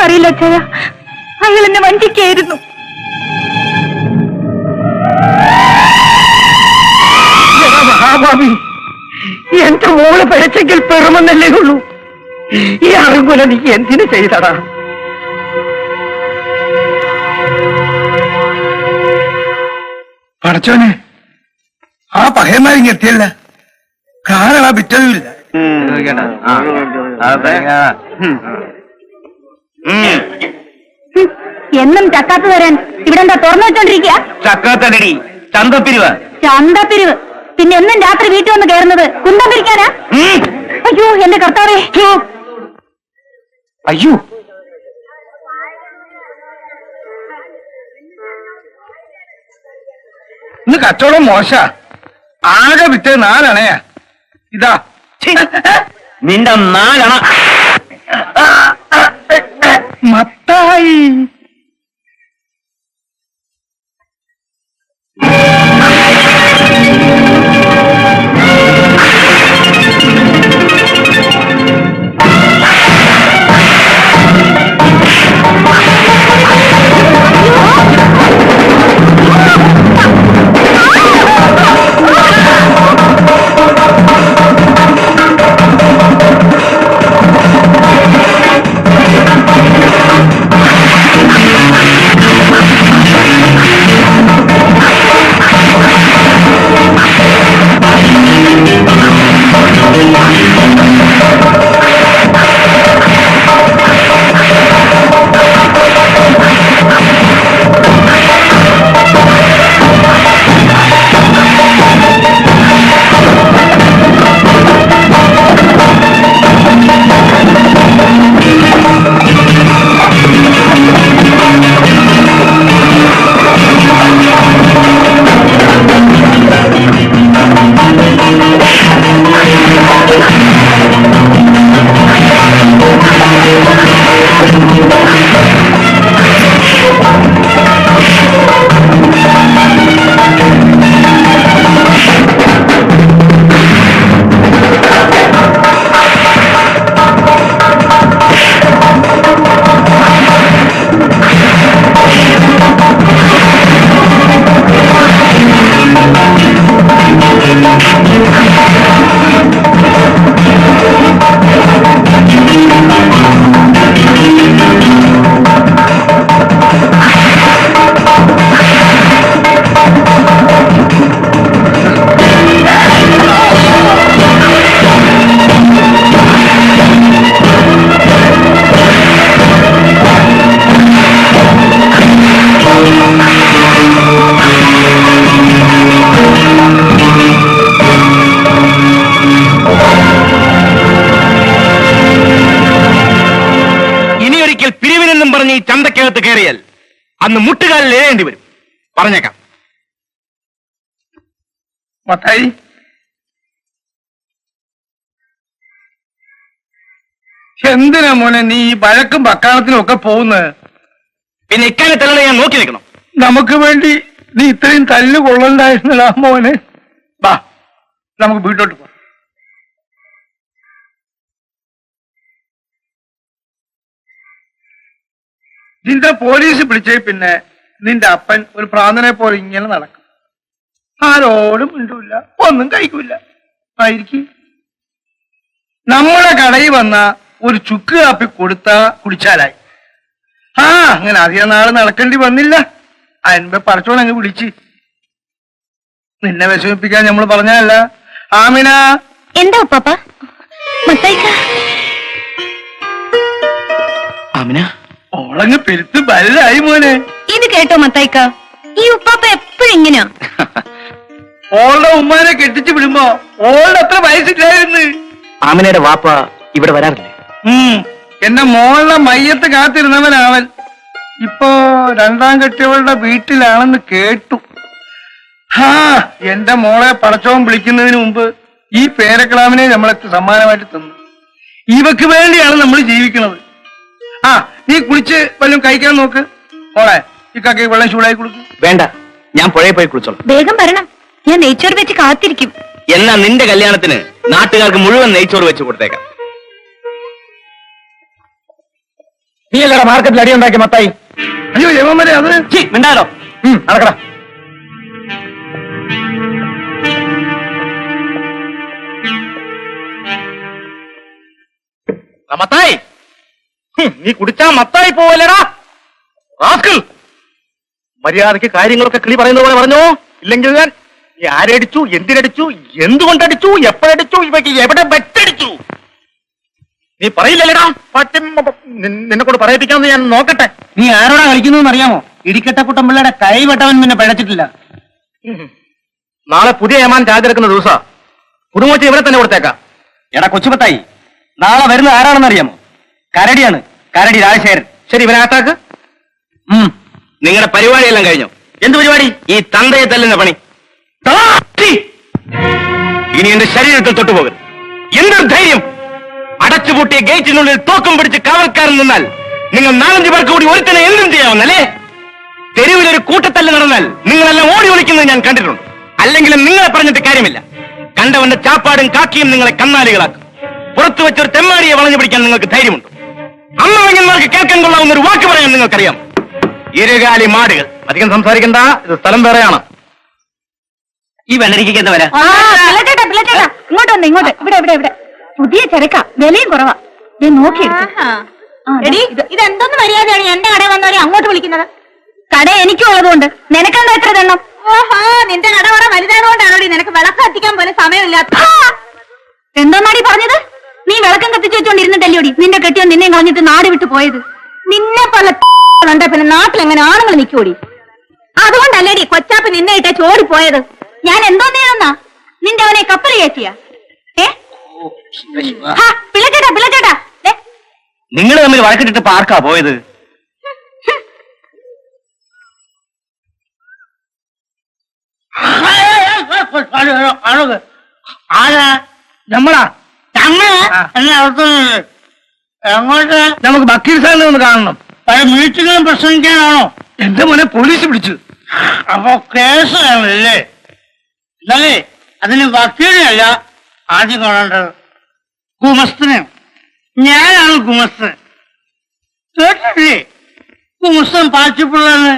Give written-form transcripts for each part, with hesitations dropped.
എനിക്കറിയില്ല അച്ഛായ. അയാൾ എന്നെ വഞ്ചിക്കായിരുന്നു. മഹാഭാവി, എന്റെ മോള് പിഴച്ചെങ്കിൽ പെറുമെന്നല്ലേ ഉള്ളൂ. ഈ അറുകൊല നീ എന്തിനു ചെയ്തടാ? പടച്ചോനെ, ആ പകയന്മാരിങ്ങ എത്തിയല്ല. കാരണ വിറ്റതുമില്ല. എന്നും ചക്കാത്ത് തരാൻ ഇവിടെ എന്താ തുറന്നു വെച്ചോണ്ടിരിക്കുക? ചക്കാത്തടി ചന്തപ്പിരിവ്. ചന്തപ്പിരിവ്. പിന്നെ എന്നും രാത്രി വീട്ടിൽ വന്ന് കയറുന്നത് കുന്തം പിരിക്കാനാ? അയ്യോ എന്റെ കർത്താവേ! അയ്യോ, ഇന്ന് കച്ചവടം മോശ. ആകെ വിറ്റ് 4 അണയാ. ഇതാ നിന്റെ 4 അണ. മത്തായി. ചന്തക്കകത്ത് കയറിയാൽ അന്ന് മുട്ടുകാലിൽ എഴേണ്ടി വരും. പറഞ്ഞേക്കാം. മത്തായി, എന്തിനാ മോനെ നീ ഈ വഴക്കും വക്കാലത്തിനും ഒക്കെ പോകുന്നത്? പിന്നെ ഇക്കാലത്തല്ല ഞാൻ നോക്കി നിൽക്കണം. നമുക്ക് വേണ്ടി നീ ഇത്രയും തല്ല് കൊള്ളണ്ടായിരുന്നല്ലോ മോനെ. വാ, നമുക്ക് വീട്ടോട്ട് പോകാം. നിന്റെ പോലീസ് പിടിച്ചേ പിന്നെ നിന്റെ അപ്പൻ ഒരു പ്രാന്തനെ പോലെ ഇങ്ങനെ നടക്കും. ആരോടും മിണ്ടൂല്ല, ഒന്നും കഴിക്കൂല. ആയിരിക്കും നമ്മുടെ കടയിൽ വന്ന ഒരു ചുക്ക് കാപ്പി കൊടുത്താ കുടിച്ചാലായി. അങ്ങനെ അധികം നാള് നടക്കേണ്ടി വന്നില്ല. അതിനുമ്പേ പടച്ചോനങ്ങ് വിളിച്ച് നിന്നെ വിഷമിപ്പിക്കാൻ നമ്മൾ പറഞ്ഞല്ല. ആമിന. എന്താ ഉപ്പാപ്പ? ആമിന, ഓളങ്ങ് പെരുത്ത് ബലായി മോനെ. ഇത് കേട്ടോ മത്തായിക്ക, ഈ ഉപ്പാപ്പ എപ്പോഴും ഇങ്ങനെയാ. ഓളുടെ ഉമ്മാനെ കെട്ടിച്ചു വിടുമ്പോ ഓളുടെ അത്ര വയസ്സില്ലായിരുന്നു. ആമിനയുടെ വാപ്പ ഇവിടെ വരാറില്ലേ? എന്റെ മോളുടെ മയ്യത്ത് കാത്തിരുന്നവനാവൻ. ഇപ്പോ 2ാം കെട്ടിയവളുടെ വീട്ടിലാണെന്ന് കേട്ടു. എന്റെ മോളെ പടച്ചോൻ വിളിക്കുന്നതിന് മുമ്പ് ഈ പേരക്കിടാവിനെ നമ്മളൊക്കെ സമ്മാനമായിട്ട് തന്നു. ഇവക്ക് വേണ്ടിയാണ് നമ്മൾ ജീവിക്കുന്നത്. നീ കുളിച്ച് വല്ലതും കഴിക്കാൻ നോക്ക്. മോളെ, ഈ കാക്കയ്ക്ക് വെള്ളം ചൂടായി കൊടുക്കും. വേണ്ട, ഞാൻ പുഴയിൽ പോയി കുളിച്ചോളാം. വേഗം വരണം, ഞാൻ നെയ്ച്ചോറ് വെച്ച് കാത്തിരിക്കും. എന്നാ നിന്റെ കല്യാണത്തിന് നാട്ടുകാർക്ക് മുഴുവൻ നെയ്ച്ചോറ് വെച്ച് കൊടുത്തേക്കാം. നീ അല്ലടാ മാർക്കറ്റിൽ അടി ഉണ്ടാക്കി മത്തായി. അയ്യോ യവന്മാരെ അത് മിണ്ടാലോ. നടക്കടാ. മത്തായി, നീ കുടിച്ചാ മത്തായി പോവല്ലടാ. മര്യാദക്ക് കാര്യങ്ങളൊക്കെ കിളി പറയുന്ന പോലെ പറഞ്ഞോ, ഇല്ലെങ്കിൽ ഞാൻ നീ ആരടിച്ചു, എന്തിനടിച്ചു, എന്തുകൊണ്ടടിച്ചു, എപ്പോഴടിച്ചു, ഇവയ്ക്ക് എവിടെ വെച്ചടിച്ചു നീ പറയില്ലല്ലേടാ. നിന്നെ കൊണ്ട് പറയിപ്പിക്കാമെന്ന് ഞാൻ നോക്കട്ടെ. നീ ആരോടാ കളിക്കുന്നു അറിയാമോ? ഇടിക്കട്ടക്കുട്ടൻ പിള്ളയുടെ കൈവെട്ടവൻ പിന്നെ പിഴച്ചിട്ടില്ല. നാളെ പുതിയ ഏമാൻ ചാർജെടുക്കുന്ന ദിവസ കുടുംബത്തെ ഇവിടെ തന്നെ കൊടുത്തേക്കാം. എടാ കൊച്ചുപത്തായി, നാളെ വരുന്ന ആരാണെന്ന് അറിയാമോ? കരടിയാണ്, കരടി രാജശേഖരൻ. ശരി, ഇവനാട്ടാക്ക്. നിങ്ങളുടെ പരിപാടിയെല്ലാം കഴിഞ്ഞു. എന്ത് പരിപാടി? ഈ തന്തയെ തല്ലുന്ന പണി. ഇനി എന്റെ ശരീരത്തിൽ തൊട്ടുപോകരുത്. എന്തൊരു ധൈര്യം! അടച്ചുപൂട്ടിയ ഗേറ്റിനുള്ളിൽ തോക്കും പിടിച്ച് കാവൽക്കാരൻ നിന്നാൽ നിങ്ങൾ 4-5 പേർക്ക് കൂടി ഒരുത്തനെ എന്തും ചെയ്യാവുന്നല്ലേ? തെരുവിലൊരു കൂട്ടത്തല്ല് നടന്നാൽ നിങ്ങളെല്ലാം ഓടി ഒളിക്കുന്നത് ഞാൻ കണ്ടിട്ടുണ്ട്. അല്ലെങ്കിലും നിങ്ങളെ പറഞ്ഞിട്ട് കാര്യമില്ല. കണ്ടവന്റെ ചാപ്പാടും കാക്കിയും നിങ്ങളെ കന്നാലികളാക്കും. പുറത്തു വെച്ചൊരു തെമ്മാടിയെ വളഞ്ഞു പിടിക്കാൻ നിങ്ങൾക്ക് ധൈര്യമുണ്ട്. അമ്മവങ്ങന്മാർക്ക് കേൾക്കാൻ കൊള്ളാവുന്ന ഒരു വാക്ക് പറയാൻ നിങ്ങൾക്കറിയാം. ഇരുകാലി മാടുകൾ. അധികം സംസാരിക്കണ്ട, ഇത് സ്ഥലം വേറെയാണ്. ഈ വെള്ളരിക്ക എന്താ വരാ? ഇങ്ങോട്ട് വന്ന്, ഇങ്ങോട്ട്. ഇവിടെ ഇവിടെ ഇവിടെ പുതിയ ചരക്ക, വിലയും കുറവാ. ഞാൻ നോക്കിയെടുത്തു. ഇതെന്തൊന്ന് മര്യാദയാണ് എന്റെ കടയിൽ വന്നവരെ അങ്ങോട്ട് വിളിക്കുന്നത്? കട എനിക്കും ഉള്ളതുകൊണ്ട് നിനക്കെന്താ എത്ര തെണ്ണം? ഓഹോ, നിന്റെ കട കുറെ വലുതായതുകൊണ്ടാണോടി നിനക്ക് വിളക്ക് കത്തിക്കാൻ പോലും സമയമില്ലാത്ത. എന്താടി പറഞ്ഞത്? നീ വിളക്കം കത്തിച്ചു വെച്ചോണ്ടിരുന്നിട്ടല്ലോടി നിന്റെ കെട്ടിയോ നിന്നെ കളഞ്ഞിട്ട് നാട് വിട്ടു പോയത്. നിന്നെ പോലെ കണ്ട പിന്നെ നാട്ടിൽ എങ്ങനെ ആണുങ്ങൾ നിൽക്കൂടി? അതുകൊണ്ടല്ലേടി കൊച്ചാപ്പ് നിന്നെ ഇട്ട ചോടിപ്പോയത്. ഞാൻ എന്തോ ചെയ്യണമെന്നാ? നിന്റെ അവനെ കപ്പൽ കയറ്റിയ? പിള്ളച്ചേട്ടാ പിള്ളച്ചേട്ടാ, നിങ്ങൾ തമ്മിൽ വഴക്കിട്ടിട്ട് പാർക്കാ പോയത്? ആരാ? നമ്മളാ? എങ്ങോട്ട്? നമുക്ക് വക്കീൽ സാറിനെ ഒന്ന് കാണണം. മീറ്റിംഗിലും പ്രസംഗിക്കാനാണോ? എന്റെ മോനെ പോലീസ് പിടിച്ചു. അപ്പൊ കേസാണല്ലേ? എന്നാലേ അതിന് വക്കീലല്ല ആദ്യം കാണേണ്ടത്, ഗുമസ്തനെയാണ്. ഞാനാണ് ഗുമസ്തൻ. കേട്ടില്ലേ? ഗുമസ്തൻ പാച്ചിപ്പിള്ളന്ന്.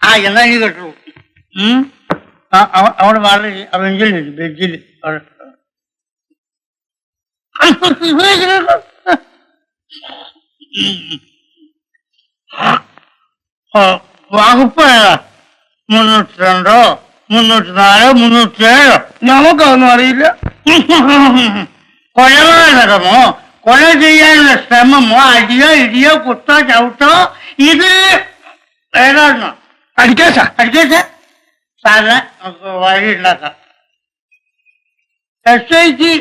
ആ എന്നാ നീ കേട്ടു. അവിടെ മാറി ബെഞ്ചിൽ ബെഞ്ചിൽ വകുപ്പ് 302, 304, 307. നമുക്കൊന്നും അറിയില്ല. കൊലപാതകമോ കൊല ചെയ്യാനുള്ള ശ്രമമോ അടിയോ ഇടിയോ കുത്തോ ചവിട്ടോ ഇത് ഏതാണോ? അടിക്കാശ അടിക്കാശ സാറിന് നമുക്ക് വഴി ഉണ്ടാക്കാം. SIക്ക്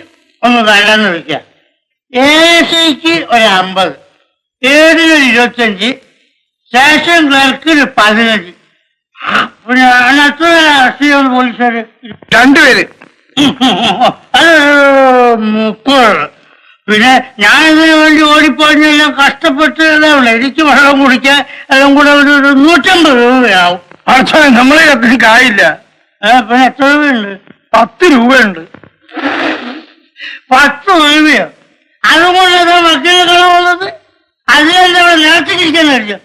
ഒന്ന് വേണ്ടെന്ന് വെക്കാം. ASIക്ക് ഒരു 50, ഏതിനൊരു 25, സ്റ്റേഷൻ ക്ലർക്കിന് 15. പിന്നെ അത്ര അറസ്റ്റ് പോലീസുകാര് 2 പേര്, അത് 30. പിന്നെ ഞാൻ ഇതിനു വേണ്ടി ഓടിപ്പോഞ്ഞെല്ലാം കഷ്ടപ്പെട്ട് ഉള്ളു. എനിക്ക് വെള്ളം കുടിക്കാൻ എല്ലാം കൂടെ ഒരു 150 രൂപയാവും. പക്ഷേ നമ്മളെ അത്രയും കായില്ല. പിന്നെ എത്ര രൂപയുണ്ട്? 10 രൂപയുണ്ട്. 10 രൂപയോ? അതുകൊണ്ടത് വക്കീൽ കളവുള്ളത്? അതിലെന്താ നേർച്ചിരിക്കാൻ കഴിയും?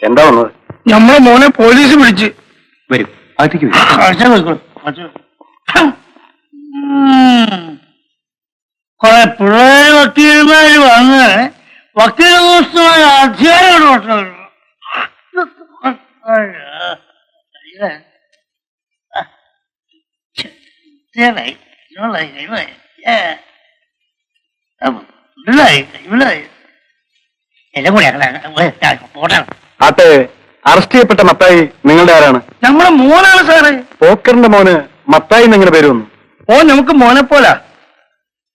എന്താ വന്നത്? നമ്മളെ മോനെ പോലീസ് പിടിച്ച്. വരും, അകത്തേക്ക് കൊറേ പിള്ളേര് വക്കീൽമാര് വന്ന് വക്കീൽ ദിവസമായ അധ്യായം ആട്ടെ, അറസ്റ്റ് ചെയ്യപ്പെട്ട മത്തായി നിങ്ങളുടെ ആരാണ്? നമ്മളെ മോനാണ് സാറേ. പോക്കറിന്റെ മോന് മത്തായി എങ്ങനെ പേര് വന്നു? ഓൻ നമുക്ക് മോനെ പോലാ.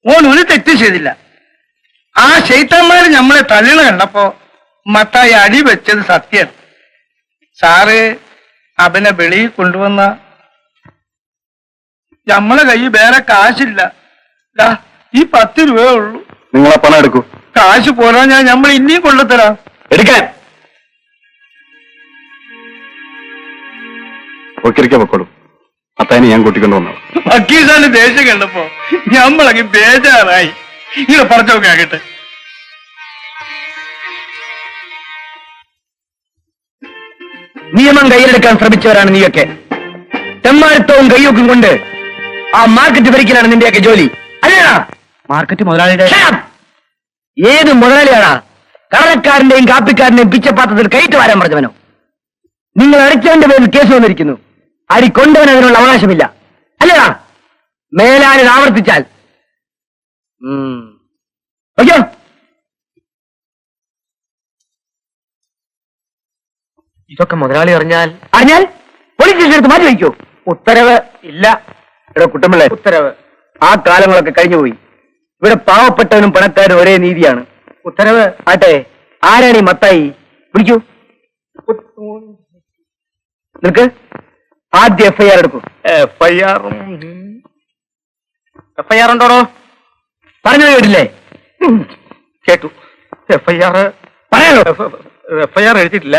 ഓൻ ഒരു തെറ്റും ചെയ്തില്ല. ആ ശൈത്താന്മാര് നമ്മളെ തല്ലിണ കണ്ടപ്പോ മത്തായി അടി വെച്ചത് സത്യം. സാറ് അവനെ വെളിയിൽ കൊണ്ടുവന്ന നമ്മളെ കയ്യിൽ വേറെ കാശില്ല. ഈ 10 രൂപയേ ഉള്ളൂ. നിങ്ങളെ പണം എടുക്കൂ. കാശ് പോരാ, ഞാൻ നമ്മൾ ഇനിയും കൊണ്ടുത്തരാം. എടുക്കാൻ ഒക്കിരിക്കാൻ വെക്കോളൂ. അത്തന്നെ ഞാൻ കൂട്ടിക്കൊണ്ടു വന്നത്. വക്കീൽ ദേഷ്യം കണ്ടപ്പോ ഞമ്മളങ്ങ് ബേജാറായി. ഇങ്ങനെ പറഞ്ഞൊക്കെ ആകട്ടെ. നിയമം കയ്യിലെടുക്കാൻ ശ്രമിച്ചവരാണ് നീയൊക്കെ. തെമ്മാരത്തവും കയ്യൊക്കും കൊണ്ട് ആ മാർക്കറ്റ് ഭരിക്കലാണ് നിന്റെയൊക്കെ ജോലി, അല്ലേടാ? മാർക്കറ്റ് മുതലാളിയുടെ ഏത് മുതലാളിയാടാ കടലക്കാരന്റെയും കാപ്പിക്കാരന്റെയും പിച്ചപ്പാത്രത്തിൽ കയറ്റ് വാരാൻ പറഞ്ഞവനോ? നിങ്ങൾ അടിച്ചവന്റെ പേരിൽ കേസ് വന്നിരിക്കുന്നു. അടി കൊണ്ടവൻ അതിനുള്ള അവകാശമില്ല, അല്ലേടാ? മേലാനിത് ആവർത്തിച്ചാൽ അയ്യോ, ഇതൊക്കെ മുതലാളി അറിഞ്ഞാൽ പോലീസ് സ്റ്റേഷൻ എടുത്ത് മാറ്റി വയ്ക്കോ? ഉത്തരവ് ഇല്ല. ഇവിടെ കുട്ടമ്പിള്ളേ, ഉത്തരവ് ആ കാലങ്ങളൊക്കെ കഴിഞ്ഞുപോയി. ഇവിടെ പാവപ്പെട്ടവനും പണക്കാരനും ഒരേ നീതിയാണ്. ഉത്തരവ് ആട്ടെ. ആരാണ് ഈ മത്തായി? വിളിക്കൂ. നിനക്ക് ആദ്യം FIR എടുക്കൂ. FIR ഉണ്ടോടോ? പറഞ്ഞു കേട്ടില്ലേ? കേട്ടു. FIR പറയാലോ? FIR എഴുതിയിട്ടില്ല.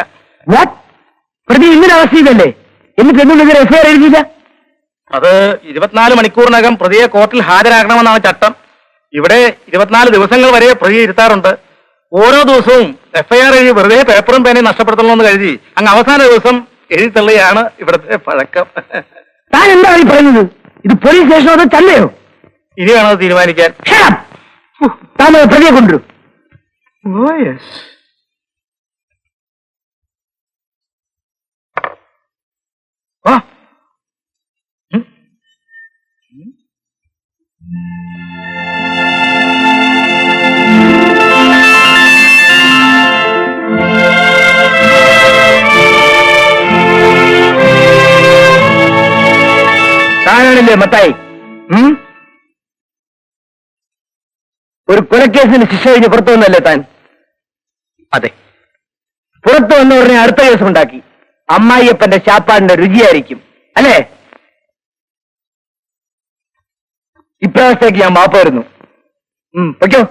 പ്രതി ഇങ്ങനെ അവസ്ഥ ചെയ്തല്ലേ? എന്നിട്ട് എന്തുകൊണ്ട് FIR എഴുതിയില്ല? അത് 24 മണിക്കൂറിനകം പ്രതിയെ കോർട്ടിൽ ഹാജരാക്കണമെന്നാണ് ചട്ടം. ഇവിടെ 24 ദിവസങ്ങൾ വരെ പ്രതിയെ ഇരുത്താറുണ്ട്. ഓരോ ദിവസവും FIR എഴുതി വെറുതെ പേപ്പറും പേനയും നഷ്ടപ്പെടുത്തണമെന്ന് കരുതി അങ്ങ് അവസാന ദിവസം എഴുതി തള്ളിയാണ് ഇവിടുത്തെ പഴക്കം. താൻ എന്താണ് ഈ പറയുന്നത്? ഇത് പോലീസ് സ്റ്റേഷനോ അതോ തന്നെയോ? ഇനി വേണോ തീരുമാനിക്കാൻ? താൻ പ്രതിയെ കൊണ്ടുവരും. താനാണല്ലേ മത്തായി? ഒരു കൊലക്കേസിന് ശിക്ഷ കഴിഞ്ഞ് പുറത്തു വന്നല്ലേ താൻ? അതെ. പുറത്തു വന്ന ഉടനെ അടുത്ത കേസ് ഉണ്ടാക്കി. അമ്മായിയപ്പന്റെ ശാപ്പാടിന്റെ രുചിയായിരിക്കും, അല്ലേ? ഇപ്രാവശ്യത്തേക്ക് ഞാൻ മാപ്പ് വരുന്നു. പൊയ്ക്കോ.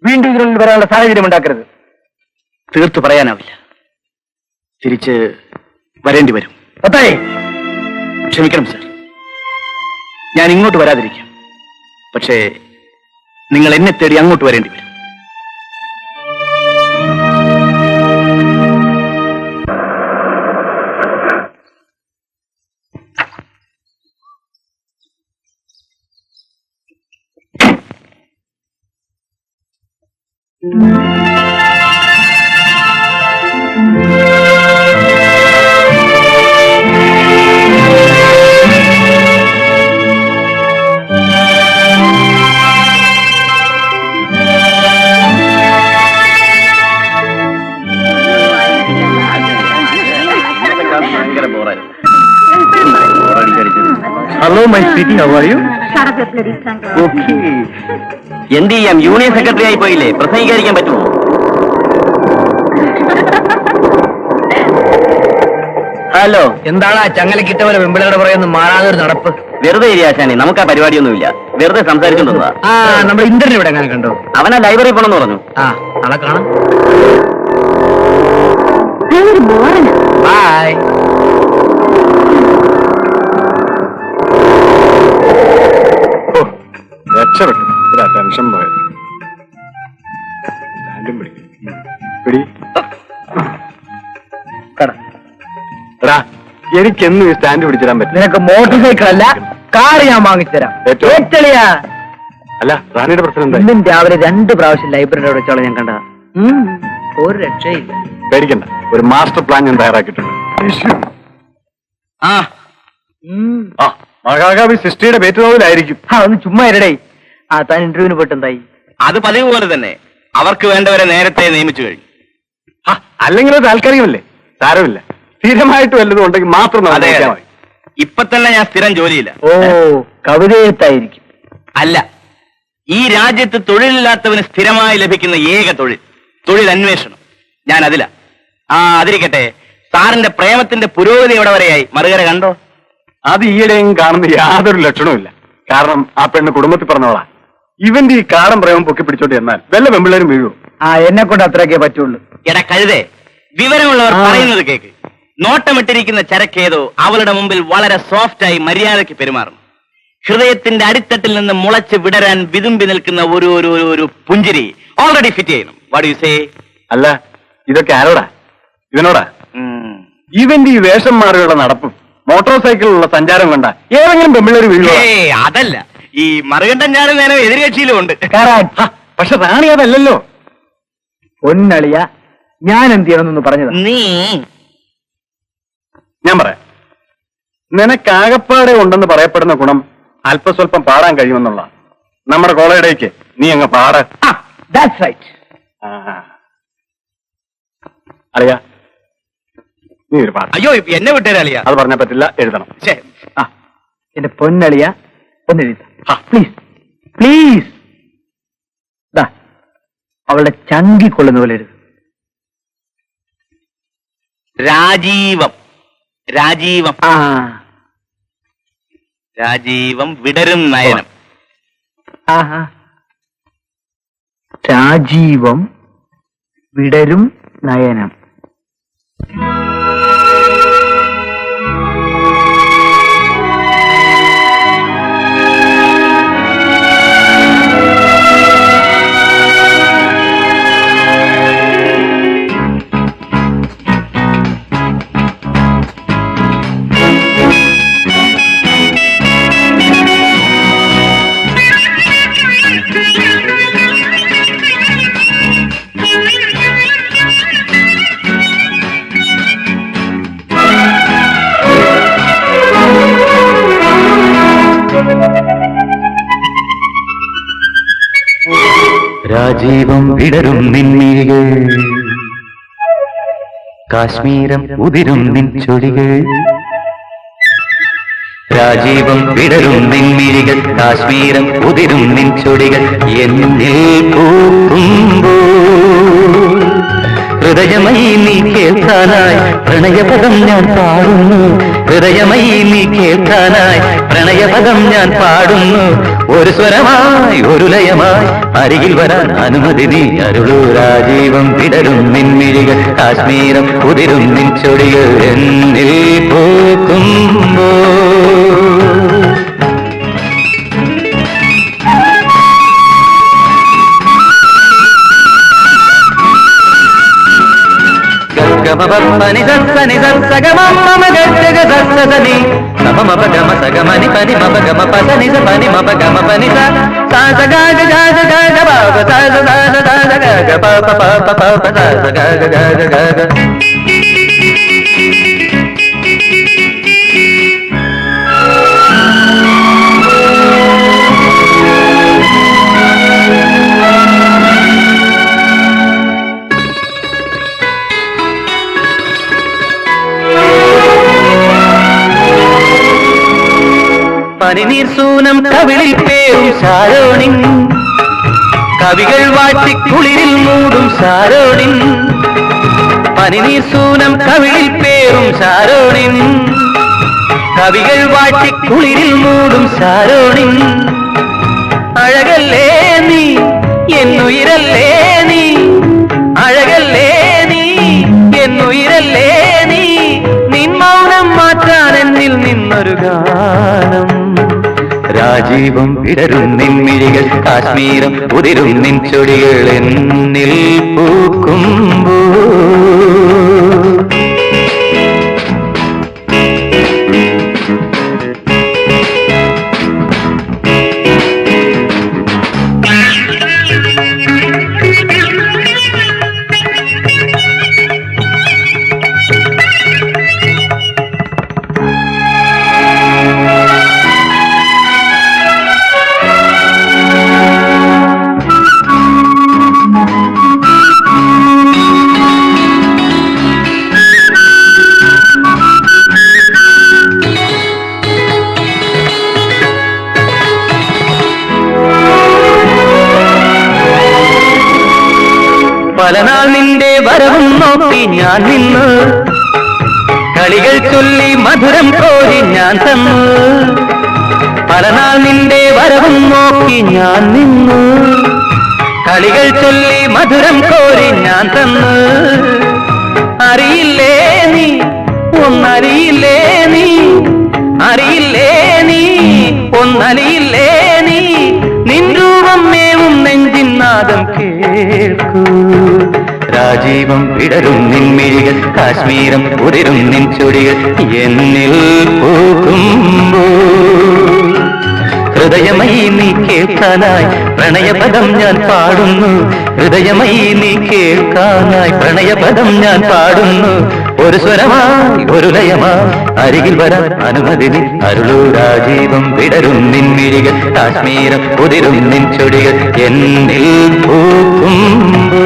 വീണ്ടും ഇതിനുള്ളിൽ വരാനുള്ള സാഹചര്യം ഉണ്ടാക്കരുത്. തീർത്തു പറയാനാവില്ല. തിരിച്ച് വരേണ്ടി വരും. മത്തായി, ക്ഷമിക്കണം സർ. ഞാൻ ഇങ്ങോട്ട് വരാതിരിക്കാം. പക്ഷേ നിങ്ങൾ എന്നെ തേടി അങ്ങോട്ട് വരേണ്ടി വരും. Hello my sweety, how are you? Okay. എന്ത് ചെയ്യാം, യൂണിയൻ സെക്രട്ടറി ആയി പോയില്ലേ, പ്രസംഗിക്കാതിരിക്കാൻ പറ്റുമോ? ഹലോ, എന്താണ് ആ ചങ്ങലക്കിട്ടവരെ വെമ്പിളയുടെ പറയുന്ന മാറാതെ ഒരു നടപ്പ്? വെറുതെ ഇരിയാശാനെ, നമുക്ക് ആ പരിപാടിയൊന്നുമില്ല. വെറുതെ സംസാരിച്ചോണ്ടാ. നമ്മുടെ ഇന്റർവ്യൂ ഇവിടെ എങ്ങനെ കണ്ടോ? അവനാ ലൈബ്രറി പോണെന്ന് പറഞ്ഞു. നാളെ കാണാം. ബൈ. രക്ഷപ്പെട്ടു. ഇവിടെ ടെൻഷൻ പോയത്. സ്റ്റാൻഡും പിടി. എടാ, എനിക്കെന്നും ഈ സ്റ്റാൻഡ് പിടിച്ചിടാൻ പറ്റും. നിനക്ക് മോട്ടോർ സൈക്കിൾ അല്ല, കാർ ഞാൻ വാങ്ങിത്തരാം. അല്ല, റാണിയുടെ പ്രശ്നം എന്താ? ഇന്നും രാവിലെ 2 പ്രാവശ്യം ലൈബ്രറിയുടെ വെച്ചോളെ ഞാൻ കണ്ടതാ. ഒരു രക്ഷയില്ല. പേടിക്കണ്ട, ഒരു മാസ്റ്റർ പ്ലാൻ ഞാൻ തയ്യാറാക്കിയിട്ടുണ്ട്. മഹാകവി സൃഷ്ടിയുടെ പേറ്റുനോവിലായിരിക്കും. ഒന്ന് ചുമ്മാ ഇരടേ. താൻ ഇന്റർവ്യൂവിന് പോയിട്ട് എന്തായി? അത് പതിവ് പോലെ തന്നെ. അവർക്ക് വേണ്ടവരെ നേരത്തെ നിയമിച്ചു കഴിഞ്ഞു. അല്ലെങ്കിൽ താൽക്കാലികമല്ലേ, സാരമില്ല. സ്ഥിരമായിട്ട് വല്ലതും ഉണ്ടെങ്കിൽ മാത്രം നോക്കിയാൽ മതി. ഇപ്പൊ തന്നെ ഞാൻ സ്ഥിരം ജോലിയില്ല. ഓ, കവിതയെത്തായിരിക്കും. അല്ല, ഈ രാജ്യത്ത് തൊഴിലില്ലാത്തവന് സ്ഥിരമായി ലഭിക്കുന്ന ഏക തൊഴിൽ അന്വേഷണം. ഞാൻ അതില. അതിരിക്കട്ടെ, സാറിന്റെ പ്രേമത്തിന്റെ പുരോഗതി എവിടെ വരെയായി? മറുകര കണ്ടോ? അത് ഈയിടെയും കാണുന്ന യാതൊരു ലക്ഷണവുമില്ല. കാരണം ആ പെണ്ണ് കുടുംബത്തിൽ പറഞ്ഞോളാ. ഇവന്റെ ഈ കാടം പ്രേമം പൊക്കി പിടിച്ചോണ്ട് എന്നാൽ വല്ല പെമ്പിള്ളേരും വീഴും. എന്നെ കൊണ്ട് അത്രയൊക്കെ പറ്റുള്ളൂ. എടാ കഴുതേ, വിവരമുള്ളവർ പറയുന്നത് കേക്ക്. നോട്ടമിട്ടിരിക്കുന്ന ചരക്കേതോ അവളുടെ മുമ്പിൽ വളരെ സോഫ്റ്റായി മര്യാദയ്ക്ക് പെരുമാറും. ഹൃദയത്തിന്റെ അടിത്തട്ടിൽ നിന്ന് മുളച്ച് വിടരാൻ വിതുമ്പി നിൽക്കുന്ന ഒരു പുഞ്ചിരി ഓൾറെഡി ഫിറ്റ് ചെയ്യണം. What you say? അല്ല, ഇതൊക്കെ ആരോടാ? ഇവനോടാ? ഇവന്റെ ഈ വേഷം മാറിയുള്ള നടപ്പും മോട്ടോർ സൈക്കിളിലുള്ള സഞ്ചാരം കൊണ്ട ഏതെങ്കിലും പെമ്പിള്ളേര് വീഴുവോ? അതല്ല, ഈ മറുകണ്ഠൻ ഞാനും നേരം എതിർകക്ഷിയിലും ഉണ്ട്. പക്ഷെ റാണി അതല്ലല്ലോ. പൊന്നളിയ, ഞാൻ എന്ത് ചെയ്യണമെന്ന് പറഞ്ഞത്? നീ ഞാൻ പറയാം. നിനക്കാകപ്പാടെ ഉണ്ടെന്ന് പറയപ്പെടുന്ന ഗുണം അല്പസ്വല്പം പാടാൻ കഴിയുമെന്നുള്ള. നമ്മുടെ കോളേജിലേക്ക് നീ അങ്ങ് പാട. That's right. അറിയാ, നീ ഒരു പാട. അയ്യോ, എന്നെ വിട്ടേരാളിയാ. അത് പറഞ്ഞാൽ പറ്റില്ല, എഴുതണം. എന്റെ പൊന്നളിയ, ഒന്ന് എഴുതാം പ്ലീസ് പ്ലീസ്. അവളുടെ ചങ്കിക്കൊള്ളുന്ന പോലെ എഴുതും. രാജീവം രാജീവം രാജീവം വിടരും നയനം. രാജീവം വിടരും നയനം. രാജീവം വിടരും നിൻമിഴികൾ, കാശ്മീരം ഉതിരും നിൻ ചൊടികൾ. രാജീവം വിടരും നിൻമിഴികൾ, കാശ്മീരം ഉതിരും നിൻ ചൊടികൾ. എന്നിൽ പൂക്കുമ്പോൾ ഹൃദയമയി നീ കേൾക്കാനായി പ്രണയപദം ഞാൻ പാടുന്നു. ഹൃദയമയി നീ കേൾക്കാനായി പ്രണയപദം ഞാൻ പാടുന്നു. ഒരു സ്വരമായി ഒരു ലയമായി അരികിൽ വരാൻ അനുമതി നീ അരുളൂ. രാജീവം വിടരും നിൻമിഴികൾ, കാശ്മീരം ഉതിരും നിൻ ചൊടികൾ. എന്നിൽ പൂക്കുമ്പോൾ గమపని సని సగమమ గజగ సని సమమ పగమ సగమని పని మప గమ పని సని మప గమ పని స సగ గ గ గ బాబ స స గ గ ప ప ప ప ప స గ గ గ గ గ. പനിനീർ സൂനം കവിളിൽ പേരും ശാരോണിൻ, കവികൾ വാട്ടിക്കുളിരിൽ മൂടും ശാരോണിൻ. പനിനീർ സൂനം കവിളിൽ പേരും ശാരോണിൻ, കവികൾ വാട്ടിക്കുളിരിൽ മൂടും ശാരോണിൻ. അഴകല്ലേ നീ എന്നുയിരല്ലേ നീ, അഴകല്ലേ നീ എന്നുയിരല്ലേ നീ. നിൻ മൗനം മാറ്റാൻ എന്നിൽ നിന്നൊരു ഗാനം. രാജീവം വിടരും നിൻമിഴികൾ, കാശ്മീരം ഉതിരും നിൻ ചൊടികൾ. എന്നിൽ പൂക്കുമ്പോൾ പലനാൾ നിന്റെ വരവും നോക്കി ഞാൻ നിന്നു, കളികൾ ചൊല്ലി മധുരം കോരി ഞാൻ തന്നു. പലനാൾ നിന്റെ വരവും നോക്കി ഞാൻ നിന്നു, കളികൾ ചൊല്ലി മധുരം കോരി ഞാൻ തന്നു. അറിയില്ലേ നീ രാജീവം വിടരും നിൻമിഴികൾ കാശ്മീരം ഉതിരും നിൻ ചുടികൾ എന്നിൽ പൂക്കുമ്പോ ഹൃദയമയി നീ കേൾക്കാനായി പ്രണയപദം ഞാൻ പാടുന്നു ഹൃദയമയി നീ കേൾക്കാനായി പ്രണയപദം ഞാൻ പാടുന്നു ഒരു സ്വരമായി ഒരു ലയമായി അരികിൽ വരാൻ അനുമതി നീ അരുളൂ രാജീവം വിടരും നിൻമിഴികൾ കാശ്മീരം ഉതിരും നിൻ ചുടികൾ എന്നിൽ പൂക്കുമ്പോ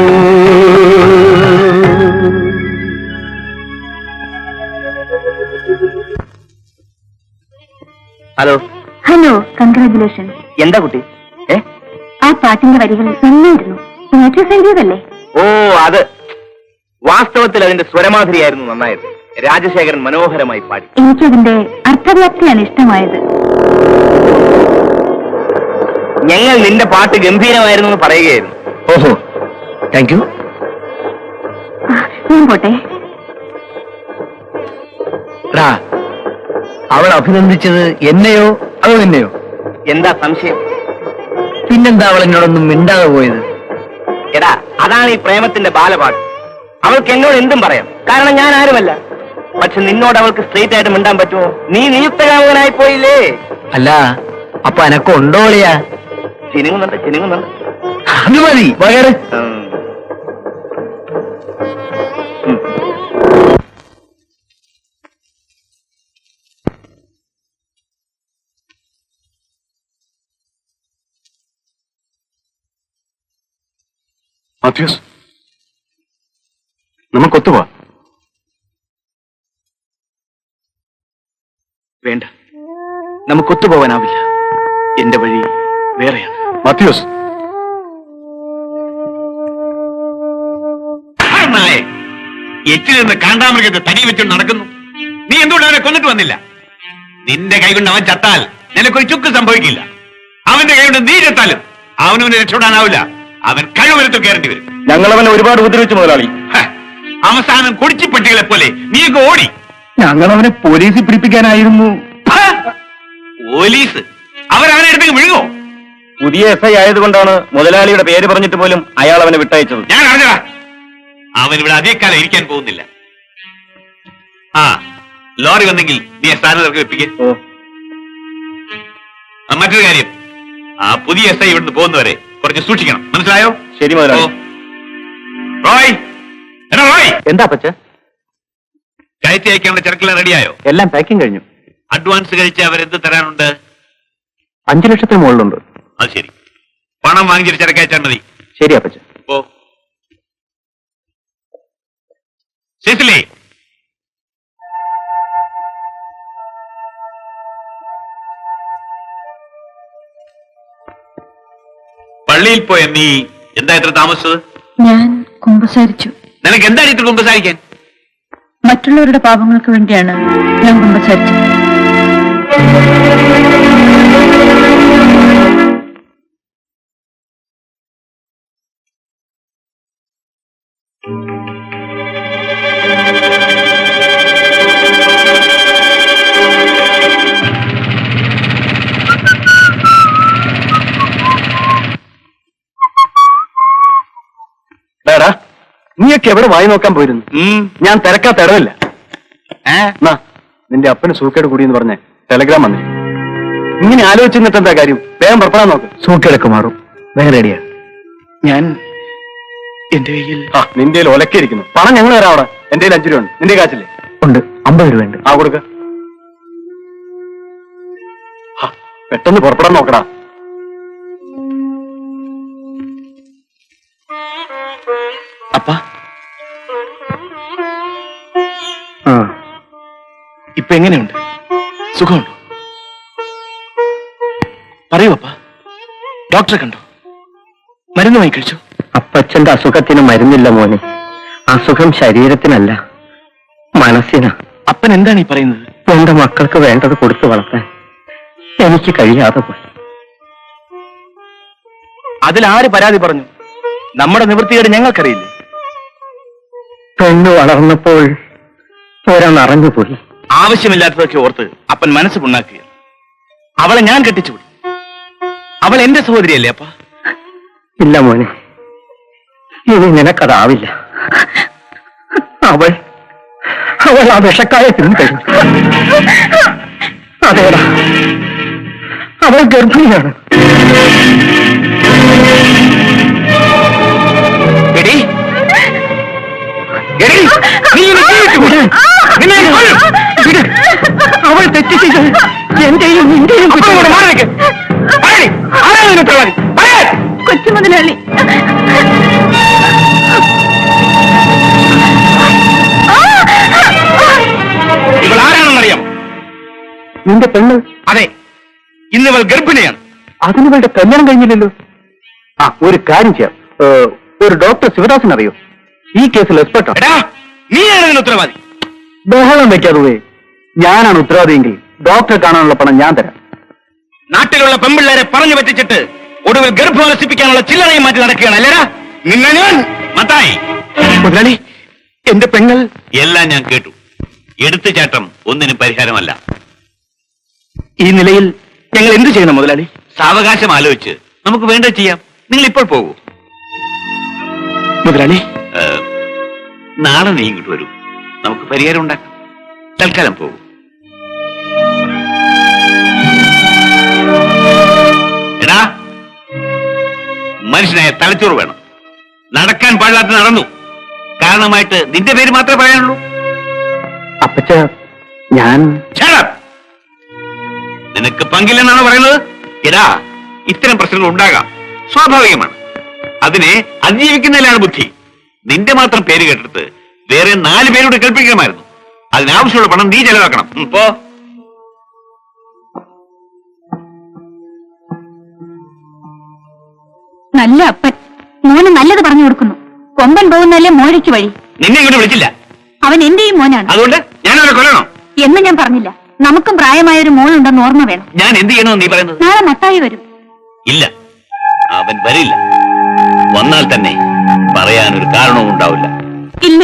ഹലോ ഹലോ, കൺഗ്രാറ്റുലേഷൻ. എന്താ കുട്ടി? ആ പാട്ടിന്റെ വരികൾ നന്നായിരുന്നു. മാത്യു എഴുതിയതല്ലേ? ഓ, അത് വാസ്തവത്തിൽ അതിന്റെ സ്വരമാധുരിയായിരുന്നു നന്നായത്. രാജശേഖരൻ മനോഹരമായി പാടി. എനിക്കതിന്റെ അർത്ഥവ്യാപ്തിയാണ് ഇഷ്ടമായത്. ഞങ്ങൾ നിന്റെ പാട്ട് ഗംഭീരമായിരുന്നു എന്ന് പറയുകയായിരുന്നു. ഓഹോ, താങ്ക് യു. ഞാൻ പോട്ടെ. അവൾ അഭിനന്ദിച്ചത് എന്നെയോ അതോ നിന്നെയോ? എന്താ സംശയം? പിന്നെന്താ അവൾ എന്നോടൊന്നും മിണ്ടാതെ പോയത്? എടാ, അതാണ് ഈ പ്രേമത്തിന്റെ ബാലപാട്ട്. അവൾക്ക് എന്നോട് എന്തും പറയാം, കാരണം ഞാൻ ആരുമല്ല. പക്ഷെ നിന്നോട് അവൾക്ക് സ്ട്രെയിറ്റ് ആയിട്ട് മിണ്ടാൻ പറ്റുമോ? നീ നിയുക്തകാമകനായി പോയില്ലേ? അല്ല, അപ്പൊ എനക്ക് ഉണ്ടോളിയാ? ചിനുങ്ങുന്നുണ്ട്. അത് മതി, പകരം. മാത്യൂസ്, നമുക്കൊത്തുപോവാ. വേണ്ട, നമുക്കൊത്തുപോകാനാവില്ല. എന്റെ വഴി വേറെയാണ്. മാത്യൂസ്, എറ്റിൽ നിന്ന് കാണ്ടാമൃഗത്തെ തടി വെച്ചുകൊണ്ട് നടക്കുന്നു. നീ എന്തുകൊണ്ട് അവനെ കൊന്നിട്ട് വന്നില്ല? നിന്റെ കൈകൊണ്ട് അവൻ ചത്താൽ നിനക്കൊരു ചുക്ക് സംഭവിക്കില്ല. അവന്റെ കൈകൊണ്ട് നീ ചത്താലും അവനവന് രക്ഷപ്പെടാനാവില്ല. അവൻ കഴിവരുത്തു കയറേണ്ടി വരും. ഞങ്ങൾ അവനെ ഒരുപാട് ഉപദ്രവിച്ചു മുതലാളി. അവസാനം കുടിച്ചിപ്പട്ടികളെ പോലെ നീക്ക് ഓടി. ഞങ്ങൾ അവനെ പോലീസിൽ പിടിപ്പിക്കാനായിരുന്നു. പോലീസ് അവരവനെ എടുത്തേക്ക് വിഴുങ്ങോ? പുതിയ SI ആയതുകൊണ്ടാണ് മുതലാളിയുടെ പേര് പറഞ്ഞിട്ട് പോലും അയാൾ അവനെ വിട്ടയച്ചത്. ഞാൻ അറിഞ്ഞതാ. അവൻ ഇവിടെ അധികകാലം ഇരിക്കാൻ പോകുന്നില്ല. ആ, ലോറി വന്നെങ്കിൽ നീ സ്ഥാനം ഇറക്കി വെപ്പിക്കേ. മറ്റൊരു കാര്യം, ആ പുതിയ SI ഇവിടുന്ന് പോകുന്നവരെ കുറച്ച് സൂക്ഷിക്കണം, മനസ്സിലായോ? ശരി മുതലാളി. റോയ്, എടാ റോയ്, എന്താ പച്ച? കയറ്റി അയക്കാനുള്ള ചരക്കെല്ലാം റെഡിയായോ? എല്ലാം പാക്കിംഗ് കഴിഞ്ഞു. അഡ്വാൻസ് കഴിച്ച് അവരെന്ത് തരാനുണ്ട്? 5 ലക്ഷത്തിന് മുകളിലുണ്ട്. അത് ശരി, പണം വാങ്ങിച്ചിട്ട് ചരക്കയച്ചാൽ മതി. ശരി അപ്പച്ച. ഓ ശരിയല്ലേ? പള്ളിയിൽ പോയ നീ എന്താ ഇത്ര താമസിച്ചത്? ഞാൻ കുമ്പസാരിച്ചു. നിനക്ക് എന്താണ് ഇത്ര കുമ്പസാരിക്കാൻ? മറ്റുള്ളവരുടെ പാപങ്ങൾക്ക് വേണ്ടിയാണ് ഞാൻ കുമ്പസാരിച്ചത്. നീയൊക്കെ എവിടെ വായി നോക്കാൻ പോയിരുന്നു? ഞാൻ തിരക്കാത്ത ഇടവില്ല. നിന്റെ അപ്പന് സൂക്കേട് കൂടിയെന്ന് പറഞ്ഞ് ടെലഗ്രാം വന്നില്ല. ഇങ്ങനെ ആലോചിച്ചിട്ട് എന്താ കാര്യം? വേഗം പുറപ്പെടാൻ നോക്ക്. സൂക്കേടൊക്കെ മാറും. വേഗം റെഡിയാ. ഞാൻ എന്റെ കയ്യിൽ നിന്റെ ഒലക്കിയിരിക്കുന്നു. പണം ഞങ്ങൾ തരാം. അവിടെ എന്റെ 5 രൂപ ഉണ്ട്. നിന്റെ കാശില്ലേ? ഉണ്ട്. 50 രൂപ ഉണ്ട്. ആ കൊടുക്ക. പെട്ടെന്ന് പുറപ്പെടാൻ നോക്കടാ. അപ്പ ഇപ്പൊ എങ്ങനെയുണ്ട്? സുഖമുണ്ടോ? പറയൂ അപ്പ. ഡോക്ടറെ കണ്ടോ? മരുന്ന് വാങ്ങി കഴിച്ചോ? അപ്പച്ചന്റെ അസുഖത്തിന് മരുന്നില്ല മോനെ. അസുഖം ശരീരത്തിനല്ല, മനസ്സിനാ. അപ്പൻ എന്താണ് ഈ പറയുന്നത്? എന്റെ മക്കൾക്ക് വേണ്ടത് കൊടുത്തു വളർത്താൻ എനിക്ക് കഴിയാതെ പോയി. അതിലാര് പരാതി പറഞ്ഞു? നമ്മുടെ നിവൃത്തിയോട് ഞങ്ങൾക്കറിയില്ലേ? പെണ്ണു വളർന്നപ്പോൾ ഒരറിഞ്ഞുപോയി. ആവശ്യമില്ലാത്തതൊക്കെ ഓർത്ത് അപ്പൻ മനസ്സ് പുണ്ണാക്കുക. അവളെ ഞാൻ കെട്ടിച്ചുവിടും. അവൾ എന്റെ സഹോദരിയല്ലേ അപ്പ? ഇല്ല മോനെ, ഇനി നിനക്കതാവില്ല. അവൾ ആ വിഷക്കായെ തിന്നു കഴിഞ്ഞു. അതേടാ, അവൾ ഗർഭിണിയാണ്. എടീ, എടീ, നീ ഇനി ജീവിച്ചു വിട്. നിന്നെ ഞാൻ കൊല്ലും. വിട്. അവൾ തെറ്റ് ചെയ്തത് എന്റെയും നിന്റെയും അപ്പോൾ ഇങ്ങോട്ട് മാറി നിൽക്ക്. പറയടി, ആരാണ് ഇതിന് ഉത്തരവാദി? പറയാൻ. കൊച്ചു മുതലാളി. ഇവൾ ആരാണെന്നറിയാം? നിന്റെ പെണ്ണ്. അതെ, ഇന്നിവൾ ഗർഭിണിയാണ്. അതിനിവളുടെ കല്യാണം കഴിഞ്ഞില്ലല്ലോ. ആ, ഒരു കാര്യം ചെയ്യാം. ഒരു ഡോക്ടർ ശിവദാസൻ അറിയോ? ഈ കേസിൽ എക്സ്പെർട്ടാണ്. എടാ, നീയാണ് ഇതിന് ഉത്തരവാദി. ബഹളം വെക്കാതെ. ഞാനാണ് ഉത്തരവാദിയെങ്കിൽ ഡോക്ടറെ കാണാനുള്ള പണം ഞാൻ തരാം. നാട്ടിലുള്ള പെമ്പിള്ളേരെ പറഞ്ഞു പറ്റിച്ചിട്ട് ഒടുവിൽ ഗർഭം നശിപ്പിക്കാനുള്ള ചില്ലറയും മാറ്റി നടക്കുകയാണ് അല്ലേടാ നിന്നെ ഞാൻ. മത്തായി, മുതലാളി, എന്റെ പെങ്ങൾ. എല്ലാം ഞാൻ കേട്ടു. എടുത്തുചാട്ടം ഒന്നിനും പരിഹാരമല്ല. ഈ നിലയിൽ ഞങ്ങൾ എന്ത് ചെയ്യണം മുതലാളി? സാവകാശം ആലോചിച്ച് നമുക്ക് വേണ്ടത് ചെയ്യാം. നിങ്ങൾ ഇപ്പോൾ പോകൂ. മുതലാളി, നാളെ നീ ഇങ്ങോട്ട് വരൂ. നമുക്ക് പരിഹാരം ഉണ്ടാക്കാം. തൽക്കാലം പോകൂ. എടാ, മനുഷ്യനായ തലച്ചോറ് വേണം. നടക്കാൻ പാടില്ലാത്ത നടന്നു. കാരണമായിട്ട് നിന്റെ പേര് മാത്രമേ പറയാനുള്ളൂ. അപ്പച്ച, ഞാൻ Shut up! നിനക്ക് പങ്കില്ലെന്നാണ് പറയുന്നത്. എടാ, ഇത്തരം പ്രശ്നങ്ങൾ ഉണ്ടാകാം, സ്വാഭാവികമാണ്. അതിനെ അതിജീവിക്കുന്നതിലാണ് ബുദ്ധി. നിന്റെ മാത്രം പേര് കേട്ടെടുത്ത് വേറെ 4 പേരോട് കേൾപ്പിക്കണമായിരുന്നു. അതിനാവശ്യമുള്ള പണം നീ ചെലവാക്കണം. ഇപ്പോ നല്ല അപ്പൻ മോന് നല്ലത് പറഞ്ഞു കൊടുക്കുന്നു. കൊമ്പൻ പോകുന്നല്ലേ മോഴയ്ക്ക് വഴി. നിന്നെ ഇങ്ങോട്ട് വിളിച്ചില്ല, അവൻ എന്റെയും മോനാണ് അതുകൊണ്ട് ഞാൻ അവരെ കൊല്ലണോ? എന്ന് ഞാൻ പറഞ്ഞില്ല. നമുക്കും പ്രായമായ ഒരു മോളുണ്ടെന്ന് ഓർമ്മ വേണം. ഞാൻ എന്ത് ചെയ്യണമെന്ന് നീ പറയുന്നത്? നാളെ മത്തായി വരും. ഇല്ല, അവൻ വരില്ല. വന്നാൽ തന്നെ പറയാനൊരു കാരണവും ഉണ്ടാവില്ല. ഇല്ല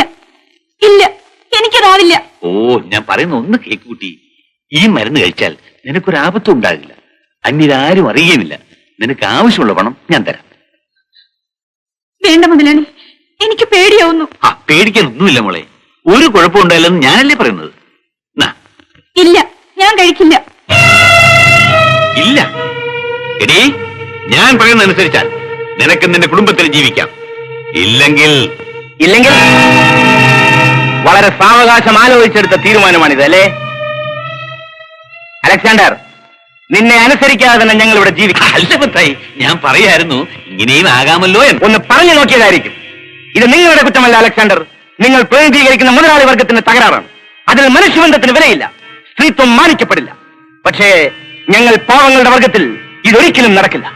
ഇല്ല, എനിക്കതാവില്ല. ഓ, ഞാൻ പറയുന്ന ഒന്ന് കേക്കുകൂട്ടി. ഈ മരുന്ന് കഴിച്ചാൽ നിനക്കൊരാപത്തും ഉണ്ടാകില്ല. അന്യരാരും അറിയുകയുമില്ല. നിനക്ക് ആവശ്യമുള്ള പണം ഞാൻ തരാം. വേണ്ട മുതലാളി, എനിക്ക് പേടിയാവുന്നു. ആ, പേടിക്കാൻ ഒന്നുമില്ല മോളെ. ഒരു കുഴപ്പം ഉണ്ടായില്ലെന്ന് ഞാനല്ലേ പറയുന്നത്. നാ. ഇല്ല, ഞാൻ കഴിക്കില്ല. ഇല്ല. എടീ, ഞാൻ പറയുന്നതനുസരിച്ചാൽ നിനക്ക് നിന്റെ കുടുംബത്തിന് ജീവിക്കാം. ഇല്ലെങ്കിൽ വളരെ സാവകാശം ആലോചിച്ചെടുത്ത തീരുമാനമാണിത് അല്ലേ അലക്സാണ്ടർ? നിന്നെ അനുസരിക്കാതെ തന്നെ ഞങ്ങൾ ഇവിടെ ജീവിക്കാം. അത്ഭുതമായി. ഞാൻ പറയായിരുന്നു ഇങ്ങനെയും ആകാമല്ലോ എന്ന്. ഒന്ന് പറഞ്ഞു നോക്കിയതായിരിക്കും. ഇത് നിങ്ങളുടെ കുറ്റമല്ല അലക്സാണ്ടർ. നിങ്ങൾ പ്രതിനിധീകരിക്കുന്ന മുതലാളി വർഗത്തിന്റെ തകരാറാണ്. അതിൽ മനുഷ്യബന്ധത്തിന് വിലയില്ല, സ്ത്രീത്വം മാനിക്കപ്പെടില്ല. പക്ഷേ ഞങ്ങൾ പാവങ്ങളുടെ വർഗത്തിൽ ഇതൊരിക്കലും നടക്കില്ല.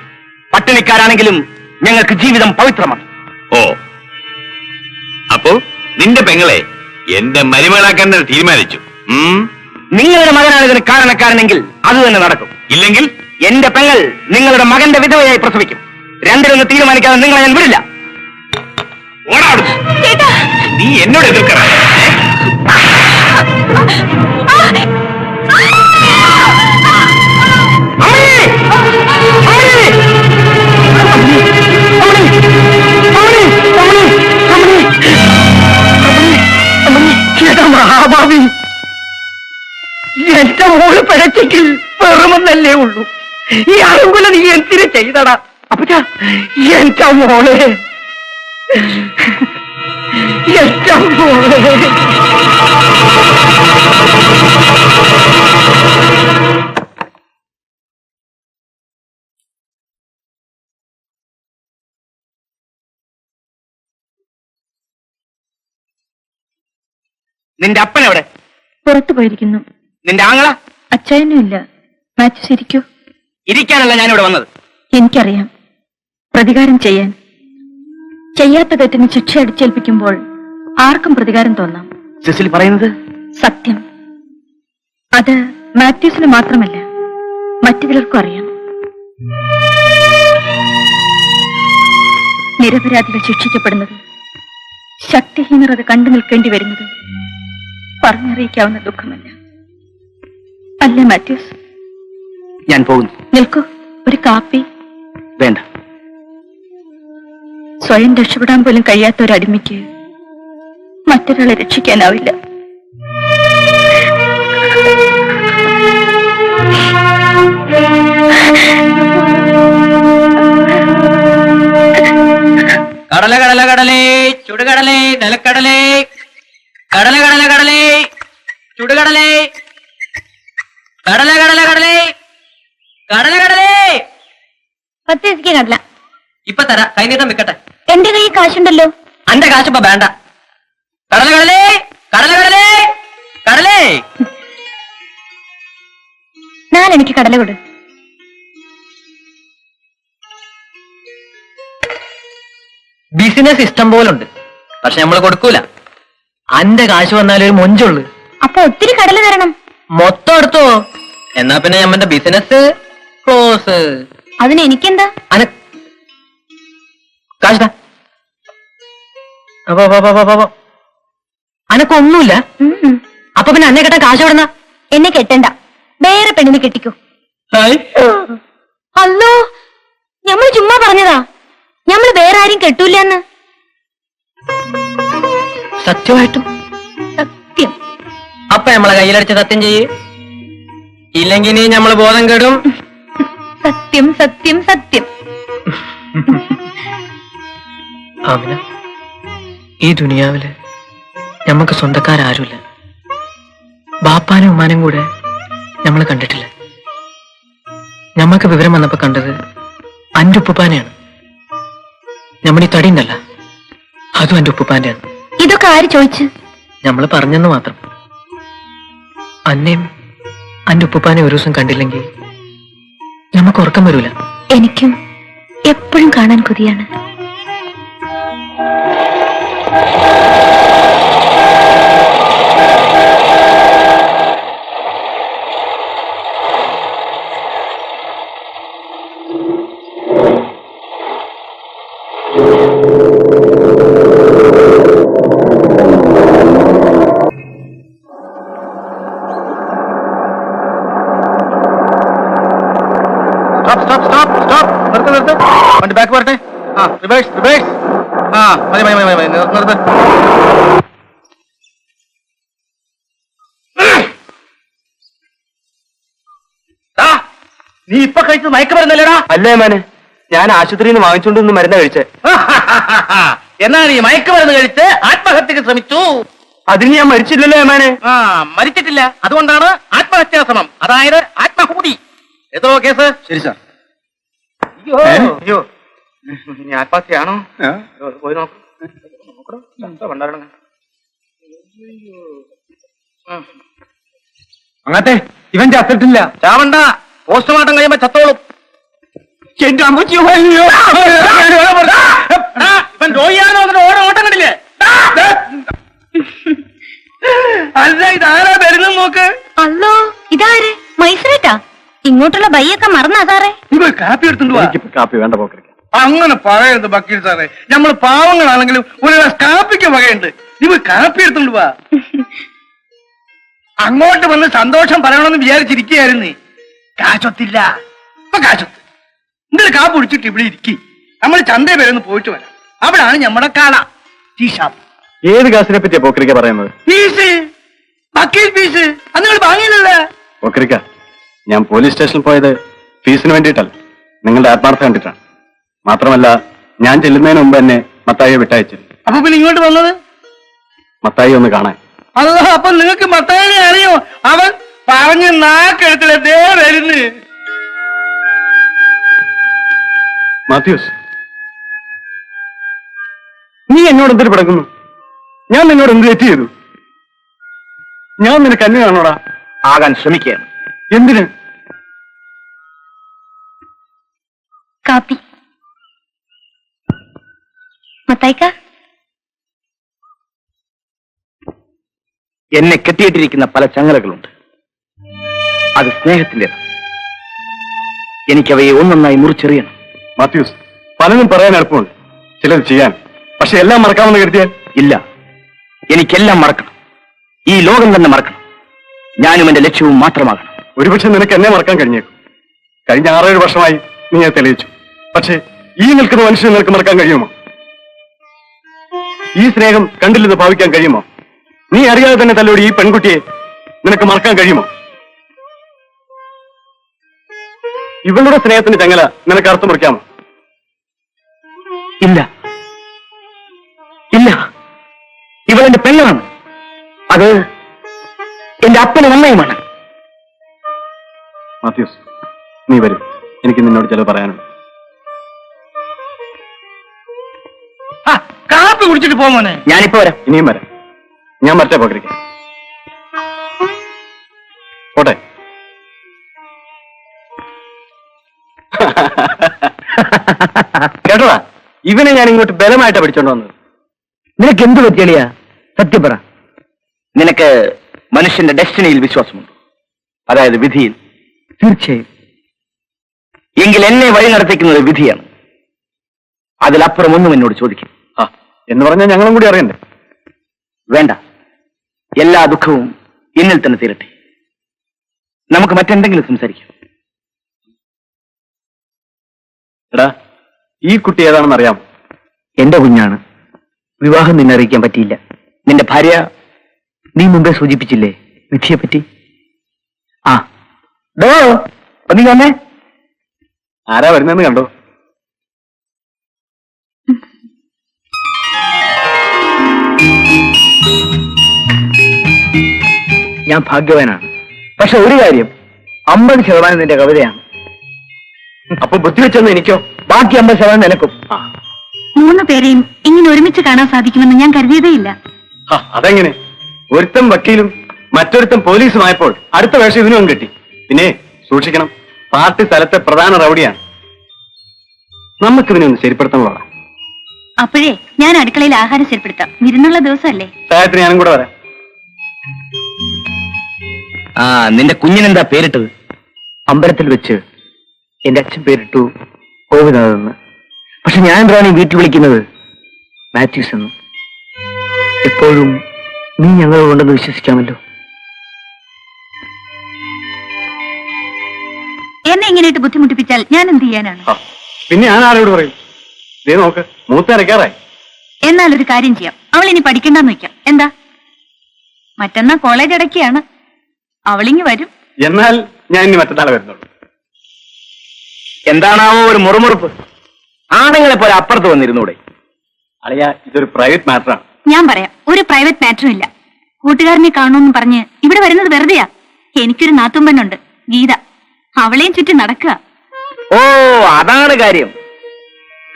പട്ടിണിക്കാരാണെങ്കിലും ഞങ്ങൾക്ക് ജീവിതം പവിത്രമാണ്. ഓ, അപ്പോ നിന്റെ പെങ്ങളെ എന്റെ മരുമകളാക്കാൻ തന്നെ തീരുമാനിച്ചു. നിങ്ങളുടെ മകനാണ് ഇതിന് കാരണക്കാരനെങ്കിൽ അത് തന്നെ നടക്കും. ഇല്ലെങ്കിൽ എന്റെ പെങ്ങൾ നിങ്ങളുടെ മകന്റെ വിധവയായി പ്രസവിക്കും. രണ്ടിലൊന്ന് തീരുമാനിക്കാതെ നിങ്ങളെ ഞാൻ വിടില്ല. ഓടാടും. നീ എന്നോട് എതിർക്കറ. മഹാഭാവി, എന്റെ മോള് പിഴച്ചെങ്കിൽ വെറുമെന്നല്ലേ ഉള്ളൂ. ഈ അറുങ്കുല നീ എന്തിനു ചെയ്തടാ? അപ്പച്ച, എന്റെ മോളെ, എന്റെ മോളെ. നിന്റെ അപ്പൻ എവിടെ? പുറത്തു പോയിരിക്കുന്നു. നിന്റെ ആങ്ങള? അച്ചായനും ഇല്ല. മാത്യു ഇരിക്കൂ. ഇരിക്കാനല്ല ഞാനിവിടെ വന്നത്. എനിക്കറിയാം, പ്രതികാരം ചെയ്യാൻ. ചെയ്യാത്ത തെറ്റിന് ശിക്ഷ അടിച്ചേൽപ്പിക്കുമ്പോൾ ആർക്കും പ്രതികാരം തോന്നാം. സിസിലി പറയുന്നത് സത്യം. അത് മാത്യൂസിന് മാത്രമല്ല, മറ്റു ചിലർക്കും അറിയാം. നിരപരാധികൾ ശിക്ഷിക്കപ്പെടുന്നത്, ശക്തിഹീനർ അത് കണ്ടു നിൽക്കേണ്ടി വരുന്നത് പറഞ്ഞറിയിക്കാവുന്ന ദുഃഖമല്ല. അല്ലേ മാത്യൂസ്? ഞാൻ പോകുന്നു. നിൽക്കൂ, ഒരു കാപ്പി. വേണ്ട. സ്വയം രക്ഷപ്പെടാൻ പോലും കഴിയാത്ത ഒരു അടിമയ്ക്ക് മറ്റൊരാളെ രക്ഷിക്കാനാവില്ല. കടല കടല കടലേ ചുടുകടലേ നിലക്കടലേ കടല കടല കടലേ ചുടുകടലേ കടല കടല കടലേ കടല കടലേ 10 പൈസയ്ക്ക് കടല. ഇപ്പൊ തരാ കൈനീട്ടം വെക്കട്ടെ. എന്റെ കയ്യിൽ കാശുണ്ടല്ലോ. അന്റെ കാശിപ്പോ വേണ്ട. കടല കടലേ കടല കടലേ കടലേ 4 എനിക്ക് കടല കൊടു. ബിസിനസ് ഇഷ്ടം പോലുണ്ട്, പക്ഷെ നമ്മള് കൊടുക്കൂല. അന്റെ കാശ് വന്നാലേ ഒരു മൊഞ്ചുള്ളു. അപ്പൊ ഒത്തിരി കടല തരണം. മൊത്തം എടുത്തോ, എന്നാ പിന്നെ നമ്മന്റെ ബിസിനസ് ക്ലോസ്. അതിന് എനിക്കെന്താ? കാശ് അനക്കൊന്നുമില്ല. അപ്പൊ പിന്നെ അന്നെ കെട്ടാൻ കാശ് എവിടുന്ന? എന്നെ കെട്ടണ്ട, വേറെ പെണ്ണിനെ കെട്ടിക്കോ. അല്ലോ, ഞമ്മള് ചുമ്മാ പറഞ്ഞതാ, ഞമ്മള് വേറെ ആരും കെട്ടൂലെന്ന്. സത്യമായിട്ടും? സത്യം. അപ്പൊ നമ്മളെ കയ്യിലടിച്ച് സത്യം ചെയ്യേ, ഇല്ലെങ്കിൽ നീ നമ്മള് ബോധം കെടും. സത്യം സത്യം സത്യം. ആമിന, ഈ ദുനിയാവില് ഞമ്മക്ക് സ്വന്തക്കാരാരുമില്ല. ബാപ്പാനും ഉമ്മാനും കൂടെ നമ്മള് കണ്ടിട്ടില്ല. ഞമ്മക്ക് വിവരം വന്നപ്പോ കണ്ടത് അന്റെ ഉപ്പുപ്പാനെയാണ്. ഞമ്മളീ തടിയുണ്ടല്ല, അതും എന്റെ ഉപ്പുപ്പാന്റെയാണ്. ഇതൊക്കെ ആര് ചോദിച്ചു? ഞമ്മള് പറഞ്ഞെന്ന് മാത്രം. അന്നേം അന്റെ ഉപ്പുപ്പാനെ ഒരു ദിവസം കണ്ടില്ലെങ്കിൽ ഞമ്മക്ക് ഉറക്കം വരൂല. എനിക്കും എപ്പോഴും കാണാൻ കൊതിയാണ്. വണ്ടി ബാക്ക് വരട്ടെ. ആ, റിവേഴ്സ് റിവേഴ്സ്. ആ, മതി മതി മതി മതി നിർത്ത്. നീ ഇപ്പൊ കഴിച്ചത് മയക്കുമരുന്നല്ലേടാ? അല്ലേ മാനെ, ഞാൻ ആശുപത്രിയിൽ നിന്ന് വാങ്ങിച്ചുകൊണ്ടൊന്ന് മരുന്ന് കഴിച്ചേ. എന്നാണ് ഈ മയക്കുമരുന്ന് കഴിച്ച് ആത്മഹത്യക്ക് ശ്രമിച്ചു. അതിന് ഞാൻ മരിച്ചില്ലല്ലോ മാനെ. ആ, മരിച്ചിട്ടില്ല, അതുകൊണ്ടാണ് ആത്മഹത്യാ ശ്രമം, അതായത് ആത്മഹൂതി. എത്രയോ കേസ്? ശരി സാർ. അയ്യോ, നീ ആത്മഹത്യയാണോ? പോയി അങ്ങനത്തെ ഇവൻ ചത്തിട്ടില്ല. ചാവണ്ട, പോസ്റ്റ്മോർട്ടം കഴിയുമ്പോ ചത്തോളും. എന്റെ അമ്മച്ചി ഇവൻ രോഗിയാണോ? ഓരോ ഓട്ടം കണ്ടില്ലേ? അല്ല, ഇതാരാ വരുന്നത് നോക്ക്. അല്ലോ, ഇതാര്? മൈസൂരേട്ടാ? ഇങ്ങോട്ടുള്ള ബൈയൊക്കെ മറന്നാ സാറേ? ഇവ കാപ്പി എടുത്തുണ്ടോ? കാപ്പി വേണ്ട പോക്കറിക്ക. അങ്ങനെ പറയരുത് വക്കീൽ സാറേ, നമ്മൾ പാവങ്ങളാണെങ്കിലും ഒരു കാപ്പിക്ക് വകയുണ്ട്. ഇവ കാപ്പി എടുത്തുകൊണ്ട് വാ. അങ്ങോട്ട് വന്ന് സന്തോഷം പറയണമെന്ന് വിചാരിച്ചിരിക്കുകയായിരുന്നു. കാശൊത്തില്ല, ഇപ്പൊ കാശൊത്ത്. എന്തൊരു കാപ്പ് കുടിച്ചിട്ട് ഇവിടെ ഇരിക്കി. നമ്മൾ ചന്തയിൽ വരെ ഒന്ന് പോയിട്ട് വരാം. അവിടാണ് നമ്മുടെ കട, ടീ ഷാപ്പ്. ഏത് കാശിനെ പറ്റിയാ പോക്കറിക്ക പറയുന്നത്? ഫീസ്, വക്കീൽ ഫീസ്. അത് നിങ്ങൾ വാങ്ങിയില്ലല്ലേ? പോക്കറിക്ക, ഞാൻ പോലീസ് സ്റ്റേഷനിൽ പോയത് ഫീസിന് വേണ്ടിയിട്ടല്ല, നിങ്ങളുടെ ആത്മാർത്ഥം കണ്ടിട്ടാണ്. മാത്രമല്ല, ഞാൻ ചെല്ലുന്നതിന് മുമ്പ് എന്നെ മത്തായിയെ വിട്ടയച്ചിരുന്നു. അപ്പൊ പിന്നെ ഇങ്ങോട്ട് വന്നത്? മത്തായി ഒന്ന് കാണാൻ. അല്ല, അപ്പൊ നിങ്ങൾക്ക് മത്തായിനെ അറിയോ? അവൻ പറഞ്ഞ് നാക്കെടുത്തില്ല, ദേ വരുന്നു. മാത്യൂസ്, നീ എന്നോട് എന്തൊരു പിടക്കുന്നു? ഞാൻ നിന്നോട് എന്ത് തെറ്റ് ചെയ്തു? ഞാൻ നിനക്ക് അന്യനാണോടാ? ആകാൻ ശ്രമിക്കുകയാണ്. എന്തിന്? കാപ്പി. മത്തായിക്ക, എന്നെ കെട്ടിയിട്ടിരിക്കുന്ന പല ചങ്ങലകളുണ്ട്. അത് സ്നേഹത്തിൻ്റെതാണ്. എനിക്കവയെ ഒന്നൊന്നായി മുറിച്ചെറിയണം. മാത്യൂസ്, പലതും പറയാൻ എളുപ്പമുണ്ട്, ചിലത് ചെയ്യാൻ. പക്ഷെ എല്ലാം മറക്കാമെന്ന് കരുതിയാൽ? ഇല്ല, എനിക്കെല്ലാം മറക്കണം. ഈ ലോകം തന്നെ മറക്കണം. ഞാനും എന്റെ ലക്ഷ്യവും മാത്രമാകണം. ഒരുപക്ഷെ നിനക്ക് എന്നെ മറക്കാൻ കഴിഞ്ഞേക്കും. കഴിഞ്ഞ 6-7 വർഷമായി നീ അത് തെളിയിച്ചു. പക്ഷേ ഈ നിൽക്കുന്ന മനുഷ്യനെ നിനക്ക് മറക്കാൻ കഴിയുമോ? ഈ സ്നേഹം കണ്ടില്ലെന്ന് ഭാവിക്കാൻ കഴിയുമോ? നീ അറിയാതെ തന്നെ തല്ലോടി ഈ പെൺകുട്ടിയെ നിനക്ക് മറക്കാൻ കഴിയുമോ? ഇവളുടെ സ്നേഹത്തിന് ചങ്ങല നിനക്ക് അർത്ഥം മുറിക്കാമോ? ഇല്ല ഇല്ല, ഇവളെന്റെ പെണ്ണാണ്. അത് എന്റെ അപ്പനും അമ്മയുമാണ്. മാത്യൂസ്, നീ വരും, എനിക്ക് നിന്നോട് ചിലത് പറയാനുണ്ട്. ആ, കാപ്പി കുടിച്ചിട്ട് പോ മോനെ. ഞാനിപ്പോ വരാം. ഇനിയും വരാം. ഞാൻ മറ്റേ പകരിക്കാം. പോട്ടെ. കേട്ടോടാ, ഇവനെ ഞാൻ ഇങ്ങോട്ട് ബലമായിട്ടാ പിടിച്ചോണ്ട് വന്നത്. നിനക്ക് എന്ത് പറ്റിയളിയാ? സത്യം പറ. നിനക്ക് മനുഷ്യന്റെ ഡെസ്റ്റിനിയിൽ വിശ്വാസമുണ്ട്, അതായത് വിധിയിൽ? തീർച്ചയായും. എങ്കിൽ എന്നെ വഴി നടത്തിക്കുന്നത് വിധിയാണ്. അതിലപ്പുറം ഒന്നും എന്നോട് ചോദിക്കും. ആ, എന്ന് പറഞ്ഞാൽ ഞങ്ങളും കൂടി അറിയണ്ടേ? വേണ്ട, എല്ലാ ദുഃഖവും എന്നിൽ തന്നെ തീരട്ടെ. നമുക്ക് മറ്റെന്തെങ്കിലും സംസാരിക്കാം. എടാ, ഈ കുട്ടി ഏതാണെന്ന് അറിയാം? എന്റെ കുഞ്ഞാണ്. വിവാഹം നിന്നെ അറിയിക്കാൻ പറ്റിയില്ല. നിന്റെ ഭാര്യ, നീ മുമ്പേ സൂചിപ്പിച്ചില്ലേ വിധിയെപ്പറ്റി? ആ ഡോ, നീ വന്നേ. ആരാ വരുന്നതെന്ന് കണ്ടോ? ഞാൻ ഭാഗ്യവാനാണ്. പക്ഷെ ഒരു കാര്യം, 50% നിന്റെ കവിതയാണ്. അപ്പൊ ബുദ്ധി വെച്ചെന്ന് എനിക്കോ? ബാക്കി 50% നിനക്കും. 3 പേരെയും ഇങ്ങനെ ഒരുമിച്ച് കാണാൻ സാധിക്കുമെന്ന് ഞാൻ കരുതിയതേയില്ല. അതെങ്ങനെ? ഒരുത്തം വക്കീലും മറ്റൊരുത്തം പോലീസുമായപ്പോൾ അടുത്ത വേഷം ഇവനും കിട്ടി. പിന്നെ സൂക്ഷിക്കണം, പാർട്ടി സ്ഥലത്തെ പ്രധാന റൗഡിയാണ്. നമുക്കിവനെ ഒന്ന് ശരിപ്പെടുത്തണമല്ലോ. അപ്പോഴേ ഞാൻ അടുക്കളയിൽ ആഹാരം ശരിപ്പെടുത്താം. വിരുന്നുള്ള ദിവസമല്ലേ? സഹായത്തിന് ഞാനും കൂടെ വരാം. ആ, നിന്റെ കുഞ്ഞിനെന്താ പേരിട്ടത്? അമ്പലത്തിൽ വെച്ച് എന്റെ അച്ഛൻ പേരിട്ടു ഗോപിനാഥെന്ന്. പക്ഷെ ഞാൻ റാണി വീട്ടിൽ വിളിക്കുന്നത് മാത്യൂസ് എന്ന്. എപ്പോഴും നീ ഞങ്ങളുണ്ടെന്ന് വിശ്വസിക്കാമല്ലോ. എന്നെ ഇങ്ങനെയിട്ട് ബുദ്ധിമുട്ടിപ്പിച്ചാൽ ഞാൻ എന്ത് ചെയ്യാനാണ്? പിന്നെ ഞാൻ ആരോട് പറയും? ദേ നോക്ക്, മൂത്ത അരക്കാറായി. എന്നാൽ ഒരു കാര്യം ചെയ്യാം, അവൾ ഇനി പഠിക്കണ്ടെന്ന് വെക്കാം. എന്താ? മറ്റന്നാ കോളേജ് അടയ്ക്കുകയാണ്. അവളിങ്ങി വരും. എന്നാൽ ഞാൻ ഇനി മറ്റന്നാളെ വരുന്നുള്ളൂ. എന്താണാവോ ഒരു മുറുമുറുപ്പ്? ആണുങ്ങളെ പോലെ അപ്പുറത്ത് വന്നിരുന്നൂടെ? അളിയ, ഇതൊരു പ്രൈവറ്റ് മാറ്ററാണ്. ഞാൻ പറയാം, ഒരു പ്രൈവറ്റ് മാറ്ററും ഇല്ല. കൂട്ടുകാരനെ കാണുമെന്ന് പറഞ്ഞ് ഇവിടെ വരുന്നത് വെറുതെയാ. എനിക്കൊരു നാത്തുമ്പെണ്ണുണ്ട്, ഗീത. അവളെയും ചുറ്റി നടക്കുക. ഓ, അതാണ് കാര്യം.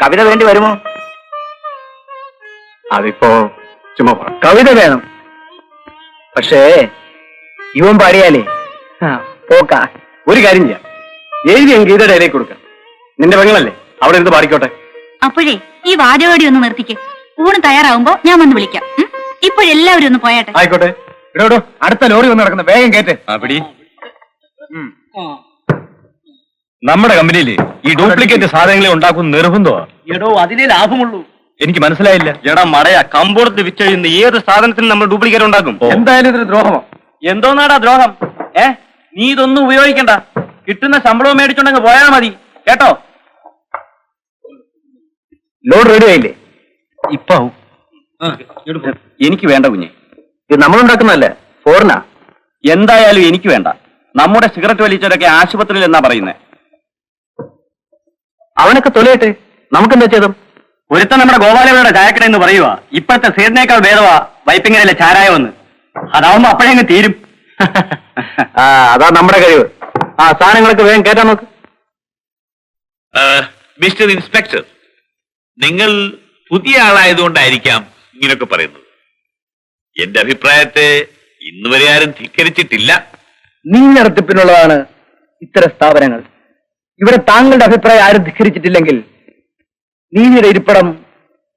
കവിത വേണ്ടി വരുമോ? അതിപ്പോ ചുമ്മാ പറ. കവിത വേണം, പക്ഷേ ഇവൻ പാടിയാലേ പോക്ക. ഒരു കാര്യം ചെയ്യാം, എഴുതി ഗീതയുടെ ഇടയിലേക്ക് കൊടുക്കാം. നിന്റെ പെങ്ങളല്ലേ, അവിടെ ഇരുന്ന് പാടിക്കോട്ടെ. അപ്പോഴേ ഈ വാചകടി ഒന്ന് നിർത്തിക്ക്. ഊണ് തയ്യാറാവുമ്പോ ഞാൻ വന്ന് വിളിക്കാം. ഇപ്പോഴെല്ലാവരും ഒന്ന് പോയാട്ടെ. ആയിക്കോട്ടെ. ഇടോ, അടുത്ത ലോറി വന്ന് നടക്കുന്ന, വേഗം കേട്ടെ. നമ്മുടെ കമ്പനിയിൽ ഈ ഡ്യൂപ്ലിക്കേറ്റ് സാധനങ്ങളെ ഉണ്ടാക്കുന്ന നിർബന്ധമാണ്. എടോ, അതിലേ ലാഭമുള്ളൂ. എനിക്ക് മനസ്സിലായില്ല. എടാ മടയ, കമ്പോളത്തിൽ വിറ്റഴിയുന്ന ഏത് സാധനത്തിനും നമ്മൾ ഡ്യൂപ്ലിക്കേറ്റ് ഉണ്ടാക്കും. എന്തായാലും ഇതൊരു ദ്രോഹമോ? എന്തോന്നാടാ ദ്രോഹം? നീ ഇതൊന്നും ഉപയോഗിക്കണ്ട. കിട്ടുന്ന ശമ്പളവും മേടിച്ചോണ്ടങ്ങ് പോയാൽ മതി, കേട്ടോ? ലോഡ് റെഡി ആയില്ലേ? ഇപ്പൊ എനിക്ക് വേണ്ട കുഞ്ഞെ, ഇത് നമ്മളുണ്ടാക്കുന്നതല്ലേ, ഫോറിനാ. എന്തായാലും എനിക്ക് വേണ്ട. നമ്മുടെ സിഗരറ്റ് വലിച്ചവരൊക്കെ ആശുപത്രിയിൽ എന്നാ പറയുന്നേ. അവനൊക്കെ തൊലയട്ടെ, നമുക്കെന്താ ചെയ്തും? ഒരുത്തൻ നമ്മുടെ ഗോപാലയുടെ ചായക്കട എന്ന് പറയുക ഇപ്പോഴത്തെ സേതിനേക്കാൾ ഭേദമാ വൈപ്പിങ്ങനല്ലേ ചാരായമെന്ന്. അതാവുമ്പോ അപ്പോഴെങ്ങ് തീരും. അതാ നമ്മുടെ കഴിവ്. ആ സാധനങ്ങളൊക്കെ വേഗം കേട്ടാ നോക്ക്. മിസ്റ്റർ ഇൻസ്പെക്ടർ, നിങ്ങൾ പുതിയ ആളായതുകൊണ്ടായിരിക്കാം ഇങ്ങനെയൊക്കെ പറയുന്നത്. എന്റെ അഭിപ്രായത്തെ ഇന്നുവരെ ആരും ധിക്കരിച്ചിട്ടില്ല. നീ നടത്തിപ്പിനുള്ളതാണ് ഇത്തരം സ്ഥാപനങ്ങൾ. ഇവിടെ താങ്കളുടെ അഭിപ്രായം ആരും ധിക്കരിച്ചിട്ടില്ലെങ്കിൽ നീതിയുടെ ഇരിപ്പിടം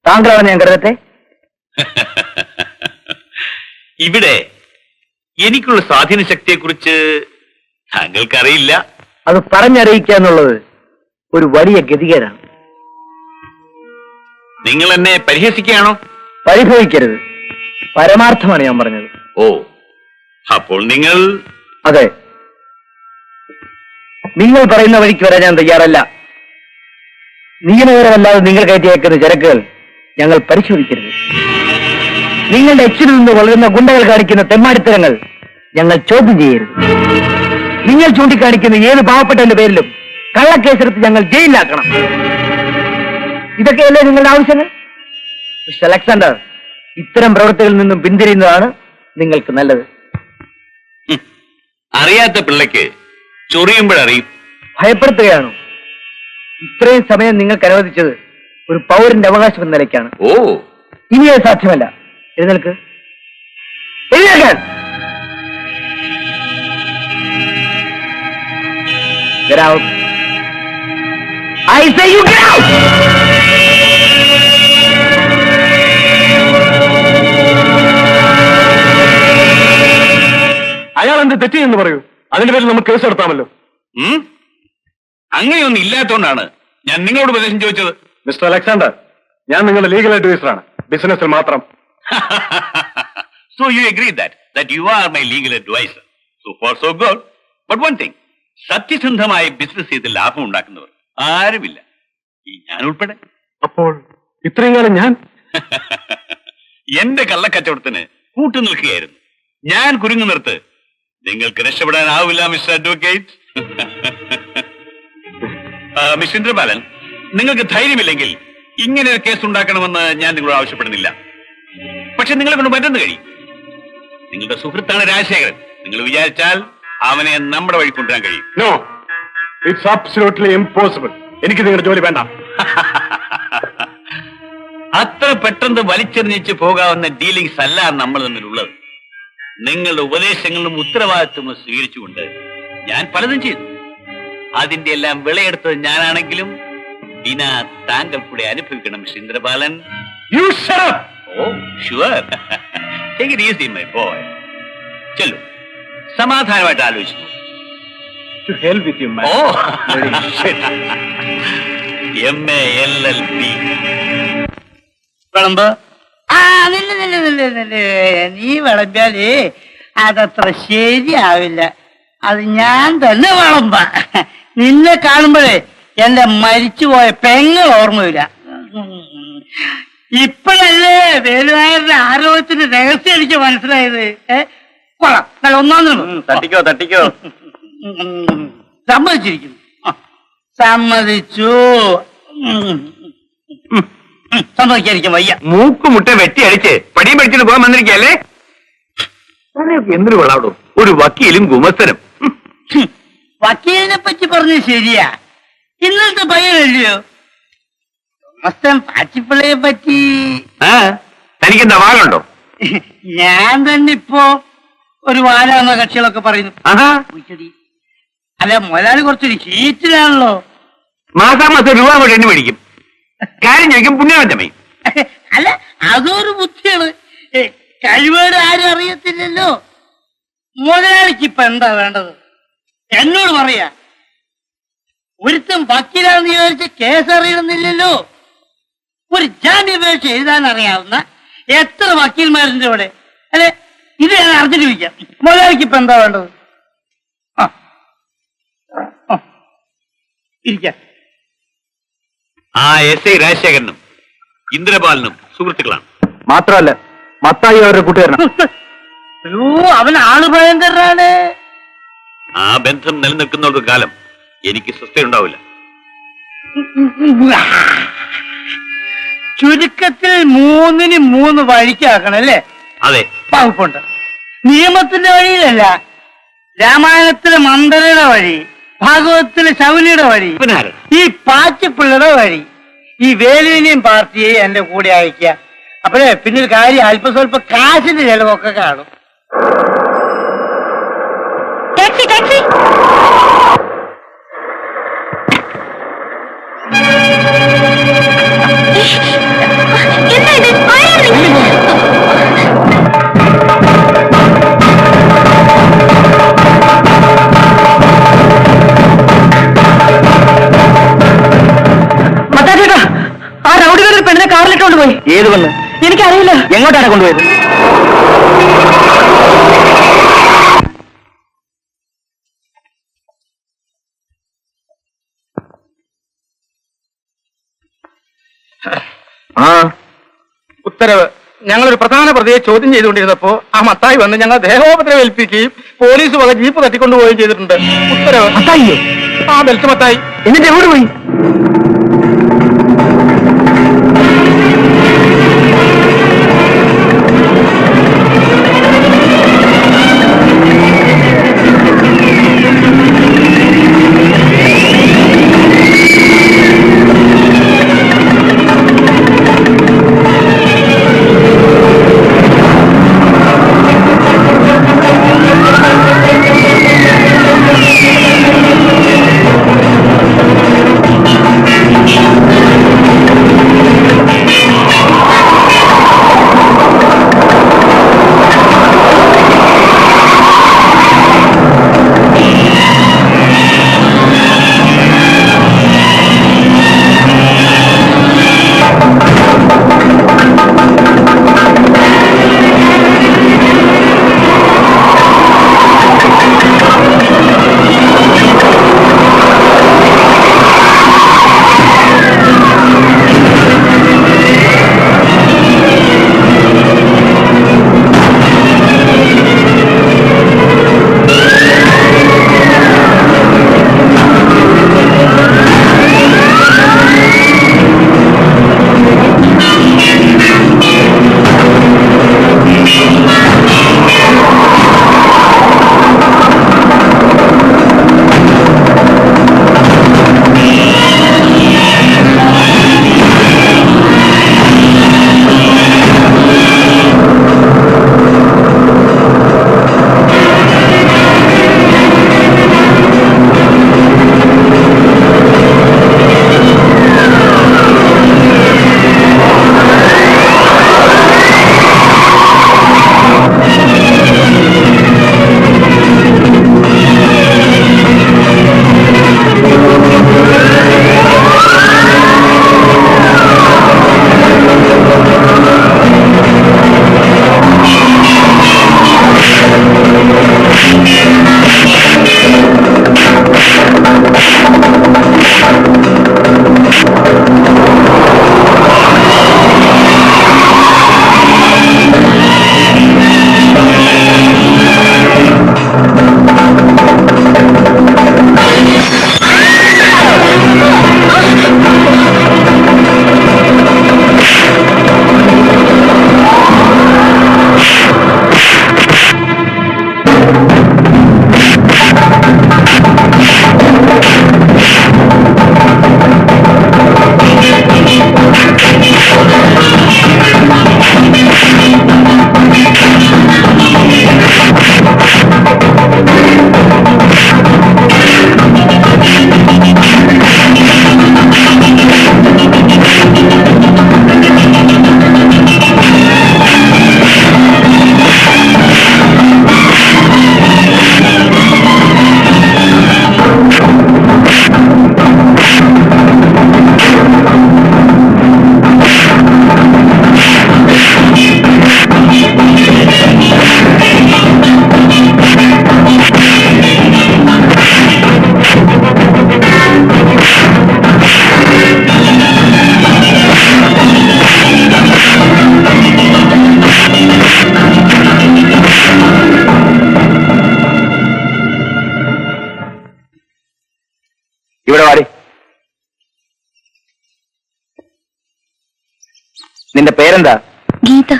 താങ്കളാണ് ഞാൻ കരുതട്ടെ. ഇവിടെ എനിക്കുള്ള സ്വാധീന ശക്തിയെക്കുറിച്ച് താങ്കൾക്കറിയില്ല. അത് പറഞ്ഞറിയിക്കുക എന്നുള്ളത് ഒരു വലിയ ഗതികേടാണ്. നിങ്ങൾ എന്നെ പരിഹസിക്കുകയാണോ? പരിഭവിക്കരുത്, പരമാർത്ഥമാണ് ഞാൻ പറഞ്ഞത്. ഓ, അപ്പോൾ നിങ്ങൾ... അതെ, നിങ്ങൾ പറയുന്ന വഴിക്ക് വരാൻ ഞാൻ തയ്യാറല്ല. നിയമപരമല്ലാതെ നിങ്ങൾ കയറ്റിയേക്കുന്ന ചരക്കുകൾ ഞങ്ങൾ പരിശോധിക്കരുത്. നിങ്ങളുടെ എച്ചിൽ നിന്ന് വളരുന്ന ഗുണ്ടകൾ കാണിക്കുന്ന തെമ്മാടിത്തരങ്ങൾ ഞങ്ങൾ ചോദ്യം ചെയ്യരുത്. നിങ്ങൾ ചൂണ്ടിക്കാണിക്കുന്ന ഏത് പാവപ്പെട്ടവന്റെ പേരിലും കള്ളക്കേസെടുത്ത് ഞങ്ങൾ ജയിലിലാക്കണം. ഇതൊക്കെയല്ലേ നിങ്ങളുടെ ആവശ്യങ്ങൾ? മിസ്റ്റർ അലക്സാണ്ടർ, ഇത്തരം പ്രവൃത്തികളിൽ നിന്നും പിന്തിരിയുന്നതാണ് നിങ്ങൾക്ക് നല്ലത്. അറിയാത്ത പിള്ളയ്ക്ക് ചൊറിയുമ്പോഴറിയും. ഭയപ്പെടുത്തുകയാണോ? ഇത്രയും സമയം നിങ്ങൾക്ക് അനുവദിച്ചത് ഒരു പൗരന്റെ അവകാശം എന്ന നിലയ്ക്കാണ്. ഓ, ഇനി അത് സാധ്യമല്ല. എഴുന്നേൽക്ക്. എഴുന്നേൽക്കാൻ. Get out. I say you get out. അയാൾ എന്ത് തെറ്റിയെന്ന് പറയൂ. അതിന്റെ പേരിൽ നമുക്ക് കേസ് എടുത്താമല്ലോ. അങ്ങനെയൊന്നും ഇല്ലാത്തതുകൊണ്ടാണ് ഞാൻ നിങ്ങളോട് ഉപദേശം ചോദിച്ചത്. മിസ്റ്റർ അലക്സാണ്ടർ, ഞാൻ നിങ്ങളുടെ ലീഗൽ അഡ്വൈസറാണ്, ബിസിനസ്സിൽ മാത്രം. So you agree that you are my legal advisor. So far so good. But one thing, സത്യസന്ധമായി ബിസിനസ് ചെയ്ത് ലാഭം ഉണ്ടാക്കുന്നവർ ആരുമില്ല, ഈ ഞാൻ ഉൾപ്പെടെ. അപ്പോൾ ഇത്രയും കാലം ഞാൻ എന്റെ കള്ളക്കച്ചവടത്തിന് കൂട്ടു നിൽക്കുകയായിരുന്നു. ഞാൻ കുരുങ്ങു നിർത്ത്. നിങ്ങൾക്ക് രക്ഷപ്പെടാനാവില്ല മിസ്റ്റർ അഡ്വക്കേറ്റ്. മിസ്റ്റർ ഇന്ദ്രപാലൻ, നിങ്ങൾക്ക് ധൈര്യമില്ലെങ്കിൽ ഇങ്ങനെ ഒരു കേസ് ഉണ്ടാക്കണമെന്ന് ഞാൻ നിങ്ങളോട് ആവശ്യപ്പെടുന്നില്ല. പക്ഷെ നിങ്ങളെ കൊണ്ട് പറ്റുന്ന കഴിയും. നിങ്ങളുടെ സുഹൃത്താണ് രാജശേഖരൻ. നിങ്ങൾ വിചാരിച്ചാൽ അവനെ നമ്മുടെ വഴി കൊണ്ടുവരാൻ കഴിയും. No, it's absolutely impossible. എനിക്ക് നിങ്ങളുടെ ജോലി വേണ്ട. അത്ര പെട്ടെന്ന് വലിച്ചെറിഞ്ഞിച്ച് പോകാവുന്ന ഡീലിംഗ്സ് അല്ല നമ്മൾ തമ്മിലുള്ളത്. നിങ്ങളുടെ ഉപദേശങ്ങളും ഉത്തരവാദിത്വവും സ്വീകരിച്ചുകൊണ്ട് ഞാൻ പലതും ചെയ്തു. അതിന്റെ എല്ലാം വിളയെടുത്തത് ഞാനാണെങ്കിലും ദിന താങ്കൾ കൂടെ അനുഭവിക്കണം mister Indrapalan. You shut up. Oh sure. Take it easy, my boy. ചെല്ലു, സമാധാനമായിട്ട് ആലോചിച്ചു. To hell with you, man. Oh MA LLB. വിളമ്പ്. നീ വിളമ്പിയാലേ അതത്ര ശരിയാവില്ല. അത് ഞാൻ തന്നെ വിളമ്പ. നിന്നെ കാണുമ്പോഴേ എന്റെ മരിച്ചുപോയ പെങ്ങൾ ഓർമ്മ വരിക. ഇപ്പോഴല്ലേ വേലുനായരുടെ ആരോഗ്യത്തിന്റെ രഹസ്യം എനിക്ക് മനസ്സിലായത്. കൊള്ളാം, നല്ല ഒന്നാം തട്ടിക്കോ. സമ്മതിച്ചിരിക്കുന്നു. സമ്മതിച്ചു. സമ്മതിക്കാതിരിക്കും വയ്യ. മൂക്കുമുട്ട വെട്ടി അടിച്ച് പടിയും പഠിച്ചിട്ട് പോകാൻ വന്നിരിക്കല്ലേ? എന്തൊരു കൊള്ളാവിടും, ഒരു വക്കീലും ഗുമസ്തനും. വക്കീലിനെ പറ്റി പറഞ്ഞത് ശരിയാ. ഇന്നത്തെ പയ്യനല്ലയോ മസ്തൻ പാച്ചിപ്പിള്ളയെ പറ്റി. തനിക്കെന്താ വാളുണ്ടോ? ഞാൻ തന്നെ ഇപ്പോ ഒരു വാലാന്ന കക്ഷികളൊക്കെ പറയുന്നു. അല്ല, മുതലാളി കുറച്ചൊരു ഹീറ്റിലാണല്ലോ. മാസാമാസം രൂപ കൊണ്ട് എണ്ണി മേടിക്കും. കാര്യം ചോദിക്കും, പുണ്യവഞ്ചമയും. അല്ല, അതൊരു ബുദ്ധിയാണ്. കഴിവേട് ആരും അറിയത്തില്ലല്ലോ. മുതലാളിക്ക് ഇപ്പൊ എന്താ വേണ്ടത് എന്നോട് പറയാ. ഒരുത്തം വക്കീലാണെന്ന് വിചാരിച്ച കേസ് അറിയണമെന്നില്ലല്ലോ. ഒരു ജാമ്യാപേക്ഷ എഴുതാൻ അറിയാവുന്ന എത്ര വക്കീൽമാരുണ്ട് ഇവിടെ. അല്ലെ, ഇത് ഞാൻ അറിഞ്ഞിട്ട് ചോദിക്കാം. മുതലാളിക്ക് ഇപ്പൊ എന്താ വേണ്ടത്? ഇരിക്കാം. ആ SI രാജശേഖരനും ഇന്ദ്രപാലനും സുഹൃത്തുക്കളാണ്. മാത്രമല്ല, മത്തായി അവരുടെ കൂട്ടുകാരനാണ്. അയ്യോ, അവൻ ആള് ഭയങ്കരനാണ്. ആ ബന്ധം നിലനിൽക്കുന്ന കാലം എനിക്ക് സ്വസ്ഥയുണ്ടാവില്ല. ചുരുക്കത്തിൽ 3-ന് 3 വഴിക്കാക്കണം അല്ലേ? അതെ, വകുപ്പുണ്ട്. നിയമത്തിന്റെ വഴിയിലല്ല, രാമായണത്തിലെ മന്ദരയുടെ വഴി, ഭാഗവതത്തിലെ ശൗലിയുടെ വഴി, ഈ പാച്ചിപ്പിള്ളയുടെ വഴി. ഈ വേലുവിനെയും പാർട്ടിയെയും എന്റെ കൂടെ അയക്കുക. അപ്പോഴേ പിന്നെ ഒരു കാര്യം, അല്പ സ്വല്പ കാശിന്റെ ചെലവൊക്കെ കാണും. Taxi taxi. എന്താ ഇത്? ആരാണ് നിങ്ങൾ? മത്താച്ചേട്ടാ, ആ റൗഡികളുടെ പെണ്ണിനെ കാറിലിട്ട് കൊണ്ടുപോയി. ഏത് പെണ്ണ്? എനിക്കറിയില്ല. എങ്ങോട്ടാണ് കൊണ്ടുപോയത്? ഉത്തരവ് ഞങ്ങളൊരു പ്രധാന പ്രതിയെ ചോദ്യം ചെയ്തുകൊണ്ടിരുന്നപ്പോ ആ മത്തായി വന്ന് ഞങ്ങൾ ദേഹോപദ്രവം ഏൽപ്പിക്കുകയും പോലീസ് വക ജീപ്പ് തട്ടിക്കൊണ്ടുപോവുകയും ചെയ്തിട്ടുണ്ട്. ഉത്തരവ്. മത്തായിയോ? ആ ബെൽറ്റ് മത്തായി. എന്നിട്ട് എവിടെ പോയി? ഇവിടെ വാടി. നിന്റെ പേരെന്താ? ഗീത.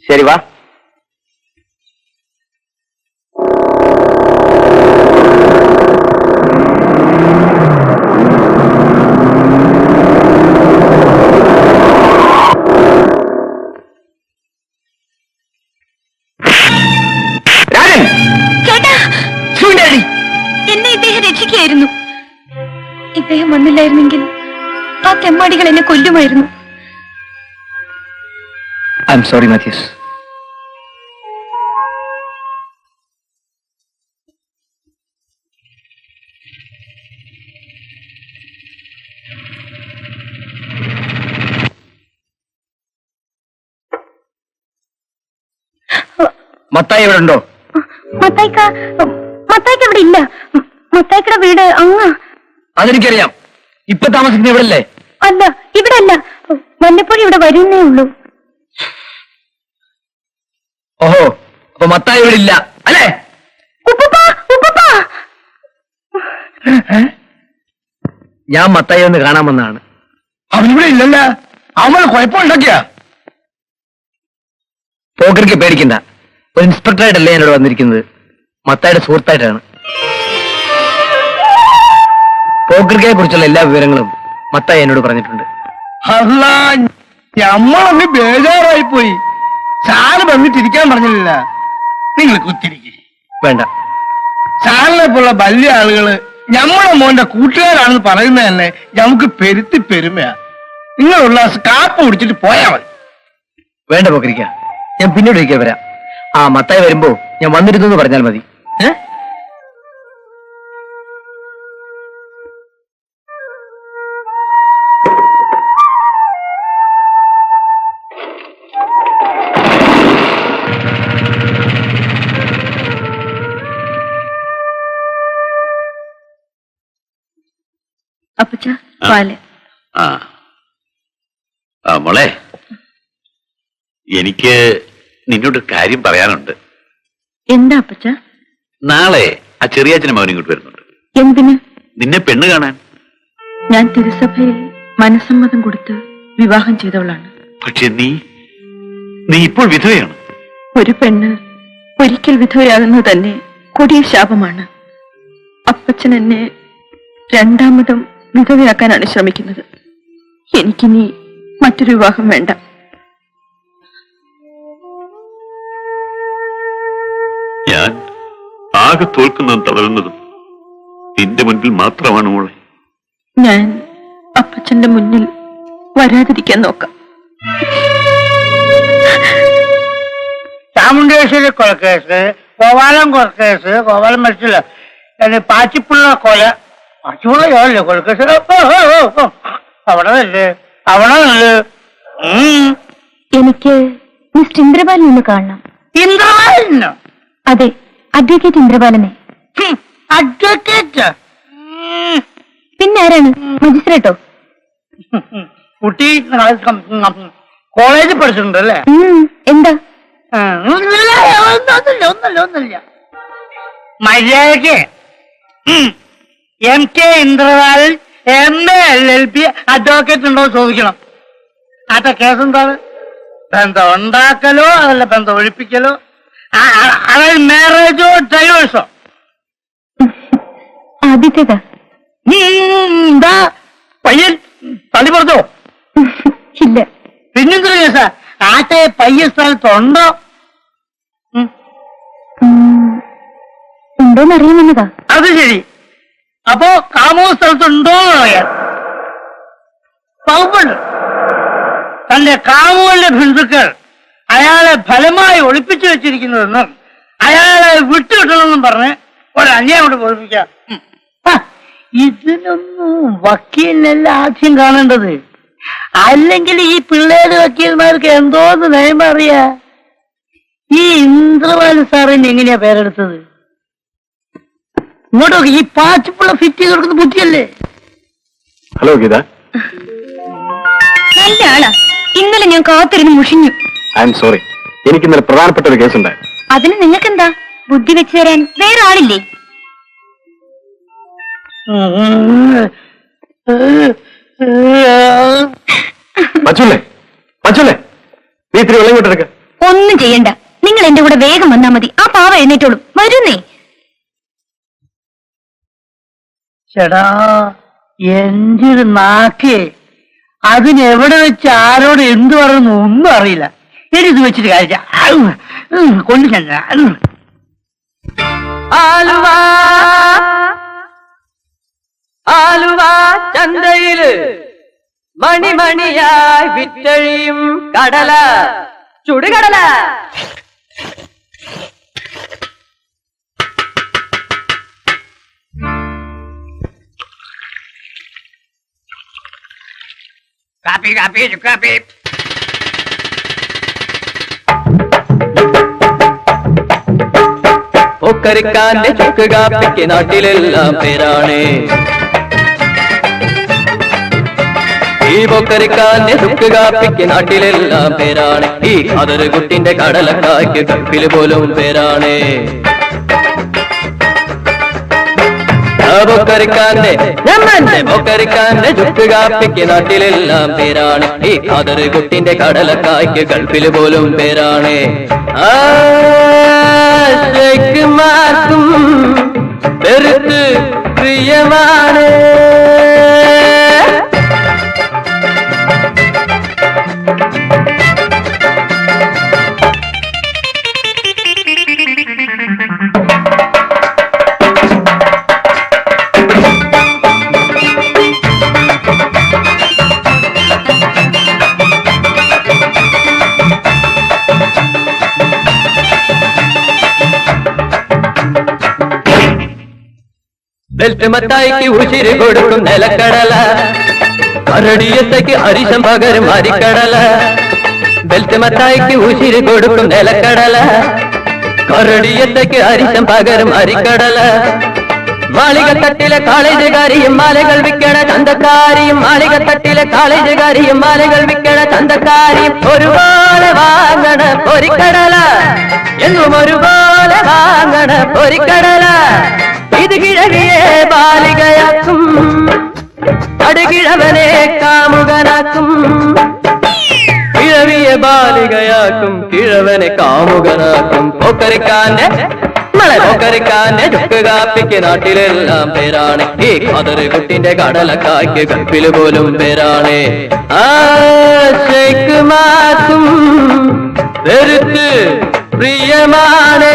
ശരി വാ. രാജൻ, ചേട്ടാ, എന്നെ ഇദ്ദേഹം രക്ഷിക്കുകയായിരുന്നു. ഇദ്ദേഹം വന്നില്ലായിരുന്നെങ്കിൽ ആ തെമ്മാടികൾ എന്നെ കൊല്ലുമായിരുന്നു. I am sorry Mathews. Mathai ഇവിടെ ഉണ്ടോ? മത്തായിക്ക ഇവിടെ ഇല്ല. മത്തായിക്കയുടെ വീട് അങ്ങ. അതെനിക്കറിയാം. ഇപ്പൊ താമസിക്കുന്ന ഇവിടെ അല്ലേ? അല്ല, ഇവിടെ അല്ല. വല്ലപ്പോഴും ഇവിടെ വരുന്നേ ഉള്ളൂ. ഓഹോ, അപ്പൊ മത്തായി ഇവിടെ ഇല്ല അല്ലേ? ഞാൻ മത്തായി ഒന്ന് കാണാമെന്നാണ്. അവനിവിടെ ഇല്ലല്ല. അവൻ കുഴപ്പമുണ്ടാക്കിയ പോക്കർക്ക് പേടിക്കണ്ട. ഒരു ഇൻസ്പെക്ടറായിട്ടല്ലേ എന്നോട് വന്നിരിക്കുന്നത്, മത്തായിയുടെ സുഹൃത്തായിട്ടാണ്. പോക്കർക്കയെ കുറിച്ചുള്ള എല്ലാ വിവരങ്ങളും മത്തായി എന്നോട് പറഞ്ഞിട്ടുണ്ട്. അല്ല, ഞമ്മളൊന്ന് ബേജാറായി പോയി. സാറ് വന്നിട്ടിരിക്കാൻ പറഞ്ഞില്ല. നിങ്ങൾ കുത്തിരിക്കും വേണ്ട, സാറിനെ പോലുള്ള വലിയ ആളുകള് ഞമ്മടെ മോന്റെ കൂട്ടുകാരാണെന്ന് പറയുന്നത് തന്നെ ഞമ്മക്ക് പെരുത്തി പെരുമയാ. നിങ്ങളുള്ള കാപ്പ് കുടിച്ചിട്ട് പോയാ മതി. വേണ്ട പോക്കരിക്ക, ഞാൻ പിന്നീട് ഒരിക്കൽ വരാം. ആ മത്തായി വരുമ്പോ ഞാൻ വന്നിരുന്നു എന്ന് പറഞ്ഞാൽ മതി. അപ്പച്ച പാല്. മോളെ, എനിക്ക് നിന്നോട് കാര്യം പറയാനുണ്ട്. എന്താ അപ്പച്ച? നാളെ ആ ചെറിയാച്ചനും മകനും ഇങ്ങോട്ട് വരുന്നുണ്ട്. എന്തിന്? നിന്നെ പെണ്ണ് കാണാൻ. ഞാൻ തിരുസഭയിൽ മനസ്സമ്മതം കൊടുത്ത് വിവാഹം ചെയ്തവളാണ്. പക്ഷെ നീ ഇപ്പോൾ വിധവയാണ്. ഒരു പെണ്ണ് ഒരിക്കൽ വിധവയാകുന്നത് തന്നെ കൊടിയ ശാപമാണ്. അപ്പച്ചൻ എന്നെ രണ്ടാമതും വിധവയാക്കാനാണ് ശ്രമിക്കുന്നത്. എനിക്കിനി മറ്റൊരു വിവാഹം വേണ്ട. ഞാൻ ആകെ തോൽക്കുന്നതും തളരുന്നതും നിന്റെ മുൻപിൽ മാത്രമാണ് മോളെ. ഞാൻ അപ്പച്ചന്റെ മുന്നിൽ വരാതിരിക്കാൻ നോക്കാം. ചാമുണ്ടേശ്വരി കൊലക്കേസ്, ഗോപാലം കൊലക്കേസ്, ഗോപാലം മരിച്ചില്ല, പാച്ചിപ്പുള്ള കൊല, പാച്ചിപ്പുള്ള കൊലക്കേസ് അവിടെ നല്ലേ. എനിക്ക് മിസ്റ്റർ ഇന്ദ്രപാലൻ ഒന്ന് കാണണം. ഇന്ദ്രപാലനോ? അതെ, അഡ്വക്കേറ്റ് ഇന്ദ്രപാലനെ. അഡ്വക്കേറ്റ്? പിന്നെ ആരാണ്? മജിസ്ട്രേട്ടോ? കുട്ടി കോളേജിൽ പഠിച്ചിട്ടുണ്ടല്ലേ? എന്താ? ഒന്നല്ല മര്യാദക്ക് MK Indrapalan MA LLB advocate ഉണ്ടോ ചോദിക്കണം. ആട്ടെ, കേസ് എന്താണ്? ബന്ധം ഉണ്ടാക്കലോ അതല്ല ബന്ധം ഒഴിപ്പിക്കലോ, അതായത് മാരേജോ ഡൈവേഴ്സോ? ആദ്യത്തേതാ. എന്താ പയ്യൻ തള്ളി പറഞ്ഞോ? ഇല്ല. പിന്നെന്തൊരു കേസാ? ആട്ടെ, പയ്യ സ്ഥലത്തുണ്ടോ? ഉണ്ടോന്ന് അറിയാമെന്നതാ. അത് ശരി. അപ്പോ കാമോ സ്ഥലത്തുണ്ടോ എന്ന് പറയാൻ വകുപ്പുണ്ട്. തന്റെ കാമുവിന്റെ ബന്ധുക്കൾ അയാളെ ഫലമായി ഒളിപ്പിച്ചു വെച്ചിരിക്കുന്നതെന്നും അയാളെ വിട്ടുകിട്ടണമെന്നും പറഞ്ഞ് ഒരു അന്യായം കൊണ്ട് ബോധിപ്പിക്കാം. ഇതിനൊന്നും വക്കീലിനല്ല ആദ്യം കാണേണ്ടത്. അല്ലെങ്കിൽ ഈ പിള്ളേര് വക്കീൽമാർക്ക് എന്തോന്ന് നയം അറിയാ. ഈ ഇന്ദ്രപാലൻ സാറിന് എങ്ങനെയാ പേരെടുത്തത്? ഇങ്ങോട്ട് നോക്കി, ഈ പാച്ചിപ്പുള്ള ഫിറ്റ് ചെയ്ത് കൊടുക്കുന്ന ബുദ്ധിയല്ലേ? ഹലോ ഗീത. നല്ല ആളാ. ഇന്നലെ ഞാൻ കാത്തിരുന്ന് മുഷിഞ്ഞു. ഐ എം സോറി, എനിക്ക് ഇന്നലെ പ്രധാനപ്പെട്ട ഒരു കേസുണ്ടായി. അതിന് നിങ്ങൾക്കെന്താ? ബുദ്ധി വെച്ച് തരാൻ വേറെ ആളില്ലേ? മച്ചുല്ലേ, നീ ഇത്തിരി വെള്ളം കൊണ്ടെടുക്ക. ഒന്നും ചെയ്യണ്ട, നിങ്ങൾ എന്റെ കൂടെ വേഗം വന്നാ മതി. ആ പാവ എഴുന്നേറ്റോളും. വരുന്നേ. ചേടാ, എന്റെ ഒരു നാക്കേ, അതിനെവിടെ വെച്ച് ആരോട് എന്തു പറയുന്നു ഒന്നും അറിയില്ല. എടി ഇത് വെച്ചിട്ട് കാര്യം കൊണ്ടു ഞാൻ ആലുവ ചന്തയില് മണിമണിയായി വിറ്റഴിയും കടല, ചുടുകടല. കാപ്പി കാപ്പി കാപ്പി. പൊക്കരിക്കാന്റെ ചുക്ക് കാപ്പിക്ക് നാട്ടിലെല്ലാം പേരാണ്. ഈ പൊക്കരിക്കാന്റെ ചുക്ക് കാപ്പിക്ക് നാട്ടിലെല്ലാം പേരാണ്. ഈ അതൊരു കുട്ടിന്റെ കടലക്കായ്ക്ക് കപ്പില് പോലും പേരാണ്. പൊക്കരിക്കാന്റെ പൊക്കരിക്കാന്റെ ചുക്ക് കാപ്പിക്ക് നാട്ടിലെല്ലാം പേരാണ്. ഈ അതൊരു കുട്ടിന്റെ കടലക്കായ്ക്ക് കൽപ്പില് പോലും പേരാണ്. ആർക്കും പെരുത്ത് പ്രിയമാണ്. ബെൽറ്റ് മത്തായിക്ക് ഉശിരി കൊടുക്കും നിലക്കടല, കരടിയത്തേക്ക് അരിശം പകരം അരിക്കടല. ബെൽറ്റ് മത്തായിക്ക് ഉശിരി കൊടുക്കും നിലക്കടല, കരടിയത്തേക്ക് അരിശം പകരം അരിക്കടല. മാളികത്തട്ടിലെ കോളേജുകാരിയും മാലകൾ വിൽക്കണ ചന്തക്കാരിയും, മാളികത്തട്ടിലെ കോളേജുകാരിയും മാലകൾ വിൽക്കണ ചന്തക്കാരിയും ഒരുപോലെ വാങ്ങണ പൊരിക്കടല, എന്നും ഒരുപോലെ വാങ്ങണ പൊരിക്കടല. ഇത് കിഴവിയെ ബാലികയാക്കും, അടുകിഴവനെ കാമുകനാക്കും. കിഴവിയെ ബാലികയാക്കും, കിഴവനെ കാമുകനാക്കും. പൊക്കരിക്കാന്റെ പൊക്കരിക്കാന്റെ ചുക്ക് കാപ്പിക്ക് നാട്ടിലെല്ലാം പേരാണ്. ഈ അതൊരു കുട്ടിന്റെ കടലക്കായ്ക്ക് കപ്പില് പോലും പേരാണ്. ആശയ്ക്കുമാക്കും വെറുത്ത് പ്രിയമാണ്.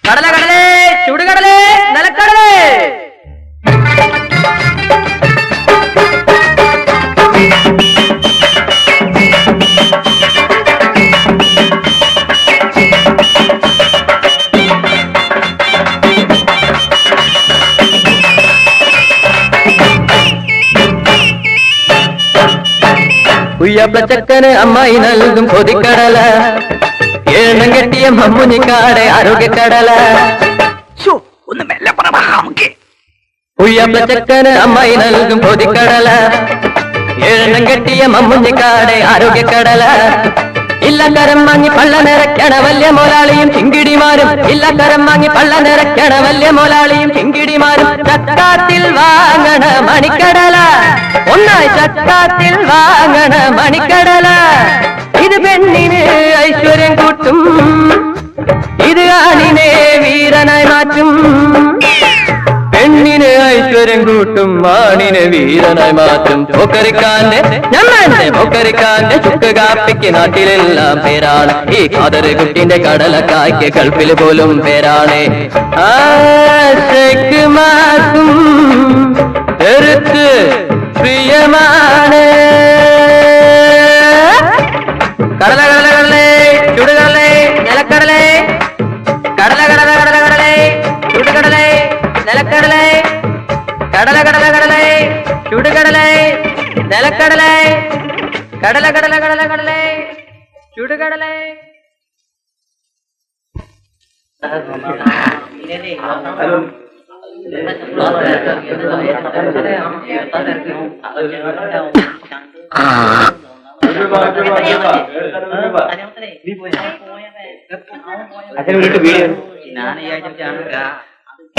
കടല കടലേ, ചുടുകടലേ, നിലക്കടലേ. കുയ്യപ്പച്ചക്കന് അമ്മായി നൽകും കൊതിക്കടല, ഏണം കെട്ടിയ മമ്മുനിക്കാടെ ആരോഗ്യക്കടല. ഒന്ന് മെല്ലെ പറ നമുക്ക്. കുയ്യപ്പച്ചക്കന് അമ്മായി നൽകും കൊതിക്കടല, ഏണം കെട്ടിയ മമ്മുനിക്കാടെ ആരോഗ്യക്കടല. ഇല്ലക്കരം വാങ്ങി പള്ള നിറയ്ക്കണ വല്യ മോലാളിയും ചിങ്കിടിമാരും, ഇല്ലക്കരം വാങ്ങി പള്ള നിറയ്ക്കണ വല്യ മോലാളിയും ചിങ്കിടിമാരും. ചക്കാത്തിൽ വാങ്ങണ മണിക്കടല, ഒന്നായി ചക്കാത്തിൽ വാങ്ങണ മണിക്കടല. ഇത് പെണ്ണിന് ഐശ്വര്യം കൂട്ടും, ഇത് ആണിനെ വീരനായി മാറ്റും. പെണ്ണിന് ഐശ്വര്യം കൂട്ടും, ആണിനെ വീരനായി മാറ്റും. പൊക്കരിക്കാന്റെ പൊക്കരിക്കാന്റെ ചുക്ക് കാപ്പിക്ക് നാട്ടിലെല്ലാം പേരാണ്. ഈ അതൊരു കുട്ടിന്റെ കടലക്കായ്ക്ക് കൽപ്പില് പോലും പേരാണ്. ആശയ്ക്കുമാക്കും വെറുത്ത് പ്രിയമാണ്. കടല കടല കടലേ, ചുടുകടലേ, നിലക്കടലേ. കടല കടല കടല കടലേ, ചുടുകടലേ, നിലക്കടലേ. കടല കടല കടലേ, ചുടുകടലേ, നിലക്കടലേ. കടല കടല കടല കടലേ, ചുടുകടലേ.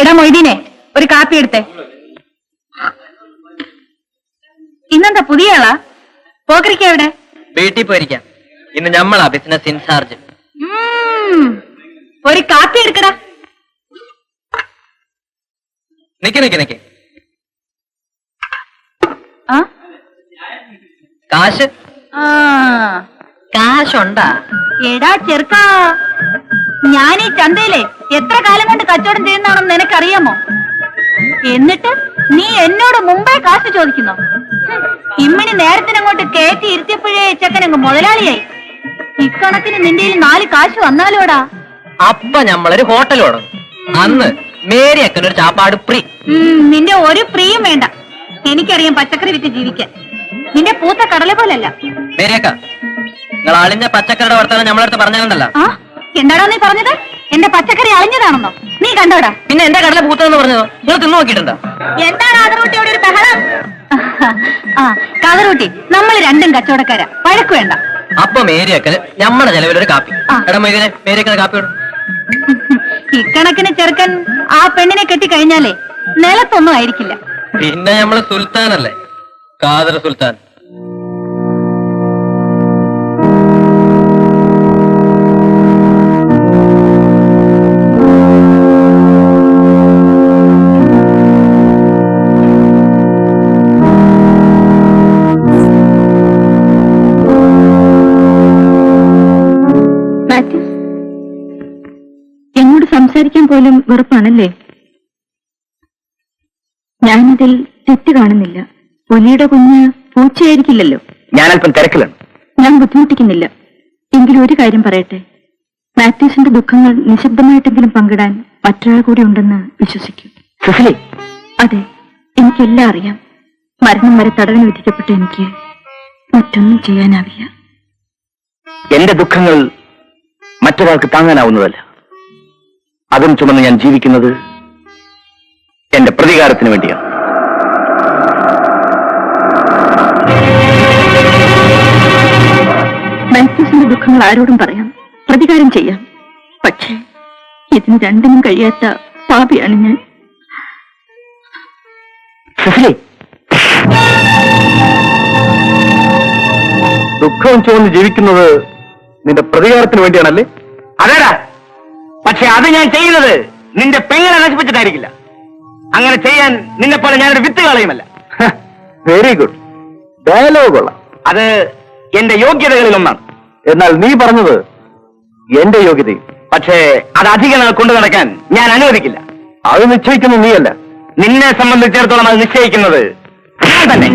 എടാ മൊയ്തീനെ, ഒരു കാപ്പി എടുത്തേ. ഇന്നെന്താ പുതിയ ആളാ? പോക്കരിക്ക എവിടെ? വീട്ടിൽ പോയിരിക്കാം. ഇന്ന് ഞമ്മളാ ബിസിനസ് ഇൻചാർജ്. ഒരു കാപ്പി എടുക്കടാ. നിക്ക് നിക്ക് നിക്ക്. ആ കാശ് കാശുണ്ടാ? എടാ ചെറുക്കാ, ഞാൻ ഈ ചന്തയിലെ എത്ര കാലം കൊണ്ട് കച്ചവടം ചെയ്യുന്നതാണെന്ന് നിനക്കറിയാമോ? എന്നിട്ട് നീ എന്നോട് മുമ്പേ കാശ് ചോദിക്കുന്നു. ഇമ്മിണി നേരത്തിനങ്ങോട്ട് കയറ്റി ഇരുത്തിയപ്പോഴേ ചെക്കനങ്ങ് മുതലാളിയായി. ഇക്കണക്കിന് നിന്റെ 4 കാശ് വന്നാലോടാ. അപ്പൊ ഞമ്മളൊരു ഹോട്ടൽ തുടങ്ങും. അന്ന് മേരിയക്കനൊരു ചാപ്പാട് ഫ്രീ. നിന്റെ ഒരു ഫ്രീയും വേണ്ട. എനിക്കറിയാം പച്ചക്കറി വിറ്റ് ജീവിക്കാൻ. നിന്റെ പൂത്ത കടല പോലല്ല. മേരിയക്ക, നിങ്ങൾ അളിഞ്ഞ പച്ചക്കറിയുടെ വർത്തമാനം നമ്മളടുത്ത് പറഞ്ഞാലുണ്ടല്ലോ. എന്താടാ നീ പറഞ്ഞത്? എന്റെ പച്ചക്കറി അളിഞ്ഞതാണെന്നോ? നീ കണ്ടോടാ? പിന്നെ എന്റെ കടല പൂത്തെന്ന് പറഞ്ഞതോ? നിങ്ങൾ തിന്നു നോക്കിയിട്ടുണ്ടോ? എന്താണ് കാതറൂട്ടിയോട് ഒരു ബഹളം? ആ കാതറൂട്ടി, നമ്മൾ രണ്ടും കച്ചവടക്കാരാ, വഴക്ക് വേണ്ട. അപ്പൊ മേരിയക്കന് നമ്മുടെ ചെലവിലൊരു കാപ്പി. ആ. എടാ മൈദിനെ, മേരിയക്കന് കാപ്പി കൊടു. ഇക്കണക്കിന് ചെറുക്കൻ ആ പെണ്ണിനെ കെട്ടിക്കഴിഞ്ഞാലേ നിലത്തൊന്നും ആയിരിക്കില്ല. പിന്നെ നമ്മള് സുൽത്താനല്ലേ, കാദർ സുൽത്താൻ. എന്നോട് സംസാരിക്കാൻ പോലും വെറുപ്പാണല്ലേ? ഞാനതിൽ തെറ്റ് കാണുന്നില്ല. പുലിയുടെ കുഞ്ഞ് പൂച്ചയായിരിക്കില്ലല്ലോ. ഞാനല്പം തിരക്കിലാണ്. ഞാൻ ബുദ്ധിമുട്ടിക്കുന്നില്ല. എങ്കിലും ഒരു കാര്യം പറയട്ടെ. മാത്യൂസിന്റെ ദുഃഖങ്ങൾ നിശബ്ദമായിട്ടെങ്കിലും പങ്കിടാൻ മറ്റൊരാൾ കൂടി ഉണ്ടെന്ന് വിശ്വസിക്കൂ. സുശീലി, അതെ, എനിക്കെല്ലാം അറിയാം. മരണം വരെ തടവിന് വിധിക്കപ്പെട്ട എനിക്ക് മറ്റൊന്നും ചെയ്യാനാവില്ല. എന്റെ ദുഃഖങ്ങൾ മറ്റൊരാൾക്ക് താങ്ങാനാവുന്നതല്ല. അതും ചുമന്ന് ഞാൻ ജീവിക്കുന്നത് എന്റെ പ്രതികാരത്തിന് വേണ്ടിയാണ്. മാത്യൂസിന്റെ ദുഃഖങ്ങൾ ആരോടും പറയാം, പ്രതികാരം ചെയ്യാം. പക്ഷേ ഇതിന് രണ്ടിനും കഴിയാത്ത പാപിയാണ് ഞാൻ. സുശീലി, ദുഃഖവും ചുവന്ന് ജീവിക്കുന്നത് നിന്റെ പ്രതികാരത്തിന് വേണ്ടിയാണല്ലേ? അതേടാ. പക്ഷെ അത് ഞാൻ ചെയ്യുന്നത് നിന്റെ പെങ്ങളെ നശിപ്പിച്ചിട്ടായിരിക്കില്ല. അങ്ങനെ ചെയ്യാൻ നിന്നെ പോലെ ഞാനൊരു വിത്ത് കളയുമല്ല. Very good. ഡയലോഗ് കൊള്ളാം. അത് എന്റെ യോഗ്യതകളിൽ ഒന്നാണ്. എന്നാൽ നീ പറഞ്ഞത് എന്റെ യോഗ്യതയും. പക്ഷേ അത് അധിക നാൾ കൊണ്ടു നടക്കാൻ ഞാൻ അനുവദിക്കില്ല. അത് നിശ്ചയിക്കുന്ന നീയല്ല. നിന്നെ സംബന്ധിച്ചിടത്തോളം അത് നിശ്ചയിക്കുന്നത് ഞാൻ തന്നെ.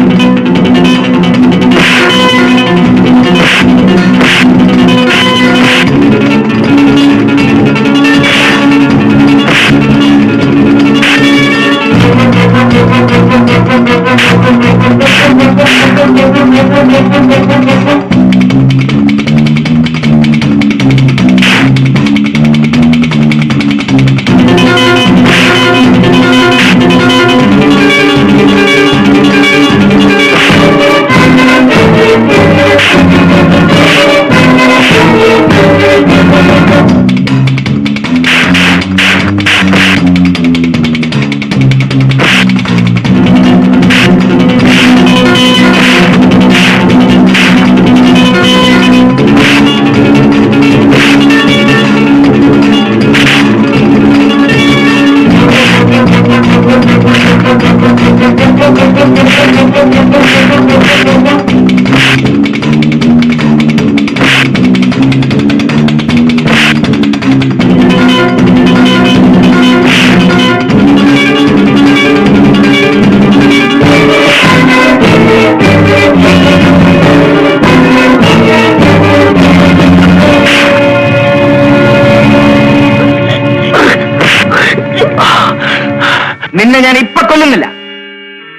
നിന്നെ ഞാൻ ഇപ്പൊ കൊല്ലുന്നില്ല.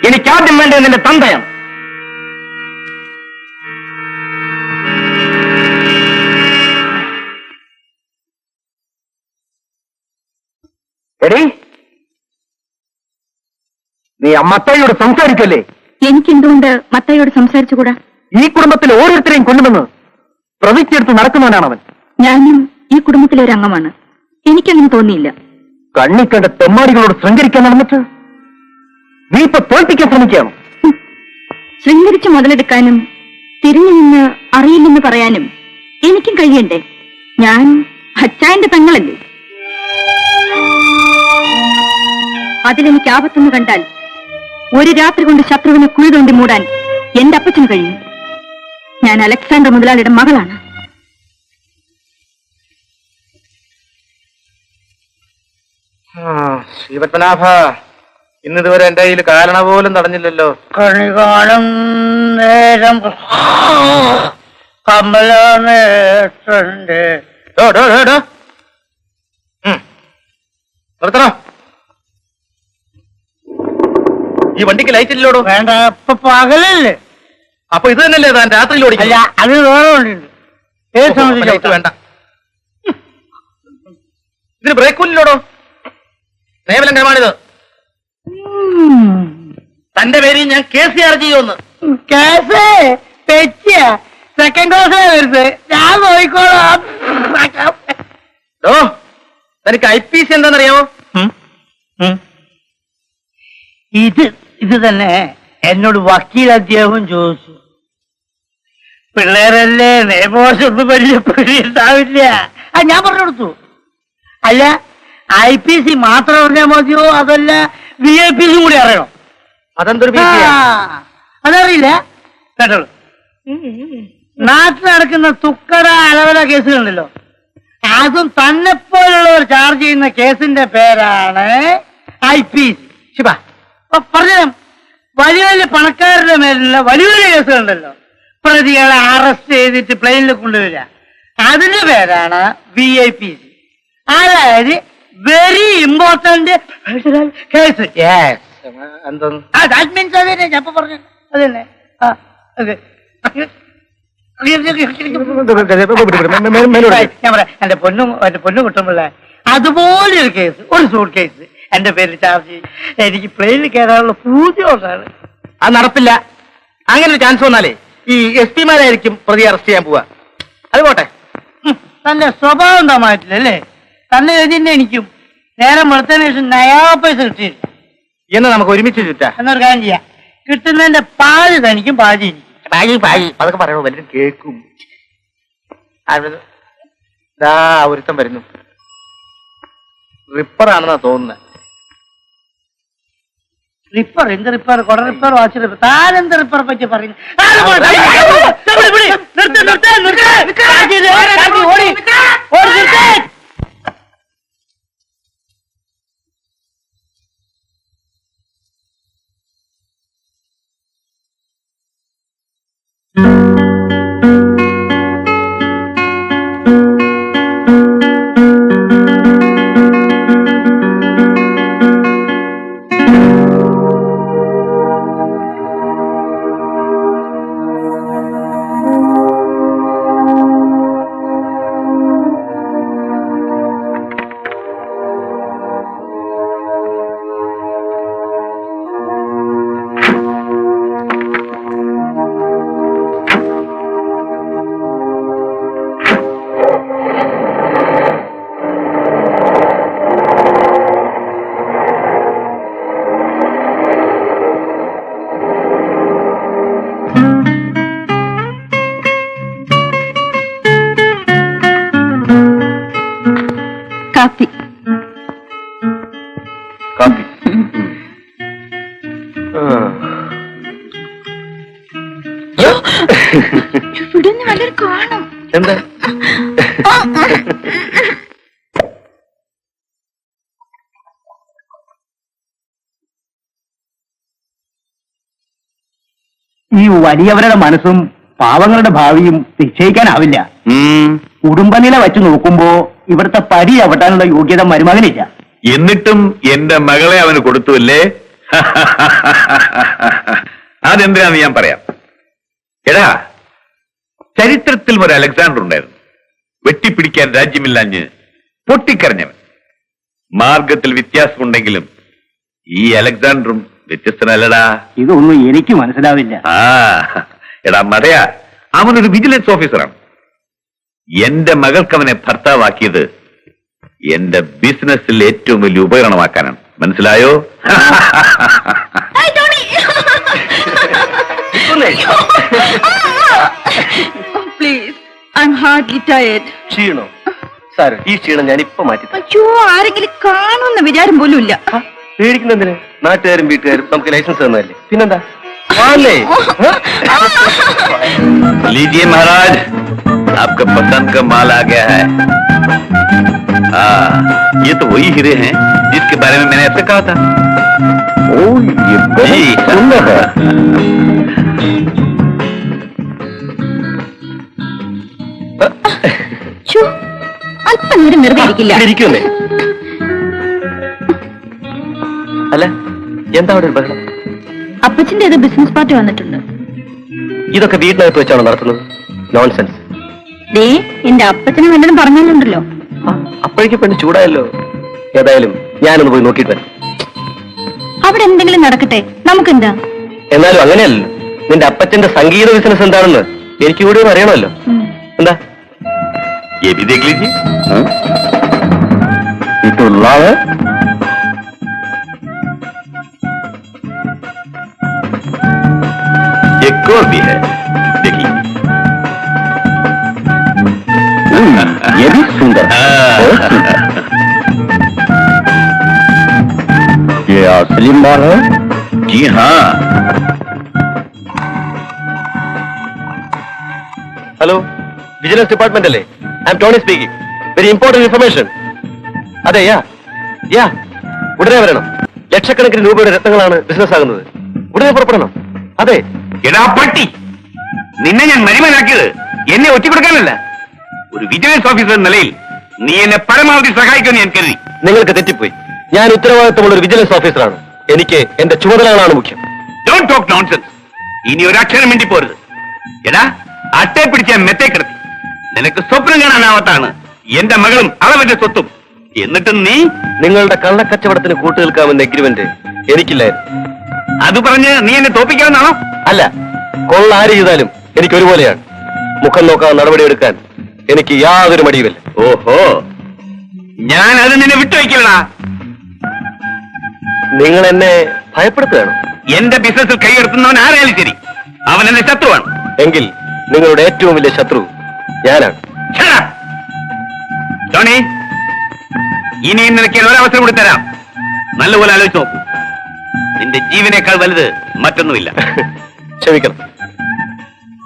എനിക്കാദ്യം വേണ്ടത് നിന്റെ തന്തയാണ്. എടീ, നീ അമ്മത്തയോട് സംസാരിക്കല്ലേ? എനിക്കെന്തുകൊണ്ട് മത്തയോട് സംസാരിച്ചുകൂടാ? ഈ കുടുംബത്തിൽ ഓരോരുത്തരെയും കൊല്ലുമെന്ന് പ്രതിജ്ഞയെടുത്ത് നടക്കുന്നവനാണ് അവൻ. ഞാനും ഈ കുടുംബത്തിലെ ഒരു അംഗമാണ്. എനിക്കങ്ങനെ തോന്നിയില്ല. കണ്ണിക്കണ്ട തെമ്മാടികളോട് ശൃംഗരിക്കാൻ നടന്നിട്ട് നീ ഇപ്പൊ തോൽപ്പിക്കാൻ ശ്രമിക്കുകയാണ്. ശൃംഗരിച്ച് മുതലെടുക്കാനും തിരിഞ്ഞു നിന്ന് അറിയില്ലെന്ന് പറയാനും എനിക്കും കഴിയണ്ടേ? ഞാൻ അച്ചായന്റെ പെങ്ങളല്ലേ? അതിലെനിക്ക് ആപത്തെന്ന് കണ്ടാൽ ഒരു രാത്രി കൊണ്ട് ശത്രുവിനെ കുഴി തോണ്ടി മൂടാൻ എന്റെ അപ്പച്ചന് കഴിയും. ഞാൻ അലക്സാണ്ടർ മുതലാളിയുടെ മകളാണ്. ശ്രീപത്മനാഭ, ഇന്നിതുവരെ എന്റെ കയ്യിൽ കാരണ പോലും തടഞ്ഞില്ലല്ലോ. കണി കാണും നേരം കമലനേത്രന്റെ നിർത്തണോ? ഈ വണ്ടിക്ക് ലൈറ്റ് ഇല്ലോടോ? വേണ്ട, ഇപ്പൊ പകലല്ലേ. അപ്പൊ ഇത് തന്നെയല്ലേ താൻ രാത്രിയിൽ ഓടിക്കില്ല? അത് വേറെ വണ്ടിയുണ്ട്. ഏത് സമയത്ത് വേണ്ട. ഇതിന് ബ്രേക്കും ഇല്ലോടോ? നിയമലംഘനമാണിത്. തന്റെ പേരിൽ ഞാൻ കേസ് ചാർജ് ചെയ്യുമെന്ന്. കേസ് സെക്കൻഡ് ക്ലാസ് വരുന്നത് ഞാൻ നോക്കിക്കോളാം. തനിക്ക് IPC എന്താണെന്നറിയാമോ? ഇത് തന്നെ എന്നോട് വക്കീൽ അദ്ദേഹം ചോദിച്ചു. പിള്ളേരല്ലേ, നിയമവശൊന്നും വലിയ പിടിയുണ്ടാവില്ല. ഞാൻ പറഞ്ഞു കൊടുത്തു. അല്ല IPC മാത്രം അറിഞ്ഞാൽ മതിയോ അതല്ല VIP കൂടി അറിയണോ? അതെന്തൊരു അതറിയില്ല കേട്ടോളൂ. നാട്ടിൽ നടക്കുന്ന തുക്കട അലവല കേസുകളുണ്ടല്ലോ, അതും തന്നെപ്പോലുള്ളവർ ചാർജ് ചെയ്യുന്ന കേസിന്റെ പേരാണ് IPC. പറഞ്ഞു വലിയ വലിയ പണക്കാരുടെ മേലുള്ള വലിയ വലിയ കേസുകളുണ്ടല്ലോ, പ്രതികളെ അറസ്റ്റ് ചെയ്തിട്ട് പ്ലെയിനിൽ കൊണ്ടുവരിക, അതിന്റെ പേരാണ് VIPC. അതായത് very important case. That means അതന്നെ ഞാൻ പറഞ്ഞു. അതന്നെ ഞാൻ പറയാം. എന്റെ പൊന്നും കിട്ടുമ്പോഴേ അതുപോലെ ഒരു കേസ്, ഒരു സൂട്ട് കേസ് എന്റെ പേരിൽ ചാർജ് ചെയ്യും. എനിക്ക് പ്ലെയിനിൽ കയറാനുള്ള പൂജ്യമാണ്. അത് നടപ്പില്ല. അങ്ങനെ ഒരു ചാൻസ് വന്നാലേ ഈ SP മാരായിരിക്കും പ്രതി അറസ്റ്റ് ചെയ്യാൻ പോവാ. അത് പോട്ടെ, തന്റെ സ്വഭാവം താമായിട്ടില്ല അല്ലേ? തന്നെ എഴുതിന്നെ എനിക്കും നേരം വെളുത്തതിന് ശേഷം നയാ പൈസ കിട്ടിയില്ല. എന്ന് നമുക്ക് ഒരുമിച്ച് ചുറ്റാ. എന്നൊരു കാര്യം ചെയ്യാം, കിട്ടുന്നതിന്റെ പാതി തനിക്കും പാതി എനിക്കും. അതൊക്കെ പറയണോ, വല്ലതും കേൾക്കും. ഒരുത്തം വരുന്നു, റിപ്പറാണെന്നാ തോന്നുന്നത്. റിപ്പർ? എന്ത് റിപ്പർ? കൊട റിപ്പർ, വാച്ച് റിപ്പർ? താനെന്ത് റിപ്പറെ പറ്റി പറയുന്നു? കാപ്പി. കാപ്പി. ഇവിടുന്ന് വല്ലതും കാണും. എന്താ? ഈ വലിയവരുടെ മനസ്സും പാവങ്ങളുടെ ഭാവിയും നിശ്ചയിക്കാനാവില്ല. കുടുംബനില വെച്ച് നോക്കുമ്പോ ഇവിടുത്തെ പരി ചവിട്ടാനുള്ള യോഗ്യത മരുമകനില്ല. എന്നിട്ടും എന്റെ മകളെ അവന് കൊടുത്തുവല്ലേ? അതെന്തിനാന്ന് ഞാൻ പറയാം. എടാ, ചരിത്രത്തിൽ ഒരു അലക്സാണ്ടർ ഉണ്ടായിരുന്നു. വെട്ടിപ്പിടിക്കാൻ രാജ്യമില്ലാഞ്ഞ് പൊട്ടിക്കരഞ്ഞവൻ. മാർഗത്തിൽ വ്യത്യാസമുണ്ടെങ്കിലും ഈ അലക്സാണ്ടറും വ്യത്യസ്തനല്ലടാ. ഇതൊന്നും എനിക്ക് മനസ്സിലാവില്ല. എടാ മതയാ, അവനൊരു വിജിലൻസ് ഓഫീസറാണ്. എന്റെ മകൾക്ക് അവനെ ഭർത്താവാക്കിയത് എന്റെ ബിസിനസ്സിൽ ഏറ്റവും വലിയ ഉപകരണമാക്കാനാണ്. മനസ്സിലായോ? Please, I am hardly tired. ക്ഷീണോ? സാർ, ഈ ക്ഷീണം ഞാൻ ഇപ്പൊ മാറ്റി. അയ്യോ, ആരെങ്കിലും കാണുമെന്ന വിചാരം പോലും ഇല്ല. പേടിക്കുന്നതിന് നാട്ടുകാരും വീട്ടുകാരും നമുക്ക് ലൈസൻസ് തന്നതല്ലേ, പിന്നെന്താ? लीजिए महाराज, आपका पसंद का माल आ गया है। ये तो वही हीरे हैं जिसके बारे में मैंने आपसे कहा था। ओह, ये बड़ी सुंदर है। അല്പനേരം വെറുതെ ഇരിക്കില്ല. ഇരിക്കുന്നേ. അല്ല, എന്താ അവിടെ ഒരു ബഹളം? അപ്പച്ചന്റെ ഏത് ബിസിനസ് പാർട്ടി വന്നിട്ടുണ്ട്. ഇതൊക്കെ വീട്ടിനകത്ത് വെച്ചാണോ നടത്തുന്നത്? നോൺസെൻസ്. എന്റെ അപ്പച്ചനെ വല്ലതും പറഞ്ഞാലുണ്ടല്ലോ. അപ്പോഴേക്കും പെണ്ണ് ചൂടായല്ലോ. ഏതായാലും ഞാനൊന്ന് പോയി നോക്കിയിട്ട് വരാം. അവിടെ എന്തെങ്കിലും നടക്കട്ടെ, നമുക്കെന്താ? എന്നാലും അങ്ങനെയല്ല, നിന്റെ അപ്പച്ചന്റെ സംഗീത ബിസിനസ് എന്താണെന്ന് എനിക്ക് കൂടി ഒന്ന് അറിയണമല്ലോ. എന്താ ये भी देख लीजिए. एक और भी है, देखिए. ये भी सुंदर. ये असली माल है. जी हाँ. ഹലോ, വിജിലൻസ് ഡിപ്പാർട്ട്മെന്റ് അല്ലേ? I M Tony speaking. Very important information. അതെ, യാ ഉടനെ വരണം. ലക്ഷക്കണക്കിന് രൂപയുടെ രത്നങ്ങളാണ് ബിസിനസ് ആകുന്നത്. ഉടനെ പുറപ്പെടണം. അതെ. എടാ പട്ടി, നിന്നെ ഞാൻ മരുമനാക്കിയത് എന്നെ ഒറ്റിക്കൊടുക്കാനല്ല. ഒരു വിജിലൻസ് ഓഫീസർ എന്ന നിലയിൽ നീ എന്നെ പരമാവധി സഹായിക്കുമെന്ന് ഞാൻ കരുതി. നിങ്ങൾക്ക് തെറ്റിപ്പോയി. ഞാൻ ഉത്തരവാദിത്തമുള്ള ഒരു വിജിലൻസ് ഓഫീസറാണ്. എനിക്ക് എന്റെ ചുമതലകളാണ് മുഖ്യം. Don't talk nonsense. ഇനി ഒരു അക്ഷരം മിണ്ടി പോരുത്. എടാ, അട്ടയെ പിടിച്ച മെത്തേ കിടത്തി. നിനക്ക് സ്വപ്നം കാണാനാവത്താണ് എന്റെ മകളും അളവന്റെ സ്വത്തും. എന്നിട്ട് നീ നിങ്ങളുടെ കള്ളക്കച്ചവടത്തിന് കൂട്ടുനിൽക്കാമെന്ന എഗ്രിമെന്റ് എനിക്കില്ലായിരുന്നു. അത് പറഞ്ഞ് നീ എന്നെ തോപ്പിക്കാമെന്നാണോ? അല്ല, കൊള്ള ആര് ചെയ്താലും എനിക്ക് ഒരുപോലെയാണ്. മുഖം നോക്കാൻ നടപടിയെടുക്കാൻ എനിക്ക് യാതൊരു മടിയുമില്ല. ഓഹോ, ഞാൻ അത് നിന്നെ വിട്ടുവയ്ക്കലടാ. നിങ്ങൾ എന്നെ ഭയപ്പെടുത്തുകയാണ്. എന്റെ ബിസിനസ്സിൽ കൈയെടുത്തുന്നവൻ ആരായാലും ശരി, അവൻ എന്റെ ശത്രുവാണ്. എങ്കിൽ നിങ്ങളുടെ ഏറ്റവും വലിയ ശത്രു ഞാനാണ്. Shut up. ടോണി, ഇനിയും നിനക്ക് ഒരവസരം കൂടി തരാം. നല്ലപോലെ ആലോചിച്ച് നോക്കൂ. നിന്റെ ജീവനേക്കാൾ വലുത് മറ്റൊന്നുമില്ല. ക്ഷമിക്കണം,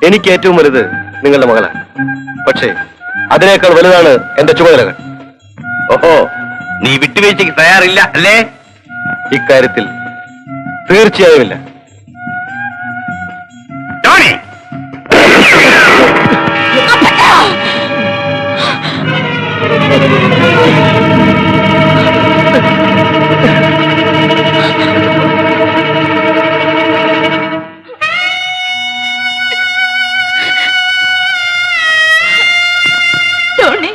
എനിക്ക് ഏറ്റവും വലുത് നിങ്ങളുടെ മകളാണ്. പക്ഷേ അതിനേക്കാൾ വലുതാണ് എന്റെ ചുമതലകൾ. ഓഹോ, നീ വിട്ടുവീഴ്ചയ്ക്ക് തയ്യാറില്ല അല്ലേ? ഇക്കാര്യത്തിൽ തീർച്ചയായുമില്ല. ടോണി, ടോണി,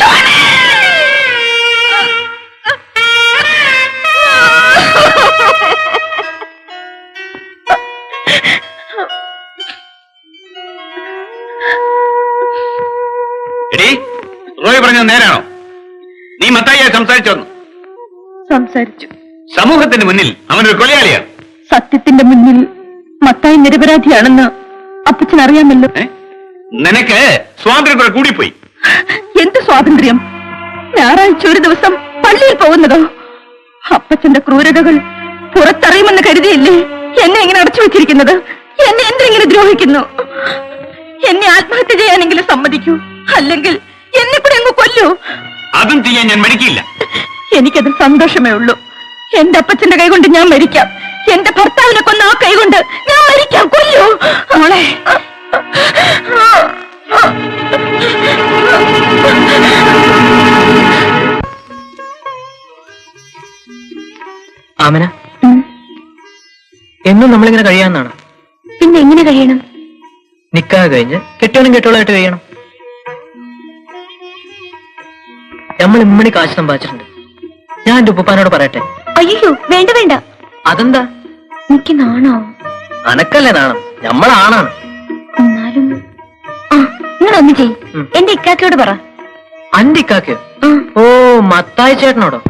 ടോണി, എടീ, റോയ് പറഞ്ഞത് നേരാണോ? നീ മത്തായിയെ സംസാരിച്ചോന്നു? സംസാരിച്ചു. സമൂഹത്തിന് മുന്നിൽ അവനൊരു കൊലയാളിയാണ്. സത്യത്തിന്റെ മുന്നിൽ മത്തായി നിരപരാധിയാണെന്ന് അപ്പച്ചൻ അറിയാമല്ലോ. നിനക്ക് സ്വാതന്ത്ര്യം കൂടെ കൂടിപ്പോയി. എന്ത് സ്വാതന്ത്ര്യം? ഞായറാഴ്ച ഒരു ദിവസം പള്ളിയിൽ പോകുന്നതോ? അപ്പച്ചന്റെ ക്രൂരതകൾ പുറത്തറിയുമെന്ന് കരുതിയില്ലേ എന്നെ ഇങ്ങനെ അടച്ചു വെച്ചിരിക്കുന്നത്? എന്നെ എന്തെങ്ങനെ ദ്രോഹിക്കുന്നു? എന്നെ ആത്മഹത്യ ചെയ്യാനെങ്കിലും സമ്മതിക്കൂ, അല്ലെങ്കിൽ എന്നെ കൂടെ അങ്ങ് കൊല്ലൂ. അതും ചെയ്യാൻ ഞാൻ മടിക്കില്ല. എനിക്കതിൽ സന്തോഷമേ ഉള്ളൂ. എന്റെ അപ്പച്ചന്റെ കൈകൊണ്ട് ഞാൻ മരിക്കാം. എന്റെ ഭർത്താവിനെ കൊന്ന ആ കൈകൊണ്ട് ഞാൻ മരിക്കാം. കൊല്ലൂ മോളെ. ആമന, എന്നും നമ്മളിങ്ങനെ കഴിയാന്നാണ്. പിന്നെ എങ്ങനെ കഴിയണം? നിക്കാഹ് കഴിഞ്ഞ് കെട്ടോളും കെട്ടോളായിട്ട് കഴിയണം. നമ്മൾ ഇമ്മണി കാശ് സമ്പാദിച്ചിട്ടുണ്ട്. ഞാൻ എന്റെ ഉപ്പാനോട് പറയട്ടെ? അയ്യോ, വേണ്ട വേണ്ട. അതെന്താ? എനിക്ക് നാണാവും. അനക്കല്ലേ നാണം, നമ്മളാണാണ്. എന്നാലും നിങ്ങളൊന്ന് ചെയ്. എന്റെ ഇക്കാക്കയോട് പറ. അന്റെ ഇക്കാക്കയോ? ഓ, മത്തായി ചേട്ടനോടോ?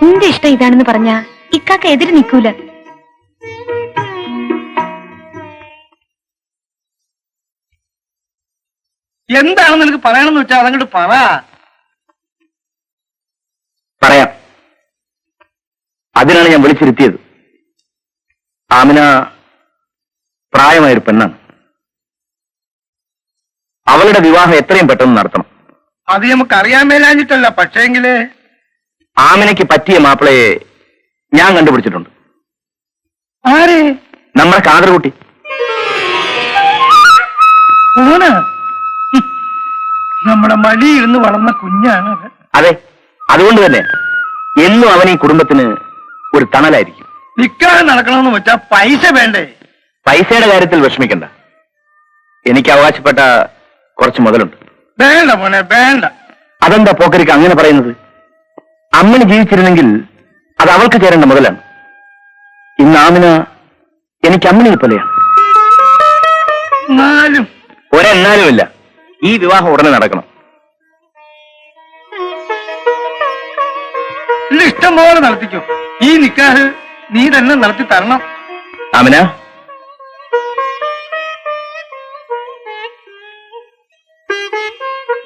നിന്റെ ഇഷ്ടം ഇതാണെന്ന് പറഞ്ഞാ ഇക്കാക്ക എതിര് നിൽക്കൂല. എന്താണെന്ന് നിനക്ക് പറയണമെന്ന് വെച്ചാൽ അതങ്ങോട്ട് പറ. പറയാം. അതിനാണ് ഞാൻ വിളിച്ചിരുത്തിയത്. ആമിന പ്രായമായൊരു പെണ്ണാണ്. അവളുടെ വിവാഹം എത്രയും പെട്ടെന്ന് നടത്തണം. അത് നമുക്ക് അറിയാൻ മേലാഞ്ഞിട്ടല്ല, പക്ഷേങ്കില് ആമിനയ്ക്ക് പറ്റിയ മാപ്പിളയെ ഞാൻ കണ്ടുപിടിച്ചിട്ടുണ്ട്. ആരെ? നമ്മുടെ കാതർകുട്ടി. ഓന് നമ്മുടെ മടിയിരുന്ന് വളർന്ന കുഞ്ഞാണ് അത്. അതെ, അതുകൊണ്ട് തന്നെ എന്നും അവൻ ഈ കുടുംബത്തിന് ഒരു തണലായിരിക്കും. നിക്കാതെ നടക്കണമെന്ന് വെച്ചാ പൈസ വേണ്ടേ? പൈസയുടെ കാര്യത്തിൽ വിഷമിക്കണ്ട. എനിക്ക് അവകാശപ്പെട്ട കുറച്ച് മുതലുണ്ട്. വേണ്ട മോനെ വേണ്ട. അതെന്താ പോക്കരിക്ക് അങ്ങനെ പറയുന്നത്? അമ്മന് ജീവിച്ചിരുന്നെങ്കിൽ അത് അവൾക്ക് ചേരേണ്ട മുതലാണ്. ഇന്ന് ആമിന എനിക്ക് അമ്മനെ പോലെയാണ്. എന്നാലും ഒരെന്നാലുമില്ല, ഈ വിവാഹം ഉടനെ നടക്കണം. ഇല്ല, ഇഷ്ടം പോലെ നടത്തിക്കോ. ഈ നിക്കാഹ് നീ തന്നെ നടത്തി തരണം. ആമിന,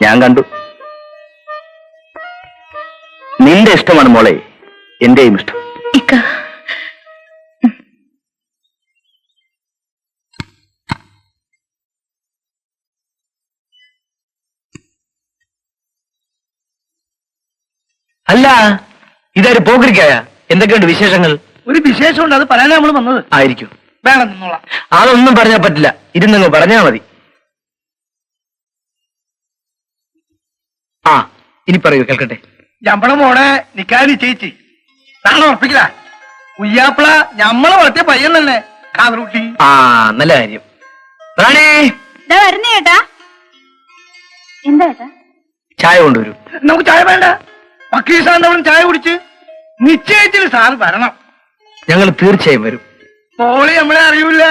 ഞാൻ കണ്ടു. നിന്റെ ഇഷ്ടമാണ് മോളെ, എന്റെയും ഇഷ്ടം. ഇക്ക, അല്ല, ഇതാര് പോക്കരിക്കായ? എന്തൊക്കെയുണ്ട് വിശേഷങ്ങൾ? ഒരു വിശേഷമുണ്ട്, അത് പറയാനാ നമ്മൾ വന്നത്. ആയിരിക്കും. വേണം നിന്നോളാം. അതൊന്നും പറഞ്ഞാൽ പറ്റില്ല, ഇരുന്നങ്ങ് പറഞ്ഞാ മതി. ആ, ഇനി പറയൂ, കേൾക്കട്ടെ. ഞമ്മടെ മോടെ നിക്കാഹ് നിശ്ചയിച്ച് നാളെ ഉറപ്പിക്കില്ല. ഉയ്യാപ്പിള ഞമ്മളെ വളർത്തിയ പയ്യൻ തന്നെ കാതറുട്ടി. ആ, നല്ല കാര്യം. റാണി, വരുന്നേ ഏട്ടാ. എന്താ ഏട്ടാ? ചായ കൊണ്ടുവരൂ. നമുക്ക് ചായ വേണ്ട. വക്കീൽ സാറിന്റെ അവിടെ ചായ കുടിച്ച് നിശ്ചയിച്ചിട്ട് സാറ് വരണം. ഞങ്ങൾ തീർച്ചയായും വരും. മോളി നമ്മളെ അറിയൂല,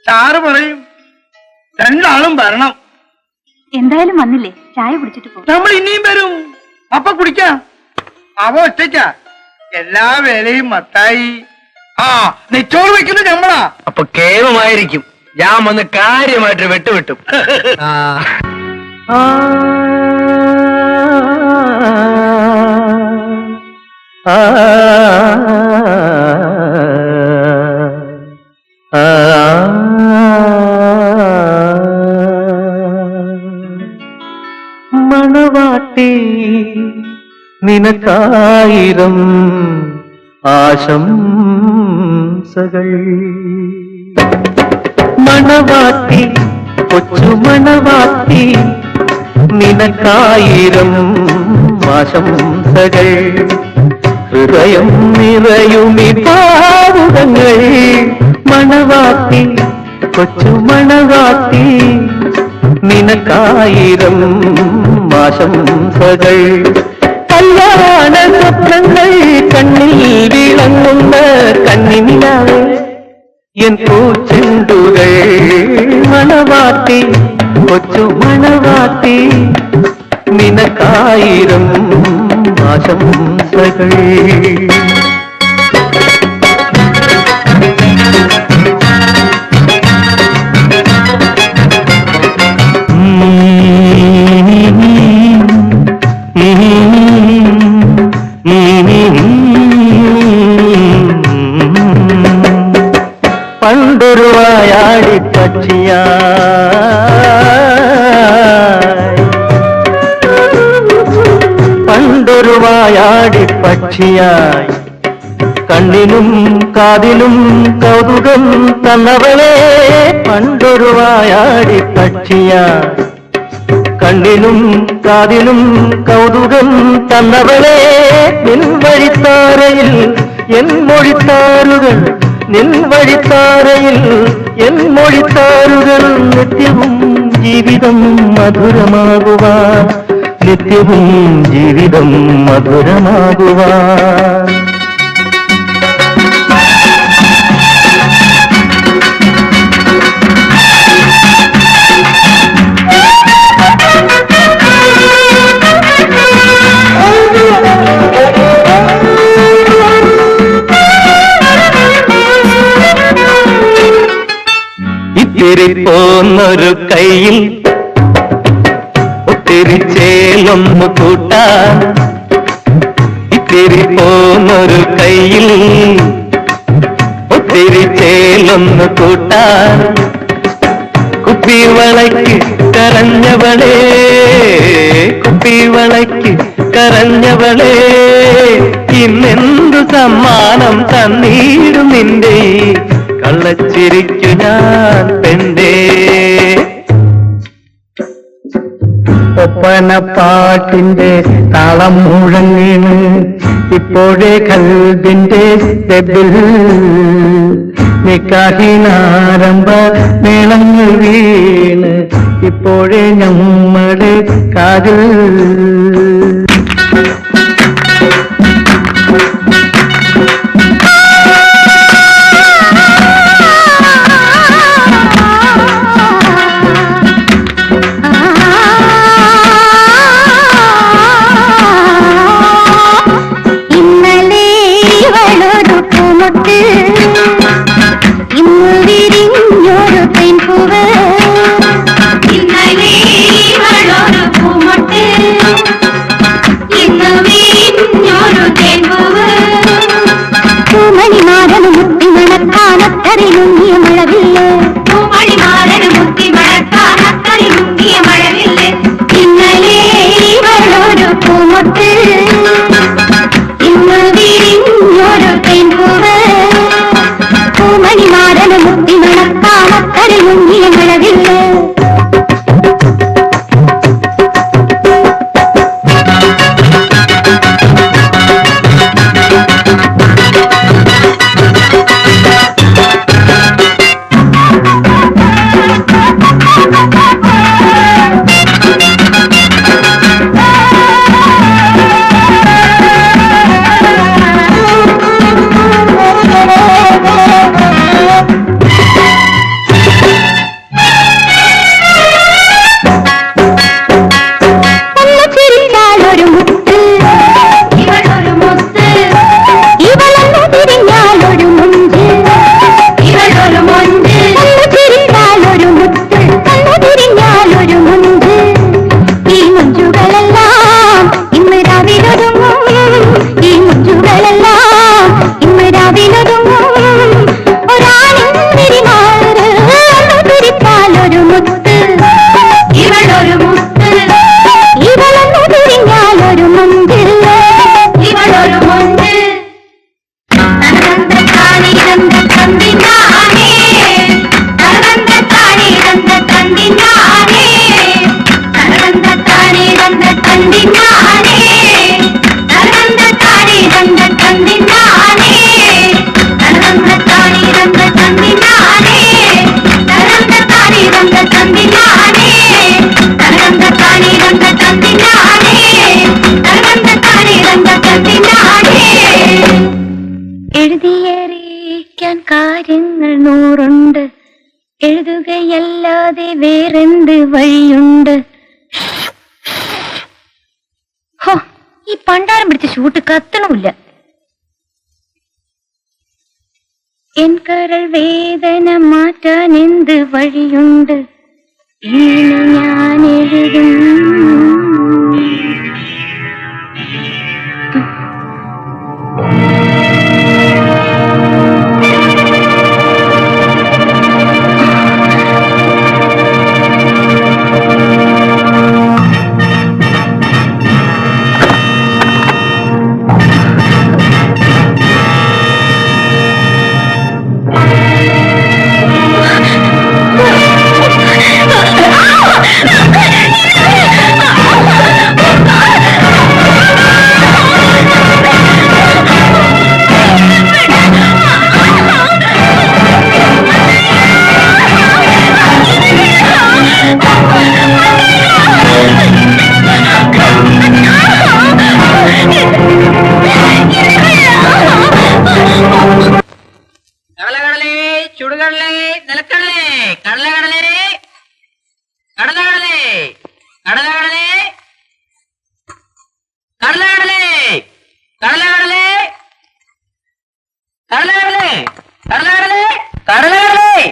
സാറ് പറയും. രണ്ടാളും വരണം. എന്തായാലും വന്നില്ലേ, ചായ കുടിച്ചിട്ട് പോകും. നമ്മൾ ഇനിയും വരും, അപ്പൊ കുടിക്കാം. അവ ഒറ്റയ്ക്ക എല്ലാ വേലയും മത്തായി. ആ, നെച്ചോറ് വെക്കുന്നത് നമ്മളാ. അപ്പൊ കേമമായിരിക്കും. ഞാൻ വന്ന് കാര്യമായിട്ട് വെട്ടുവിട്ടും. മണവാട്ടി നിനക്കായിരം ആശംസകൾ. മണവാട്ടി, കൊച്ചു മണവാട്ടി, നിനക്കായിരം ആശംസകൾ. ഹൃദയം നിറയുമി പാവുകങ്ങൾ. മണവാട്ടി, കൊച്ചു മണവാട്ടി, നിനക്കായിരം ആശംസകൾ. കല്യാണ സ്വപ്നങ്ങൾ കണ്ണിൽ വിളങ്ങുന്ന കണ്ണിനിലാവേ എൻ പൂച്ചെണ്ടുകൾ. മണവാട്ടി, കൊച്ചു മണവാട്ടി, നിനക്കായിരം ആശംസകൾ. പണ്ടൊരു വായാടി പക്ഷിയായി, പണ്ടൊരു വായാടി പക്ഷിയായി, കണ്ണിനും കാതിനും കൗതുകം തന്നവളെ. പണ്ടൊരു വായാടി പക്ഷിയായി, കണ്ണിനും കാതിനും കൗതുകം തന്നവളെ. നിൻ വഴിത്താരയിൽ എൻ മൊഴിത്താറുകൾ, നിൻ വഴിത്താരയിൽ എൻ മൊഴിത്താറുകൾ. നിത്യവും ജീവിതം മധുരമാകുവാൻ, നിത്യവും ജീവിതം മധുരമാകുവാൻ. ഇത്തിരി പോന്നൊരു കയ്യിൽ ഒത്തിരി ചേലൊന്നു കൂട്ടാൻ. ഇത്തിരി പോന്നൊരു കയ്യിൽ ഒത്തിരി ചേലൊന്നു കൂട്ടാൻ. കുപ്പിവളയ്ക്ക് കരഞ്ഞവളേ, കുപ്പിവളയ്ക്ക് കരഞ്ഞവളേ, ഇന്നെന്തു സമ്മാനം തന്നീടും നിന്റെ കള്ളച്ചിരിക്കു ഞാൻ പെണ്ടേ. ഒപ്പന പാട്ടിന്റെ താളം മുഴങ്ങീണ് ഇപ്പോഴേ കൽബിന്റെ സ്റ്റെപ്പിൽ. നിക്കാഹിനാരംഭ മേളങ്ങൾ വീണ് ഇപ്പോഴേ ഞമ്മടെ കാതിൽ എഴുതിയേറിയിക്കാൻ കാര്യങ്ങൾ 100 എഴുതുകയല്ലാതെ വേറെന്ത് വഴിയുണ്ട്? ഹോ, ഈ പണ്ടാരം പിടിച്ച ഷൂട്ട് കത്തണമില്ല. എൻ കരൾ വേദന മാറ്റാൻ എന്ത് വഴിയുണ്ട്? ഇന്ന് ഞാൻ എഴുതും. ചുടുകടലേ, നിലക്കടലേ, കടലകടലേ, കടലകടലേ, കടലകടലേ, കടലകടലേ, കടലകടലേ, കടലകടലേ, കടലകടലേ, കടലകടലേ.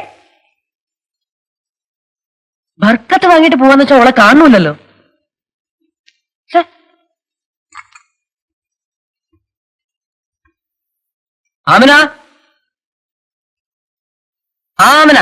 ബർക്കത്ത് വാങ്ങിട്ട് പോവാന്ന് വെച്ചാൽ അവളെ കാണുന്നില്ലല്ലോ. ആമിന, ആമിന,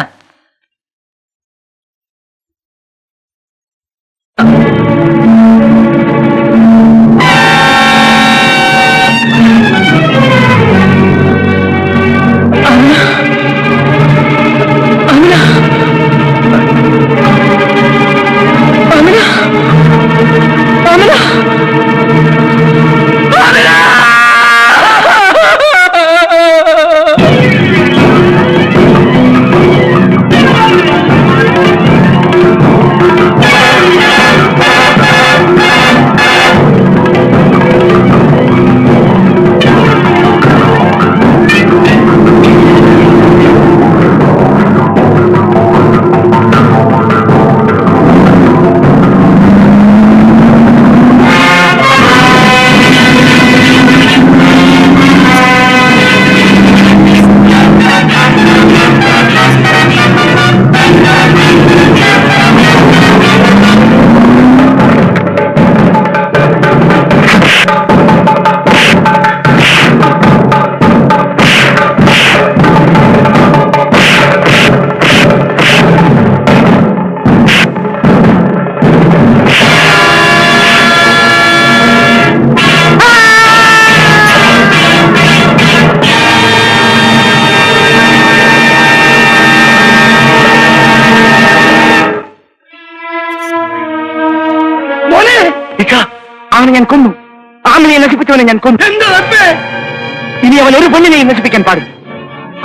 അവനെ ഞാൻ കൊന്നു. ആമിനെ നശിപ്പിച്ചവനെ ഞാൻ കൊന്നു. എന്താ റബ്ബേ? ഇനി അവൻ ഒരു പെണ്ണിനെയും നശിപ്പിക്കാൻ പാടില്ല.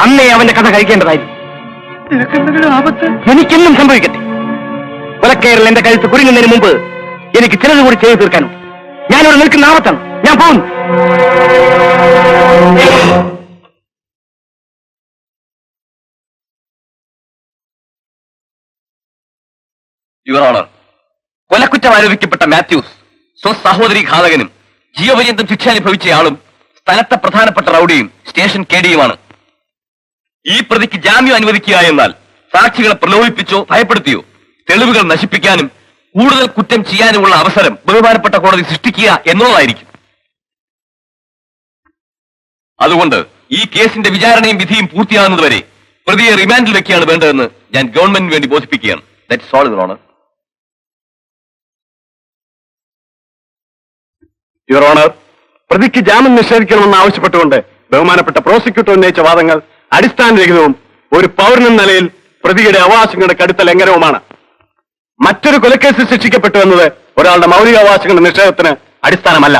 അന്നേ അവന്റെ കഥ കഴിക്കേണ്ടതായിരുന്നു. നിനക്കെന്തെങ്കിലും ആപത്ത്? എനിക്കെന്നും സംഭവിക്കട്ടെ. കൊലക്കയറിൽ എന്റെ കഴുത്ത് കുരുങ്ങുന്നതിന് മുമ്പ് എനിക്ക് ചിലത് കൂടി ചെയ്തു തീർക്കാനുണ്ട്. ഞാനിവിടെ നിൽക്കുന്ന ആപത്താണ്. ഞാൻ പോകുന്നു. യുവർ ഓണർ, കൊലക്കുറ്റം ആരോപിക്കപ്പെട്ട മാത്യൂസ് സ്വസഹോദരി ഘാതകനും ജീവപര്യന്തം ശിക്ഷ അനുഭവിച്ചയാളും സ്ഥലത്തെ പ്രധാനപ്പെട്ട റൌഡിയും സ്റ്റേഷൻ കേഡിയുമാണ്. ഈ പ്രതിക്ക് ജാമ്യം അനുവദിക്കുക എന്നാൽ സാക്ഷികളെ പ്രലോഭിപ്പിച്ചോ ഭയപ്പെടുത്തിയോ തെളിവുകൾ നശിപ്പിക്കാനും കൂടുതൽ കുറ്റം ചെയ്യാനുമുള്ള അവസരം ബഹുമാനപ്പെട്ട കോടതി സൃഷ്ടിക്കുക എന്നുള്ളതായിരിക്കും. അതുകൊണ്ട് ഈ കേസിന്റെ വിചാരണയും വിധിയും പൂർത്തിയാകുന്നതുവരെ പ്രതിയെ റിമാൻഡിൽ വെക്കുകയാണ് വേണ്ടതെന്ന് ഞാൻ ഗവൺമെന്റിന് വേണ്ടി ബോധിപ്പിക്കുകയാണ്. That's all, your honour. Your honour, പ്രതിക്ക് ജാമ്യം നിഷേധിക്കണമെന്ന് ആവശ്യപ്പെട്ടുകൊണ്ട് ബഹുമാനപ്പെട്ട പ്രോസിക്യൂട്ടർ ഉന്നയിച്ച വാദങ്ങൾ അടിസ്ഥാനരഹിതവും ഒരു പൗരനെന്ന നിലയിൽ പ്രതിയുടെ അവകാശങ്ങളുടെ കടുത്ത ലംഘനവുമാണ്. മറ്റൊരു കൊലക്കേസിൽ ശിക്ഷിക്കപ്പെട്ടു എന്നത് ഒരാളുടെ മൗലികാവകാശങ്ങളുടെ നിഷേധത്തിന് അടിസ്ഥാനമല്ല.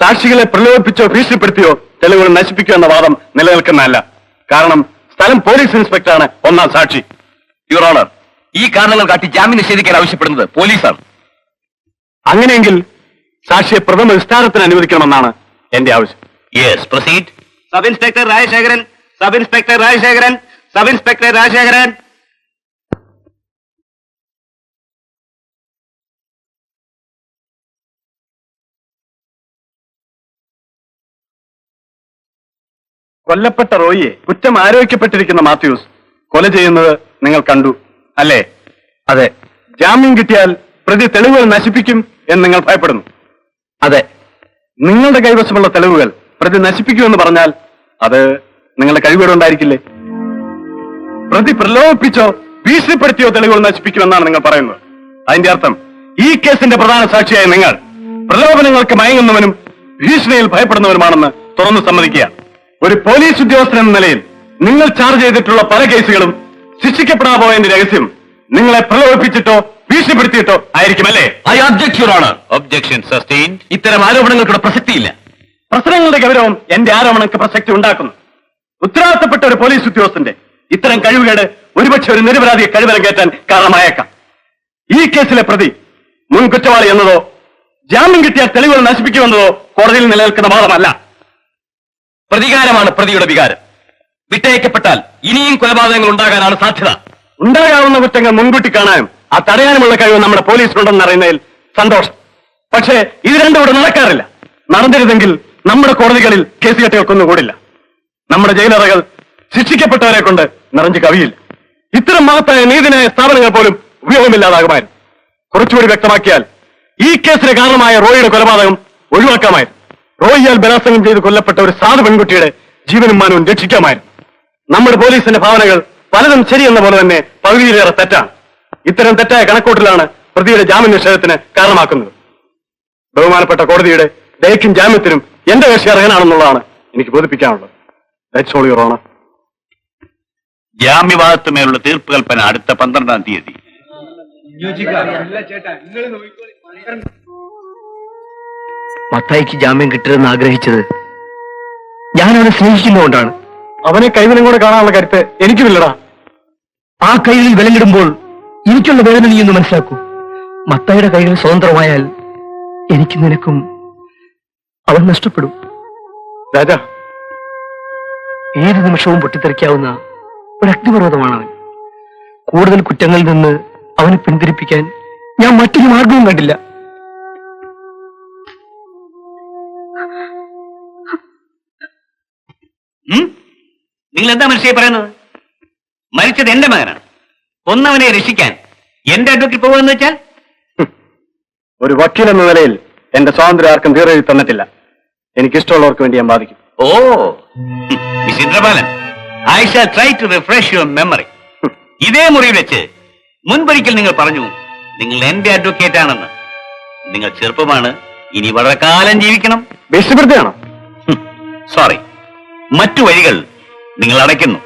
സാക്ഷികളെ പ്രലോഭിപ്പിച്ചോ ഭീഷണിപ്പെടുത്തിയോ തെളിവുകൾ നശിപ്പിക്കുക എന്ന വാദം നിലനിൽക്കുന്നതല്ല. കാരണം സ്ഥലം പോലീസ് ഇൻസ്പെക്ടറാണ് ഒന്നാം സാക്ഷി. യുവർ ഓണർ, ഈ കാരണങ്ങൾ കാട്ടി ജാമ്യം നിഷേധിക്കാൻ ആവശ്യപ്പെടുന്നത് പോലീസാണ്. അങ്ങനെയെങ്കിൽ സാക്ഷിയെ പ്രഥമ വിസ്താരത്തിന് അനുവദിക്കണമെന്നാണ് എന്റെ ആവശ്യം. Yes, proceed. Sub inspector Rajasekharan, sub inspector Rajasekharan, sub inspector Rajasekharan. കൊല്ലപ്പെട്ട റോയിയെ കുറ്റം ആരോപിക്കപ്പെട്ടിരിക്കുന്ന മാത്യൂസ് കൊല ചെയ്യുന്നത് നിങ്ങൾ കണ്ടു അല്ലേ? അതെ. ജാമ്യം കിട്ടിയാൽ പ്രതി തെളിവുകൾ നശിപ്പിക്കും എന്ന് നിങ്ങൾ ഭയപ്പെടുന്നു. അതെ. നിങ്ങളുടെ കൈവശമുള്ള തെളിവുകൾ പ്രതി നശിപ്പിക്കുമെന്ന് പറഞ്ഞാൽ അത് നിങ്ങളുടെ കഴിവുകളുണ്ടായിരിക്കില്ലേ? പ്രതി പ്രലോഭിപ്പിച്ചോ ഭീഷണിപ്പെടുത്തിയോ തെളിവുകൾ നശിപ്പിക്കുമെന്നാണ് നിങ്ങൾ പറയുന്നത്. അതിന്റെ അർത്ഥം ഈ കേസിന്റെ പ്രധാന സാക്ഷിയായ നിങ്ങൾ പ്രലോഭനങ്ങൾക്ക് മയങ്ങുന്നവനും ഭീഷണിയിൽ ഭയപ്പെടുന്നവരുമാണെന്ന് തുറന്നു സമ്മതിക്കുക. ഒരു പോലീസ് ഉദ്യോഗസ്ഥൻ എന്ന നിലയിൽ നിങ്ങൾ ചാർജ് ചെയ്തിട്ടുള്ള പല കേസുകളും ശിക്ഷിക്കപ്പെടാൻ പോയതിന്റെ രഹസ്യം നിങ്ങളെ പ്രലോഭിപ്പിച്ചിട്ടോ ഭീഷണിപ്പെടുത്തിയിട്ടോ ആയിരിക്കുമല്ലേ? I object, your honour. Objection sustained. ഇത്തരം ആരോപണങ്ങൾക്കുള്ള പ്രസക്തിയില്ല. പ്രശ്നങ്ങളുടെ ഗൗരവം എന്റെ ആരോപണങ്ങൾക്ക് പ്രസക്തി ഉണ്ടാക്കുന്നു. ഉത്തരവാദിത്തപ്പെട്ട ഒരു പോലീസ് ഉദ്യോഗസ്ഥന്റെ ഇത്തരം കഴിവുകേട് ഒരുപക്ഷെ ഒരു നിരപരാധിയെ കഴിവരം കയറ്റാൻ കാരണമായേക്കാം. ഈ കേസിലെ പ്രതി മുൻ കുറ്റവാളി എന്നതോ ജാമ്യം കിട്ടിയാൽ തെളിവുകൾ നശിപ്പിക്കുമെന്നതോ കോടതിയിൽ നിലനിൽക്കുന്ന വാദമല്ല. പ്രതികാരമാണ് പ്രതിയുടെ വികാരം. വിട്ടയക്കപ്പെട്ടാൽ ഇനിയും കൊലപാതകങ്ങൾ ഉണ്ടാകാനാണ് സാധ്യത. ഉണ്ടാകാവുന്ന കുറ്റങ്ങൾ മുൻകൂട്ടി കാണാനും ആ തടയാനുമുള്ള കഴിവ് നമ്മുടെ പോലീസിനുണ്ടെന്ന് അറിയുന്നതിൽ സന്തോഷം. പക്ഷേ ഇത് രണ്ടും ഇവിടെ നടക്കാറില്ല. നടന്നിരുന്നെങ്കിൽ നമ്മുടെ കോടതികളിൽ കേസ് കെട്ടുകൾക്കൊന്നും കൂടില്ല. നമ്മുടെ ജയിലറകൾ ശിക്ഷിക്കപ്പെട്ടവരെ കൊണ്ട് നിറഞ്ഞു കവിയില്ല. ഇത്തരം മഹത്തായ നീതിന്യായ സ്ഥാപനങ്ങൾ പോലും ഉപയോഗമില്ലാതാകുമായിരുന്നു. കുറച്ചുകൂടി വ്യക്തമാക്കിയാൽ ഈ കേസിന് കാരണമായ റോയിയുടെ കൊലപാതകം ഒഴിവാക്കാമായിരുന്നു. റോയിയാൽ ബലാത്സംഗം ചെയ്ത് കൊല്ലപ്പെട്ട ഒരു സാധു പെൺകുട്ടിയുടെ ജീവനും മാനവും രക്ഷിക്കാമായിരുന്നു. നമ്മുടെ പോലീസിന്റെ ഭാവനകൾ പലതും ശരിയെന്ന പോലെ തന്നെ പകുതിയിലേറെ തെറ്റാണ്. ഇത്തരം തെറ്റായ കണക്കൂട്ടലാണ് പ്രതിയുടെ ജാമ്യ നിഷേധത്തിന് കാരണമാക്കുന്നത്. ബഹുമാനപ്പെട്ട കോടതിയുടെ ദയക്കും ജാമ്യത്തിനും എന്റെ കക്ഷി അർഹനാണെന്നുള്ളതാണ് എനിക്ക് ബോധിപ്പിക്കാനുള്ളത്. That's all, your honour. ജാമ്യവാദത്തുമേലുള്ള തീർപ്പ് കൽപ്പന അടുത്ത 12-ാം തീയതി. മത്തായിക്ക് ജാമ്യം കിട്ടരുതെന്ന് ആഗ്രഹിച്ചത് ഞാൻ അവനെ സ്നേഹിക്കുന്നതുകൊണ്ടാണ്. അവനെ കൈവിനും കൂടെ കാണാനുള്ള കരുത്ത് എനിക്കുമില്ലടാ. ആ കൈകളിൽ വിലങ്ങിടുമ്പോൾ എനിക്കുള്ള വേദന നീ ഒന്ന് മനസ്സിലാക്കൂ. മത്തായിയുടെ കൈകൾ സ്വതന്ത്രമായാൽ എനിക്ക് നിനക്കും അവൻ നഷ്ടപ്പെടും. രാജാ, ഏത് നിമിഷവും പൊട്ടിത്തെറിക്കാവുന്ന ഒരു അഗ്നിപർവ്വതമാണ് അവൻ. കൂടുതൽ കുറ്റങ്ങളിൽ നിന്ന് അവനെ പിന്തിരിപ്പിക്കാൻ ഞാൻ മറ്റൊരു മാർഗവും കണ്ടില്ല. നിങ്ങൾ എന്താ മനുഷ്യ പറയുന്നത്? മരിച്ചത് എന്റെ മകനാണ്. കൊന്നവനെ രക്ഷിക്കാൻ എന്റെ അഡ്വക്കേറ്റ് പോകുമെന്ന് വെച്ചാൽ? ഒരു വക്കീൽ എന്ന നിലയിൽ എന്റെ സ്വാതന്ത്ര്യം ആർക്കും തീരെഴുതി തന്നിട്ടില്ല. എനിക്കിഷ്ടമുള്ളവർക്ക് വേണ്ടി ഞാൻ ബാധിക്കും. Oh, miss Indrapalan, I shall try to refresh your memory. ഇതേ മുറിയിൽ വെച്ച് മുൻപൊരിക്കൽ നിങ്ങൾ പറഞ്ഞു നിങ്ങൾ എന്റെ അഡ്വക്കേറ്റ് ആണെന്ന്. നിങ്ങൾ ചെറുപ്പമാണ്, ഇനി വളരെ കാലം ജീവിക്കണം. ഭീഷണിപ്പെടുത്തുകയാണോ? സോറി, മറ്റു വഴികൾ നിങ്ങൾ അടയ്ക്കുന്നു.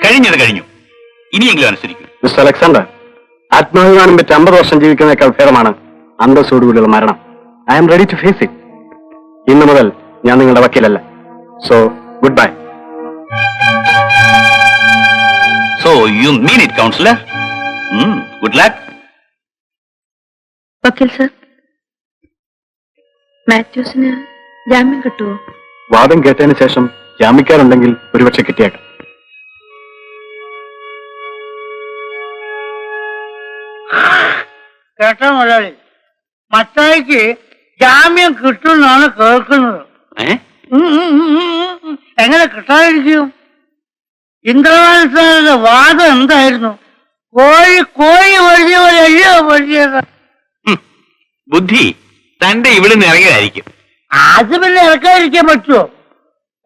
കഴിഞ്ഞത് കഴിഞ്ഞു. ഇനിയെങ്കിലും അനുസരിക്കൂ. മിസ്റ്റർ അലക്സാണ്ടർ, ആത്മാഭിമാനം പറ്റി 50 വർഷം ജീവിക്കുന്നേക്കാൾ ഭേദമാണ് അന്തസ്സോടുകൂടിയുള്ള മരണം. I am ready to face it. ഇന്നു മുതൽ ഞാൻ നിങ്ങളുടെ വക്കീലല്ല. So good bye. So you mean it counsellor. Good luck. വക്കീൽ സർ, മാത്യൂസിന് ജാമ്യം കിട്ടുമോ? വാദം കേട്ടതിന് ശേഷം ജാമ്യക്കാരുണ്ടെങ്കിൽ ഒരുപക്ഷെ കിട്ടിയേക്കാം. കേട്ടോ മുതലാളി, മത്തായിക്ക് ജാമ്യം കിട്ടുമെന്നാണ് കേൾക്കുന്നത്. എങ്ങനെ കിട്ടാതിരിക്കും? ഇന്ദ്രവാൻസാറിന്റെ വാദം എന്തായിരുന്നു? കോഴി വഴിയ പോലെ അയ്യോ വഴിയത്. ബുദ്ധി തന്റെ ഇവിടുന്ന് ഇറങ്ങിയതായിരിക്കും. അത് പിന്നെ ഇറക്കാതിരിക്കാൻ പറ്റുമോ?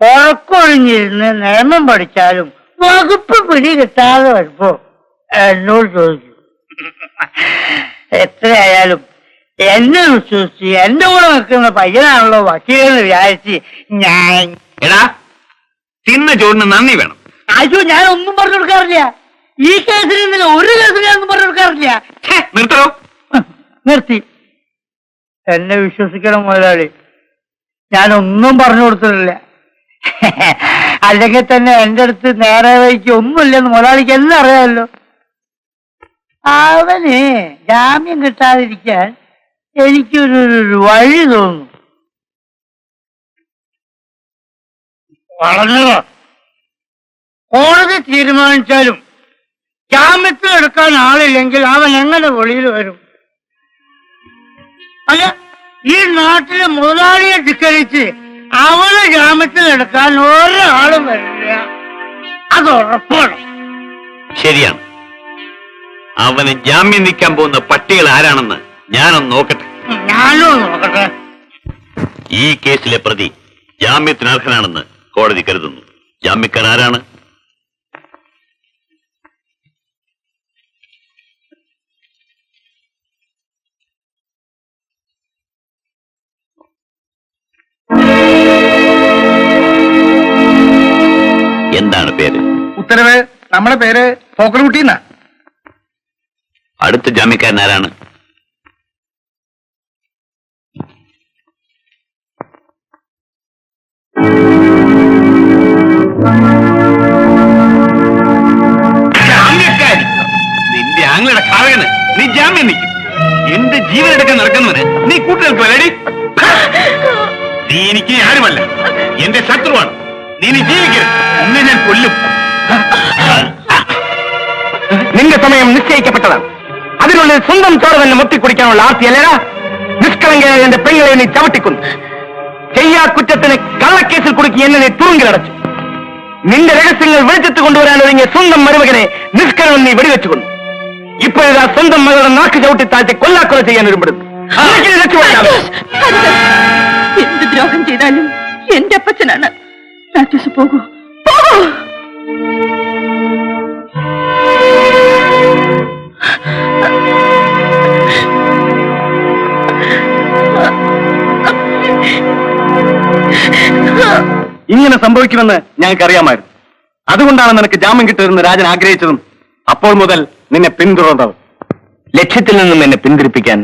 ഉറക്കൊഴിഞ്ഞിരുന്ന് നിയമം പഠിച്ചാലും വകുപ്പ് പിടി കിട്ടാതെ വരുമ്പോ എന്നോട് ചോദിച്ചു. എത്രയായാലും എന്നെ വിശ്വസിച്ച് എന്റെ കൂടെ നിൽക്കുന്ന പയ്യനാണല്ലോ വക്കീലെന്ന് വിചാരിച്ച് ഞാൻ. എടാ, തിന്ന ചോറിന് നന്ദി വേണം. അയ്യോ, ഞാൻ ഒന്നും പറഞ്ഞു കൊടുക്കാറില്ല. ഈ കേസിൽ ഇന്നലെ ഒരു കേസിൽ ഞാനൊന്നും പറഞ്ഞു കൊടുക്കാറില്ല. നിർത്തോ. നിർത്തി. എന്നെ വിശ്വസിക്കണം മുതലാളി, ഞാനൊന്നും പറഞ്ഞു കൊടുത്തിട്ടില്ല. അല്ലെങ്കിൽ തന്നെ എന്റെ അടുത്ത് നേരെ വഴിക്ക് ഒന്നുമില്ലെന്ന് മുതലാളിക്ക് എല്ലാം അറിയാമല്ലോ. അവന് ജാമ്യം കിട്ടാതിരിക്കാൻ എനിക്കൊരു വഴി തോന്നുന്നു. വളർന്നതോ കോടതി തീരുമാനിച്ചാലും ജാമ്യത്തിൽ എടുക്കാൻ ആളില്ലെങ്കിൽ അവൻ എങ്ങനെ വെളിയിൽ വരും? അല്ല, ഈ നാട്ടിലെ മുതലാളിയെ ധിക്കരിച്ച് അവനെ ജാമ്യത്തിൽ എടുക്കാൻ ഒരാളും വരില്ല. അത് ഉറപ്പാണ്. ശരിയാണ്. അവന് ജാമ്യം നിൽക്കാൻ പോകുന്ന പട്ടികൾ ആരാണെന്ന് ഞാനൊന്ന് നോക്കട്ടെ. ഞാനും നോക്കട്ടെ. ഈ കേസിലെ പ്രതി ജാമ്യത്തിന് അർഹനാണെന്ന് കോടതി കരുതുന്നു. ജാമ്യക്കാർ ആരാണ്? എന്താണ് പേര്? ഉത്തരവ്. നമ്മുടെ പേര് പോക്കർകുട്ടി എന്നാ. അടുത്ത ജാമ്യക്കാരൻ ആരാണ്? ജാമ്യക്കാരി നിന്റെ ആങ്ങളുടെ കാവകന് നീ ജാമ്യം നിൽക്കും. എന്റെ ജീവനെടുക്കാൻ നടക്കുന്നവന് നീ കൂട്ടുനിൽക്കുമല്ലേടി? നീ എനിക്ക് ആരുമല്ല, എന്റെ ശത്രുവാണ്. നീ ജീവിക്കരുത്. എന്നെ ഞാൻ കൊല്ലും. നിന്റെ സമയം നിശ്ചയിക്കപ്പെട്ടതാണ്. അതിനുള്ളിൽ സ്വന്തം ചോര തന്നെ മുത്തിക്കുടിക്കാനുള്ള ആർത്തിയല്ലേടാ? നിഷ്കളങ്കയായ എന്റെ പെങ്ങളെ നീ ചവിട്ടിക്കുന്നു. ചെയ്യാ കുറ്റത്തിന് കള്ളക്കേസിൽ കുടുക്കി എന്നെ നീ തുറുങ്കിലടച്ചു. നിന്റെ രഹസ്യങ്ങൾ വെളിച്ചത്ത് കൊണ്ടുവരാൻ ഒരുങ്ങിയ സ്വന്തം മരുമകനെ നിഷ്കരണം നീ വെടിവെച്ചുകൊണ്ടു. ഇപ്പോഴാ സ്വന്തം മകളുടെ നാക്ക് ചവിട്ടി താഴ്ത്തി കൊല്ലാക്കൊല ചെയ്യാൻ ഒരുപെടുന്നു. എന്ത് ദ്രോഹം ചെയ്താലും എന്റെ അപ്പച്ചനാണ്. മാത്യൂസ് പോകൂ, പോകൂ. ഇങ്ങനെ സംഭവിക്കുമെന്ന് ഞങ്ങൾക്കറിയാമായിരുന്നു. അതുകൊണ്ടാണ് നിനക്ക് ജാമ്യം കിട്ടുമെന്ന് രാജൻ ആഗ്രഹിച്ചതും അപ്പോൾ മുതൽ നിന്നെ പിന്തുടർന്നതും. ലക്ഷ്യത്തിൽ നിന്നും എന്നെ പിന്തിരിപ്പിക്കാൻ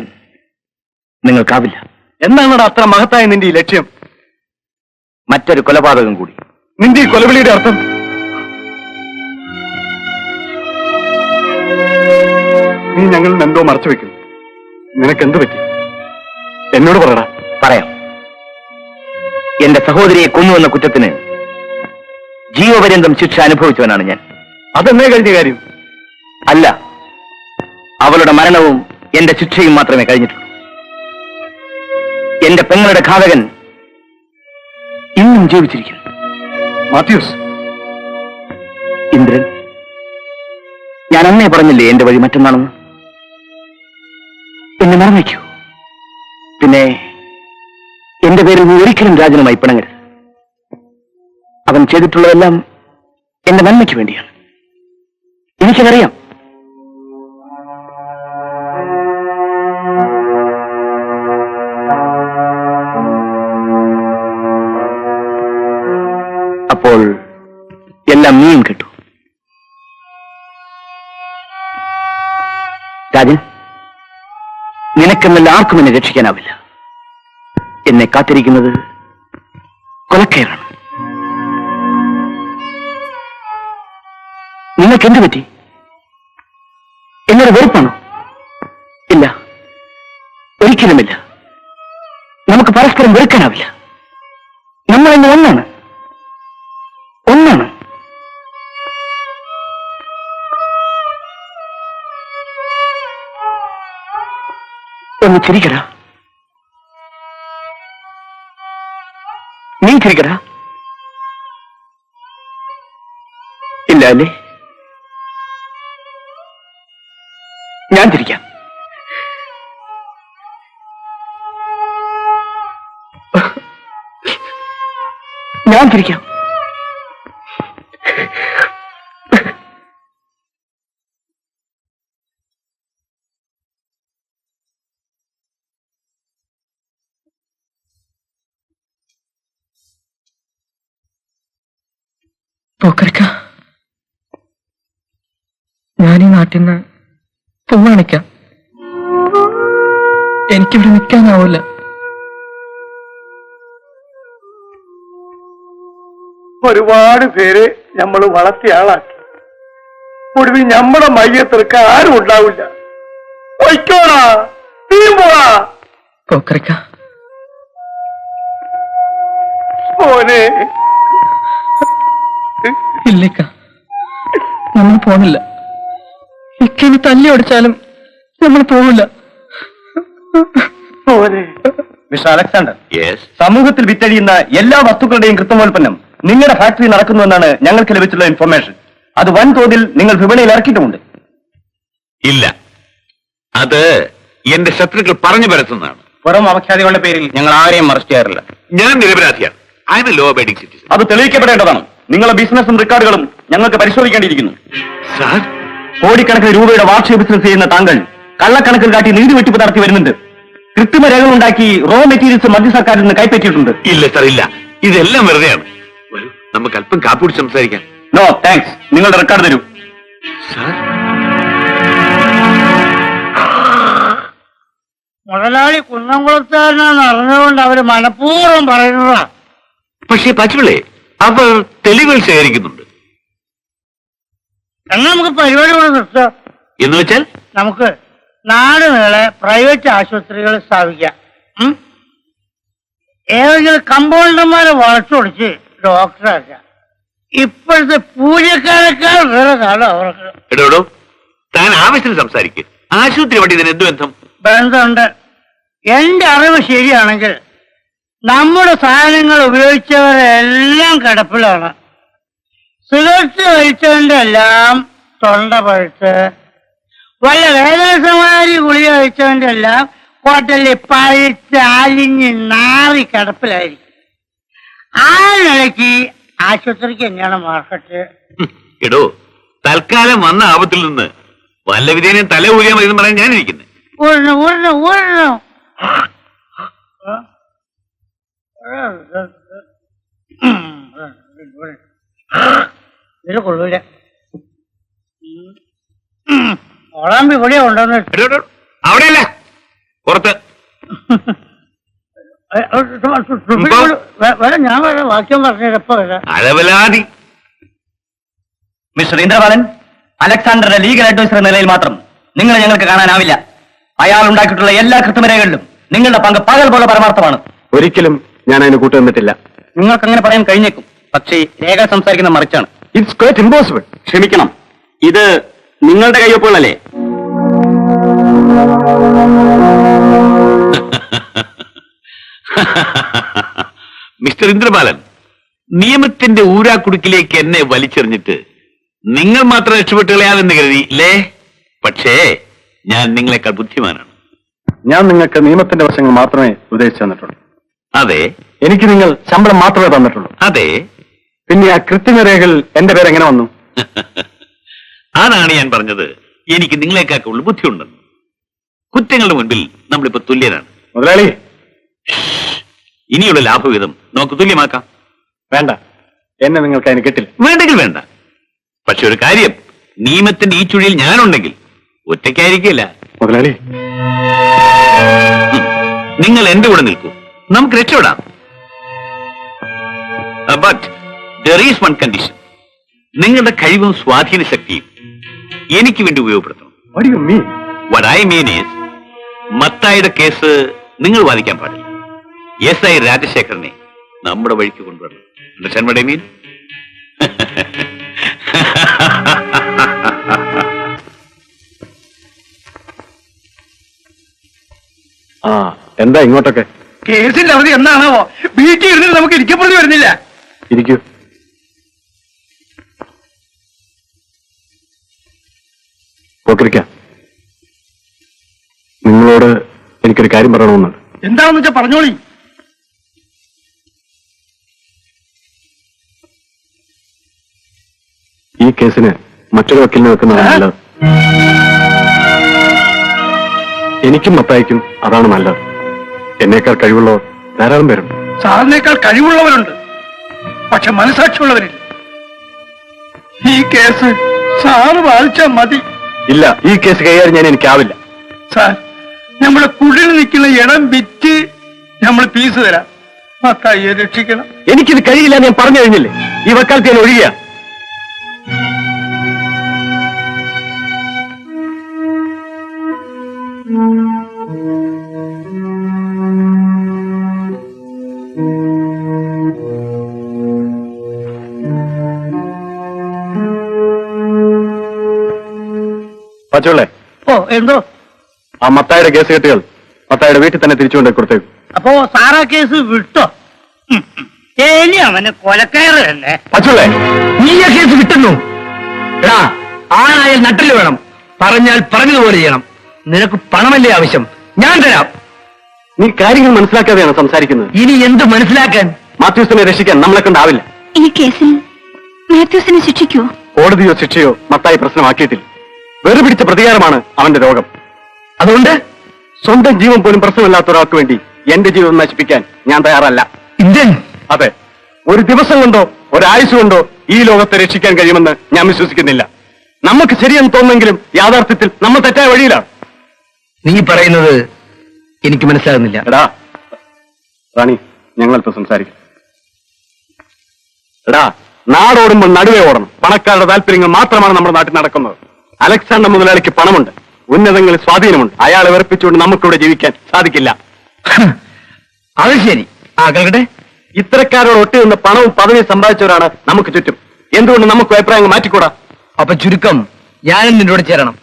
നിങ്ങൾക്കാവില്ല. എന്താണോ അത്ര മഹത്തായ നിന്റെ ഈ ലക്ഷ്യം? മറ്റൊരു കൊലപാതകം കൂടി. നിന്റെ ഈ കൊലവിളിയുടെ അർത്ഥം? നീ ഞങ്ങളിൽ എന്തോ മറച്ചു വെക്കുന്നു. നിനക്കെന്ത് പറ്റി? എന്നോട് പറയടാ. പറയാം. എന്റെ സഹോദരിയെ കൊന്നുവെന്ന കുറ്റത്തിന് ജീവപര്യന്തം ശിക്ഷ അനുഭവിച്ചവനാണ് ഞാൻ. അതെന്നേ കഴിഞ്ഞ കാര്യം? അല്ല, അവളുടെ മരണവും എന്റെ ശിക്ഷയും മാത്രമേ കഴിഞ്ഞിട്ടുള്ളൂ. എന്റെ പെങ്ങളുടെ ഘാതകൻ ഇന്നും ജീവിച്ചിരിക്കുന്നു. മാത്യൂസ്, ഇന്ദ്രൻ, ഞാൻ അന്നേ പറഞ്ഞില്ലേ എന്റെ വഴി മറ്റൊന്നാണെന്ന്. എന്നെ മറന്നേക്കൂ. പിന്നെ എന്റെ പേരിൽ നീ ഒരിക്കലും രാജനുമായി പിണങ്ങരുത്. അവൻ ചെയ്തിട്ടുള്ളതെല്ലാം എന്റെ നന്മയ്ക്ക് വേണ്ടിയാണ്. എനിക്കതറിയാം. അപ്പോൾ എല്ലാം നീയും കിട്ടു. നിനക്കെന്നല്ല ആർക്കും എന്നെ രക്ഷിക്കാനാവില്ല. എന്നെ കാത്തിരിക്കുന്നത് കൊലക്കയറാണ്. നിങ്ങൾക്ക് എന്ത് പറ്റി? എന്നോട് വെറുപ്പാണോ? ഇല്ല, ഒരിക്കലുമില്ല. നമുക്ക് പരസ്പരം വെറുക്കാനാവില്ല. നമ്മൾ ഇന്ന് ഒന്നാണ്. ഒന്ന് ചിരിക്കടാ. നീ ചിരിക്കടാ. ഇല്ല അല്ലേ? ഞാൻ ചിരിക്കാം. ഞാൻ ചിരിക്കാം. പോക്കരക്ക, ഞാനീ നാട്ടിൽ നിന്ന് പോവാണിക്കാം. എനിക്കിവിടെ നിൽക്കാനാവൂല. ഒരുപാട് പേര് നമ്മൾ വളർത്തിയ ആളാക്കി. ഒടുവിൽ നമ്മുടെ മയ്യത്തിറക്കാൻ ആരും ഉണ്ടാവില്ല. പൊയ്ക്കോടാ, നീയും പോടാ. പോക്കരക്ക, മോനെ, ഇല്ലേക്ക, നമ്മൾ പോണില്ല. ഇക്കനെ തല്ലി ഓടിച്ചാലും നമ്മൾ പോവില്ല. മോനെ. Mister Alexander, yes. സമൂഹത്തിൽ വിറ്റഴിയുന്ന എല്ലാ വസ്തുക്കളുടെയും കൃത്രിമോൽപ്പന്നം നിങ്ങളുടെ ഫാക്ടറി നടക്കുന്നുവെന്നാണ് ഞങ്ങൾക്ക് ലഭിച്ചിട്ടുള്ള ഇൻഫർമേഷൻ. അത് വൻതോതിൽ നിങ്ങൾ വിപണിയിൽ ഇറക്കിയിട്ടുമുണ്ട്. ഇല്ല, അത് എന്റെ ശത്രുക്കൾ പറഞ്ഞു പരത്തുന്നതാണ്. പുറം അപഖ്യാതികളുടെ പേരിൽ ഞങ്ങൾ ആരെയും അറസ്റ്റ് ചെയ്യാറില്ല. ഞാൻ നിരപരാധിയാണ്. I am a law abiding citizen. അത് തെളിയിക്കപ്പെടേണ്ടതാണ്. നിങ്ങളുടെ ബിസിനസ്സും റെക്കോർഡുകളും ഞങ്ങൾക്ക് പരിശോധിക്കേണ്ടിയിരിക്കുന്നു. സാർ, കോടിക്കണക്കിന് രൂപയുടെ വാർഷിക ബിസിനസ് ചെയ്യുന്ന താങ്കൾ കള്ളക്കണക്കിൽ കാട്ടി നീതി വെട്ടിപ്പ് നടത്തി വരുന്നുണ്ട്. കൃത്രിമ രേഖകൾ ഉണ്ടാക്കി റോ മെറ്റീരിയൽസ് മധ്യ സർക്കാരിൽ നിന്ന് കൈപ്പറ്റിയിട്ടുണ്ട്. ഇല്ല സാർ, ഇല്ല. ഇതെല്ലാം വെറുതെയാണ്. വരൂ, നമുക്ക് അല്പം കാപ്പൂടി സംസാരിക്കാം. No thanks. നിങ്ങളുടെ റെക്കോർഡ് തരൂ. സാർ, മുതലാളി കുന്നംകുളത്താരനാന്ന് അറിഞ്ഞുകൊണ്ട് അവര് മനഃപൂർവ്വം പറയുന്നതാ. പക്ഷേ പച്ചുപിള്ളേ, അവർ തെളിവുകൾ ശേഖരിക്കുന്നുണ്ട്. എന്നാ നമുക്ക് പരിപാടി കൂടെ നിർത്താം. എന്ന് വെച്ചാൽ നമുക്ക് നാട് നീളെ പ്രൈവറ്റ് ആശുപത്രികൾ സ്ഥാപിക്കാം. ഏതെങ്കിലും കമ്പൗണ്ടർമാരെ വളച്ചൊടിച്ച് ഡോക്ടറാക്കാം. ഇപ്പോഴത്തെ പൂജക്കാരെക്കാൾ വേറെ കാലം അവർക്ക്. എടോ, താൻ ആവശ്യത്തിന് സംസാരിക്കുക. ആശുപത്രി വണ്ടി ഇതിന് എന്ത് ബന്ധം? ബന്ധമുണ്ട്. എന്റെ അറിവ് ശരിയാണെങ്കിൽ നമ്മുടെ സാധനങ്ങൾ ഉപയോഗിച്ചവരെല്ലാം കിടപ്പിലാണ്. സിഗരറ്റ് കഴിച്ചവന്റെ എല്ലാം തൊണ്ട പഴുത്ത്, വല്ല വേദനസമാരി ഗുളിക കഴിച്ചവന്റെ എല്ലാം ഹോട്ടലിൽ പഴുത്ത് അലിഞ്ഞ് നാറി കിടപ്പിലായിരിക്കും. ആ നിലയ്ക്ക് ആശുപത്രിക്ക് തന്നെയാണ് മാർക്കറ്റ്. എടോ, തൽക്കാലം വന്ന ആപത്തിൽ നിന്ന് വല്ല വിധേനയും തല ഊരിയാൽ മതി എന്ന് പറയാൻ ഞാനിരിക്കുന്നത്. ഊരണം. ഇതിൽ കൊള്ളൂല. ഓളാമ്പി കൂടിയാ ഉണ്ടെന്ന്. എടോ, അവിടെയല്ല, പുറത്ത്. ഞാൻ വരാം, വാക്യം പറഞ്ഞപ്പോ വരാം. അലവലാതി. മിസ്റ്റർ ഇന്ദ്രപാലൻ, അലക്സാണ്ടറുടെ ലീഗൽ അഡ്വൈസർ എന്ന നിലയിൽ മാത്രം നിങ്ങളെ ഞങ്ങൾക്ക് കാണാനാവില്ല. അയാൾ ഉണ്ടാക്കിയിട്ടുള്ള എല്ലാ കൃത്രിമരേഖകളിലും നിങ്ങളുടെ പങ്ക് പകൽ പോലെ പരമാർത്ഥമാണ്. ഒരിക്കലും ഞാൻ അതിന് കൂട്ടുനിന്നിട്ടില്ല. നിങ്ങൾക്ക് അങ്ങനെ പറയാൻ കഴിഞ്ഞേക്കും, പക്ഷേ രേഖ സംസാരിക്കുന്ന മറിച്ചാണ്. It's quite impossible. ക്ഷമിക്കണം, ഇത് നിങ്ങളുടെ കയ്യൊപ്പുകളല്ലേ? മിസ്റ്റർ ഇന്ദ്രപാലൻ, നിയമത്തിന്റെ ഊരാക്കുടുക്കിലേക്ക് എന്നെ വലിച്ചെറിഞ്ഞിട്ട് നിങ്ങൾ മാത്രം രക്ഷപ്പെട്ടു കളയാമെന്ന് കരുതി അല്ലേ? പക്ഷേ ഞാൻ നിങ്ങളെക്കാൾ ബുദ്ധിമാനാണ്. ഞാൻ നിങ്ങൾക്ക് നിയമത്തിന്റെ വശങ്ങൾ മാത്രമേ ഉപദേശിച്ചു തന്നിട്ടുള്ളൂ. അതെ. എനിക്ക് നിങ്ങൾ ശമ്പളം മാത്രമേ തന്നിട്ടുള്ളൂ. അതെ. പിന്നെ ആ കൃത്രിമരേഖകൾ എന്റെ പേരെങ്ങനെ വന്നു? അതാണ് ഞാൻ പറഞ്ഞത്, എനിക്ക് നിങ്ങളെക്കാൾ ഉള്ള ബുദ്ധിയുണ്ടെന്ന്. കുറ്റങ്ങളുടെ മുൻപിൽ നമ്മളിപ്പോ തുല്യരാണ്. മുതലാളി, ഇനിയുള്ള ലാഭവിധം നമുക്ക് തുല്യമാക്കാം. വേണ്ട, എന്നെ നിങ്ങൾക്ക് അതിന് കിട്ടില്ല. വേണ്ടെങ്കിൽ വേണ്ട. പക്ഷെ ഒരു കാര്യം, നിയമത്തിന്റെ ഈ ചുഴിയിൽ ഞാനുണ്ടെങ്കിൽ ഒറ്റയ്ക്കായിരിക്കില്ല. മുതലാളി, നിങ്ങൾ എന്റെ കൂടെ നിൽക്കൂ, നമുക്ക് രക്ഷപ്പെടാം. But there is one condition. നിങ്ങളുടെ കഴിവും സ്വാധീന ശക്തിയും എനിക്ക് വേണ്ടി ഉപയോഗപ്പെടുത്തണം. What do you mean? What I mean is, മത്തായിയുടെ കേസ് നിങ്ങൾ വാദിക്കാൻ പാടില്ല. എസ് ഐ രാജശേഖരനെ നമ്മുടെ വഴിക്ക് കൊണ്ടുവരണം. Understand what I mean? ആ എന്താ ഇങ്ങോട്ടൊക്കെ? കേസിന്റെ അവധി എന്നാണാവോ? വീട്ടിൽ ഇരുന്നിട്ട് നമുക്ക് ഇരിക്കപ്പെടുത്തി വരുന്നില്ല. ഇരിക്കൂ. പോക്കിരിക്ക, നിങ്ങളോട് എനിക്കൊരു കാര്യം പറയണമെന്നുണ്ട്. എന്താണെന്ന് വെച്ചാ പറഞ്ഞോളി. ഈ കേസിന് മറ്റൊരു വക്കീലിനെ വെക്കുന്നതാണ് നല്ലത്. എനിക്കും മത്തായിക്കും അതാണ് നല്ലത്. എന്നേക്കാൾ കഴിവുള്ളവർ ധാരാളം പേരുണ്ട്. സാറിനേക്കാൾ കഴിവുള്ളവരുണ്ട്, പക്ഷെ മനസാക്ഷിയുള്ളവരില്ല. ഈ കേസ് സാറ് വാദിച്ചാൽ മതി. ഇല്ല, ഈ കേസ് കൈകാര്യം ഞാൻ എനിക്കാവില്ല. സാർ, നമ്മളെ കുടിൽ നിൽക്കുന്ന ഇടം വിറ്റ് നമ്മൾ പീസ് തരാം. മത്തായിയെ രക്ഷിക്കണം. എനിക്കിത് കഴിയില്ല, ഞാൻ പറഞ്ഞു കഴിഞ്ഞില്ലേ. ഈ വക്കാലത്ത് ഞാൻ ഒഴിയുക. പച്ചവെള്ളേ, ഓ എന്തോ? ആ മത്തായിയുടെ കേസ് കെട്ടുകൾ മത്തായിയുടെ വീട്ടിൽ തന്നെ തിരിച്ചുകൊണ്ടേ കൊടുത്തേക്കും. അപ്പോ സാറാ കേസ് വിട്ടോ? ഇനി അവന് കൊലക്കയറ് തന്നെ. പച്ചവെള്ളേ, നീ ആ കേസ് വിട്ടുന്നു. എടാ, ആണായാൽ നട്ടല് വേണം. പറഞ്ഞാൽ പറഞ്ഞതുപോലെ ചെയ്യണം. നിനക്ക് പണമല്ലേ ആവശ്യം? ഞാൻ തരാം. നീ കാര്യങ്ങൾ മനസ്സിലാക്കാതെയാണ് സംസാരിക്കുന്നത്. ഇനി എന്ത് മനസ്സിലാക്കാൻ? മാത്യൂസിനെ രക്ഷിക്കാൻ നമ്മളെ കൊണ്ടാവില്ല. ഈ കേസിൽ മാത്യൂസിനെ ശിക്ഷിക്കൂ. കോടതിയോ ശിക്ഷയോ മത്തായി പ്രശ്നമാക്കിയിട്ടില്ല. വെറുപിടിച്ച പ്രതികാരമാണ് അവന്റെ രോഗം. അതുകൊണ്ട് സ്വന്തം ജീവൻ പോലും പ്രശ്നമില്ലാത്ത ഒരാൾക്ക് വേണ്ടി എന്റെ ജീവൻ നശിപ്പിക്കാൻ ഞാൻ തയ്യാറല്ല. ഇന്ത്യൻ അതെ, ഒരു ദിവസം കൊണ്ടോ ഒരായുസ് കൊണ്ടോ ഈ ലോകത്തെ രക്ഷിക്കാൻ കഴിയുമെന്ന് ഞാൻ വിശ്വസിക്കുന്നില്ല. നമുക്ക് ശരിയെന്ന് തോന്നുമെങ്കിലും യാഥാർത്ഥ്യത്തിൽ നമ്മൾ തെറ്റായ വഴിയിലാണ്. നീ പറയുന്നത് എനിക്ക് മനസ്സിലാകുന്നില്ല. എടാ റാണി, ഞങ്ങളിപ്പോ സംസാരിക്കും. എടാ, നാടോടുമ്പോൾ നടുവേ ഓടണം. പണക്കാരുടെ താല്പര്യങ്ങൾ മാത്രമാണ് നമ്മുടെ നാട്ടിൽ നടക്കുന്നത്. അലക്സാണ്ടർ മുതലാളിക്ക് പണമുണ്ട്, ഉന്നതങ്ങളിൽ സ്വാധീനമുണ്ട്. അയാളെ വെറുപ്പിച്ചുകൊണ്ട് നമുക്കിവിടെ ജീവിക്കാൻ സാധിക്കില്ല. അത് ശരി. ആ കേൾക്കട്ടെ. ഇത്തരക്കാരോട് ഒട്ടി നിന്ന് പണവും പദവിയും സമ്പാദിച്ചവരാണ് നമുക്ക് ചുറ്റും. എന്തുകൊണ്ട് നമുക്ക് അഭിപ്രായങ്ങൾ മാറ്റിക്കൂടാ? അപ്പൊ ചുരുക്കം ഞാനും നിന്നോട് ചേരണം.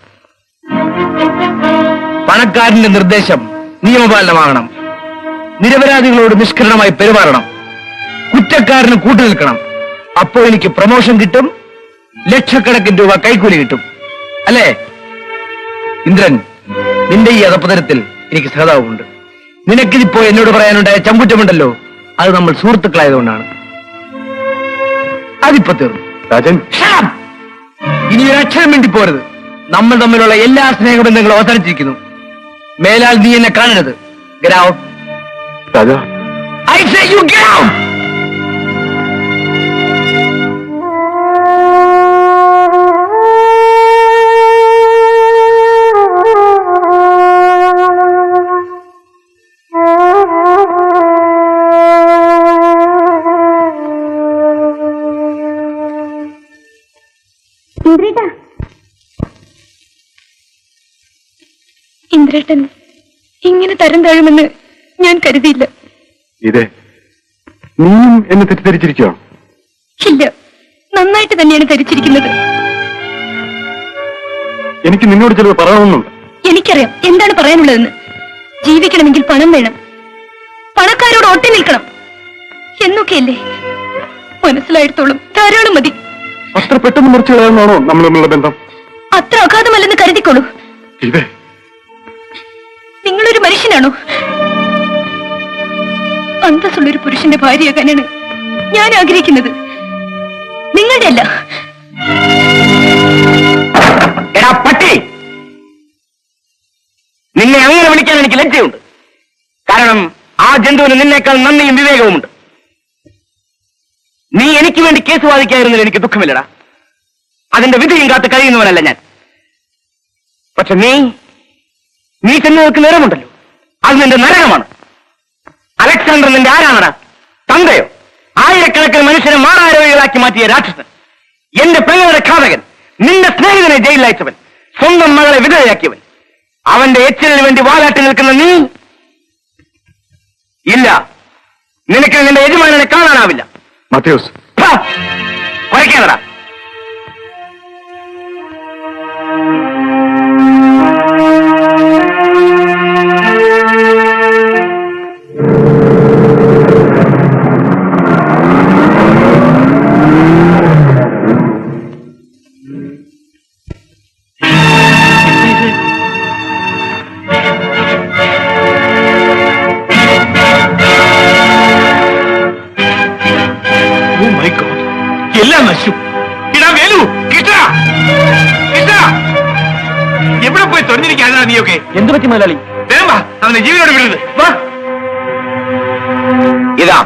പണക്കാരന്റെ നിർദ്ദേശം നിയമപാലനമാകണം. നിരപരാധികളോട് നിഷ്കരണമായി പെരുമാറണം. കുറ്റക്കാരന് കൂട്ടുനിൽക്കണം. അപ്പോ എനിക്ക് പ്രൊമോഷൻ കിട്ടും, ലക്ഷക്കണക്കിന് രൂപ കൈക്കൂലി കിട്ടും. അല്ലേ ഇന്ദ്രൻ? നിന്റെ ഈ അധപ്പതനത്തിൽ എനിക്ക് സഹതാപമുണ്ട്. നിനക്കിതിപ്പോ എന്നോട് പറയാനുണ്ടായ ചമ്പുറ്റമുണ്ടല്ലോ, അത് നമ്മൾ സുഹൃത്തുക്കളായതുകൊണ്ടാണ്. അതിപ്പോ തീർന്നു. രാജൻ, ഇനി ഒരു അക്ഷരം വേണ്ടി പോരുത്. നമ്മൾ തമ്മിലുള്ള എല്ലാ സ്നേഹബന്ധങ്ങളും അവസാനിച്ചിരിക്കുന്നു. മേലാൽ നീ എന്നെ കാണരുത്. Get out. Raja, I say you get out. ഇന്ദ്രേട്ടൻ ഇങ്ങനെ തരം താഴുമെന്ന് ഞാൻ കരുതിയില്ല. ഇതേ നീയും എന്നെ തെറ്റിദ്ധരിച്ചിരിക്കോ? ഇല്ല, നന്നായിട്ട് തന്നെയാണ് ധരിച്ചിരിക്കുന്നത്. എനിക്ക് നിന്നോട് ചിലത് പറയണമെന്നുണ്ട്. എനിക്കറിയാം എന്താണ് പറയാനുള്ളതെന്ന്. ജീവിക്കണമെങ്കിൽ പണം വേണം, പണക്കാരോട് ഒട്ടി നിൽക്കണം എന്നൊക്കെയല്ലേ. മനസ്സിലായിടത്തോളം ധാരാളം മതി. അത്ര പെട്ടെന്ന് മുറിച്ചു കളയാനാണോ നമ്മൾ തമ്മിലുള്ള ബന്ധം? അത്ര അഗാധമല്ലെന്ന് കരുതിക്കോളൂ. ഇതേ, നിങ്ങളൊരു മനുഷ്യനാണോ? അന്തസ്സുള്ളൊരു പുരുഷന്റെ ഭാര്യയാകാനാണ് ഞാൻ ആഗ്രഹിക്കുന്നത്, നിങ്ങളുടെ അല്ല. എടാ പട്ടി, നിന്നെ അങ്ങനെ വിളിക്കാൻ എനിക്ക് ലജ്ജയുണ്ട്. കാരണം ആ ജന്തുവിന് നിന്നേക്കാൾ നന്ദിയും വിവേകവുമുണ്ട്. നീ എനിക്ക് വേണ്ടി കേസ് വാദിക്കായിരുന്നതിൽ എനിക്ക് ദുഃഖമില്ലടാ. അതിന്റെ വിധിയും കാത്ത് കഴിയുന്നവനല്ല ഞാൻ. പക്ഷെ നീ ചെന്ന് നോക്ക് നേരമുണ്ടല്ലോ. അത് നിന്റെ നരകമാണ്. അലക്സാണ്ടർ നിന്റെ ആരാണടാ? തന്തയോ? ആയിരക്കണക്കിന് മനുഷ്യരെ മാറാരോഗികളാക്കി മാറ്റിയ രാക്ഷസൻ, എന്റെ പെങ്ങളുടെ ഘാതകൻ, നിന്റെ സ്നേഹിതനെ ജയിലിലയച്ചവൻ, സ്വന്തം മകളെ വിധവയാക്കിയവൻ, അവന്റെ എച്ചിലിന് വേണ്ടി വാലാട്ടി നിൽക്കുന്ന നീ. ഇല്ല, നിനക്ക് നിന്റെ യജമാനനെ കാണാനാവില്ല. മാത്യൂസ്, കുറയ്ക്കാനടാ. എല്ലാം നശിച്ചു. ഇടാ വേലു, കൃഷ്ണ കൃഷ്ണ, എവിടെ പോയി തുറന്നിരിക്കാനാ നീയൊക്കെ? എന്തു പറ്റി മുതലാളി? വേഗം വാ, അവനെ ജീവനോട് വിടുന്നത് വാ. ഇതാ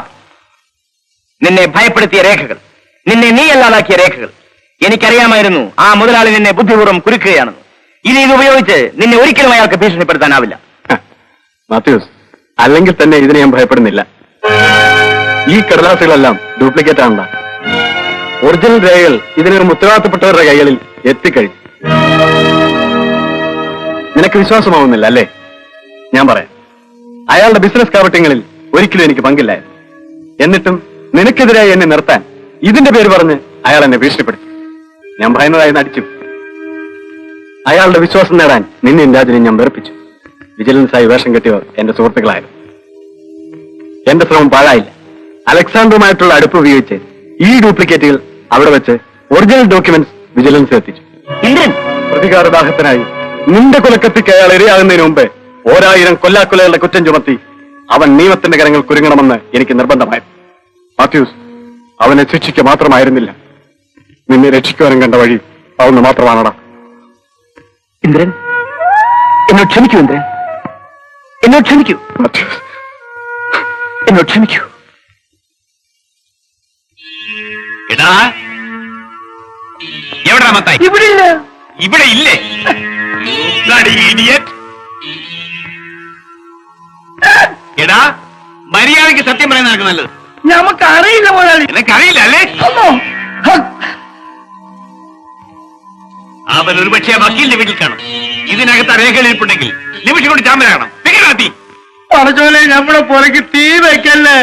നിന്നെ ഭയപ്പെടുത്തിയ രേഖകൾ, നിന്നെ നീയല്ലാതാക്കിയ രേഖകൾ. എനിക്കറിയാമായിരുന്നു ആ മുതലാളി നിന്നെ ബുദ്ധിപൂർവ്വം കുരുക്കുകയാണെന്ന്. ഇനി ഇത് ഉപയോഗിച്ച് നിന്നെ ഒരിക്കലും അയാൾക്ക് ഭീഷണിപ്പെടുത്താനാവില്ല. മാത്യൂസ്, അല്ലെങ്കിൽ തന്നെ ഇതിനെ ഞാൻ ഭയപ്പെടുന്നില്ല. ഈ കടലാസുകളെല്ലാം ഡ്യൂപ്ലിക്കേറ്റ് ആണല്ല. ഒറിജിനൽ രേഖകൾ ഇതിനൊരു ഉത്തരവാദിത്തപ്പെട്ടവരുടെ കൈകളിൽ എത്തിക്കഴിഞ്ഞു. നിനക്ക് വിശ്വാസമാവുന്നില്ല അല്ലേ? ഞാൻ പറയാം. അയാളുടെ ബിസിനസ് കാവട്യങ്ങളിൽ ഒരിക്കലും എനിക്ക് പങ്കില്ലായിരുന്നു. എന്നിട്ടും നിനക്കെതിരായി എന്നെ നിർത്താൻ ഇതിന്റെ പേര് പറഞ്ഞ് അയാൾ എന്നെ ഭീഷണിപ്പെടുത്തി. ഞാൻ ഭയന്നതായി നടിച്ചു. അയാളുടെ വിശ്വാസം നേടാൻ നിന്നെയും രാജനെയും ഞാൻ വെറുപ്പിച്ചു. വിജിലൻസായി വേഷം കെട്ടിയവർ എന്റെ സുഹൃത്തുക്കളായിരുന്നു. എന്റെ ശ്രമം പാഴായില്ല. അലക്സാണ്ടറുമായിട്ടുള്ള അടുപ്പ് ഉപയോഗിച്ച് ഈ ഡ്യൂപ്ലിക്കേറ്റുകൾ അവിടെ വെച്ച് ഒറിജിനൽ ഡോക്യുമെന്റ്സ് വിജിലൻസ് എത്തിച്ചു. ഇന്ദ്രൻ, പ്രതികാരദാഹത്തിനായി നിന്റെ കൊലക്കത്തിക്ക് അയാൾ ഇരയാകുന്നതിന് മുമ്പ് 1000 കൊല്ലാക്കൊലകളുടെ കുറ്റം ചുമത്തി അവൻ നിയമത്തിന്റെ കരങ്ങൾ കുരുങ്ങണമെന്ന് എനിക്ക് നിർബന്ധമായിരുന്നു. മാത്യൂസ്, അവനെ ശിക്ഷിക്കുക മാത്രമായിരുന്നില്ല, നിന്നെ രക്ഷിക്കുവാനും കണ്ട വഴി അതൊന്ന് മാത്രമാണടാ. ഇന്ദ്രൻ, എന്നോട് ക്ഷമിക്കൂ. ഇന്ദ്രൻ, എന്നോട് ക്ഷമിക്കൂ. മാത്യൂസ്, എന്നോട് ക്ഷമിക്കൂ. എടാ, എവിടാ മത്തായി? ഇവിടെ ഇല്ല. ഇവിടെ ഇല്ലേ? Bloody idiot. എടാ, മര്യാദയ്ക്ക് സത്യം പറയാൻ നിനക്ക് നല്ലത്. നമുക്കറിയില്ല മുതലാളി. നിനക്കറിയില്ല അല്ലേ? അമ്മോ, അവൻ ഒരു പക്ഷേ വക്കീലിന്റെ വീട്ടിൽ കാണും. ഇതിനകത്ത് രേഖകളിരിപ്പുണ്ടെങ്കിൽ നിമിഷം കൊണ്ട് ചാമ്പലാകണം. തീ പറഞ്ഞോലെ നമ്മുടെ പുറക്ക് തീ വെക്കല്ലേ.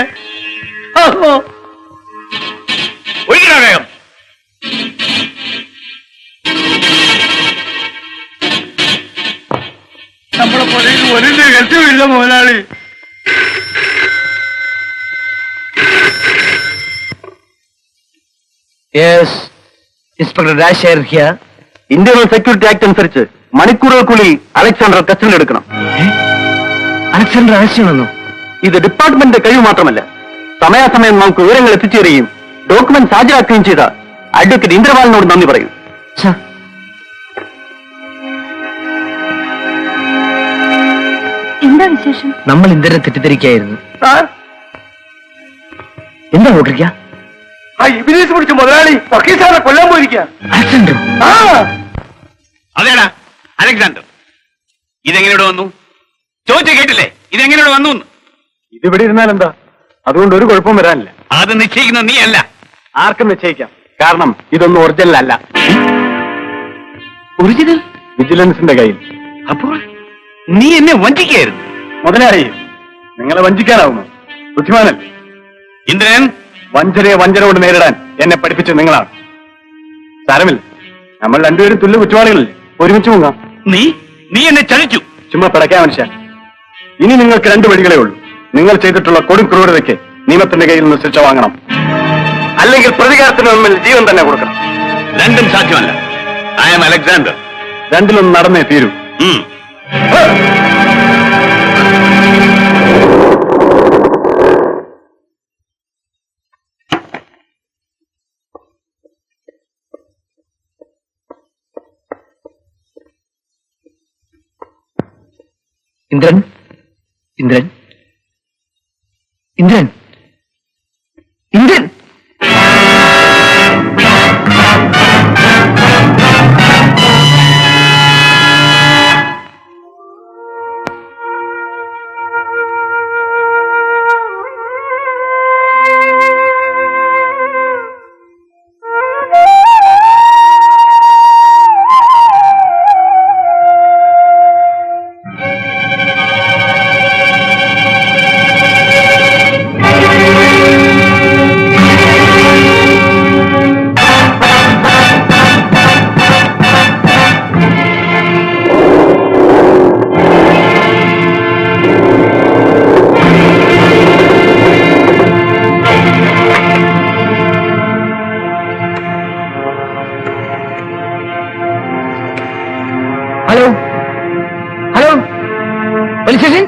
ഒഴിക്കണ വേഗം. നമ്മുടെ പുറകിൽ ഒരു രഹസ്യമില്ല മുതലാളി. Inspector Rajasekhar here. Internal security act അനുസരിച്ച് മണിക്കൂറുകൾക്കുള്ളിൽ അലക്സാണ്ടർ കസ്റ്റഡിയിലെടുക്കണം. അലക്സാണ്ടർ ആവശ്യമാണെന്നോ? ഇത് ഡിപ്പാർട്ട്മെന്റിന്റെ കഴിവ് മാത്രമല്ല, സമയാസമയം നമുക്ക് വിവരങ്ങൾ എത്തിച്ചേരുകയും ഡോക്യുമെന്റ് ഹാജരാക്കുകയും ചെയ്ത അഡ്വക്കേറ്റ് ഇന്ദ്രപാലിനോട് നന്ദി പറയൂ. എന്താ വിശേഷം? നമ്മൾ ഇന്ദ്രനെ തെറ്റിദ്ധരിക്കായിരുന്നു. സാർ, എന്താ ഓർക്കുക? ആ ഇബിലീസ് പിടിച്ച മുതലാളി വക്കീൽ സാറെ കൊല്ലാൻ പോയിരിക്കാം. അലക്സാണ്ടർ? ആ, അതേടാ അലക്സാണ്ടർ. ഇതെങ്ങനെയോട് വന്നു? ചോദിച്ചു കേട്ടില്ലേ? ഇതെങ്ങനെയോട് വന്നു? ഇതിവിടെ ഇരുന്നാൽ എന്താ? അതുകൊണ്ട് ഒരു കുഴപ്പം വരാനില്ല. അത് നിശ്ചയിക്കുന്ന നീ അല്ല. ആർക്കും നിശ്ചയിക്കാം. കാരണം ഇതൊന്നും ഒറിജിനൽ അല്ല. ഒറിജിനൽ വിജിലൻസിന്റെ കയ്യിൽ. അപ്പോൾ നീ എന്നെ വഞ്ചിക്കായിരുന്നു. മുതലാളി, നിങ്ങളെ വഞ്ചിക്കാനാവുമോ? ബുദ്ധിമാനൻ. ഇന്ദ്രൻ, വഞ്ചനയെ വഞ്ചനയോട് നേരിടാൻ എന്നെ പഠിപ്പിച്ചത് നിങ്ങളാണ്. സാരമില്ല, നമ്മൾ രണ്ടുപേരും തുല്യ കുറ്റവാളികളല്ലേ, ഒരുമിച്ച് മുങ്ങാം. നീ എന്നെ ചതിച്ചു. ചുമ്മാ പിടയ്ക്കാൻ മനുഷ്യ. ഇനി നിങ്ങൾക്ക് 2 വഴികളേ ഉള്ളൂ. നിങ്ങൾ ചെയ്തിട്ടുള്ള കൊടും ക്രൂരതയ്ക്ക് നിയമത്തിന്റെ കയ്യിൽ നിന്ന് ശിക്ഷ വാങ്ങണം, അല്ലെങ്കിൽ പ്രതികാരത്തിന് മുമ്പിൽ ജീവൻ തന്നെ കൊടുക്കണം. രണ്ടും സാധ്യമല്ല. I am Alexander. രണ്ടിലൊന്നും നടന്നേ തീരൂ. ഇന്ദ്രൻ, ഇന്ദ്രൻ, ഇന്ദ്രൻ, ഇന്ദ്രൻ. Police station.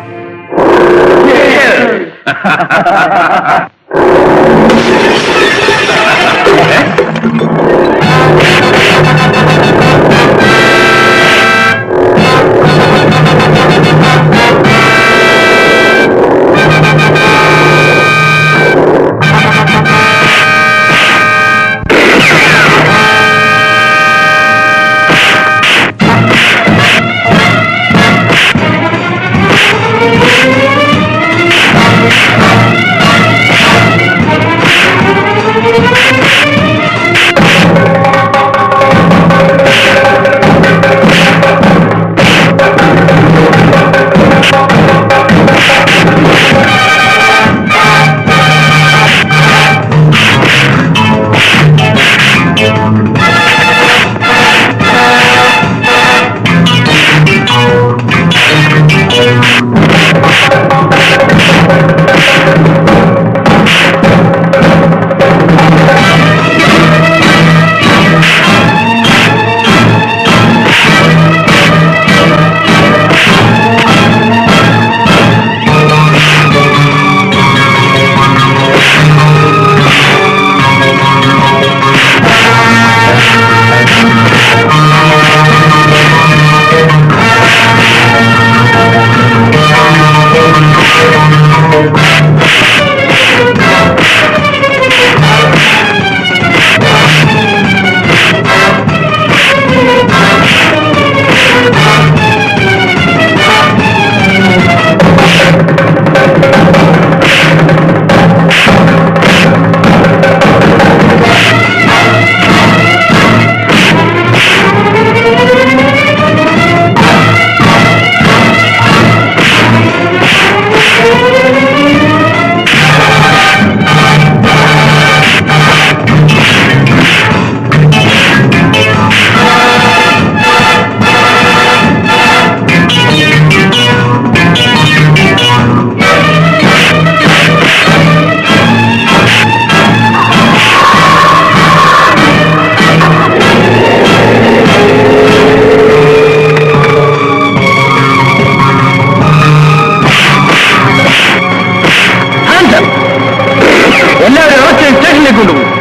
എല്ലാവരും സ്റ്റേഷനിലേക്ക് കൊണ്ടുപോകും.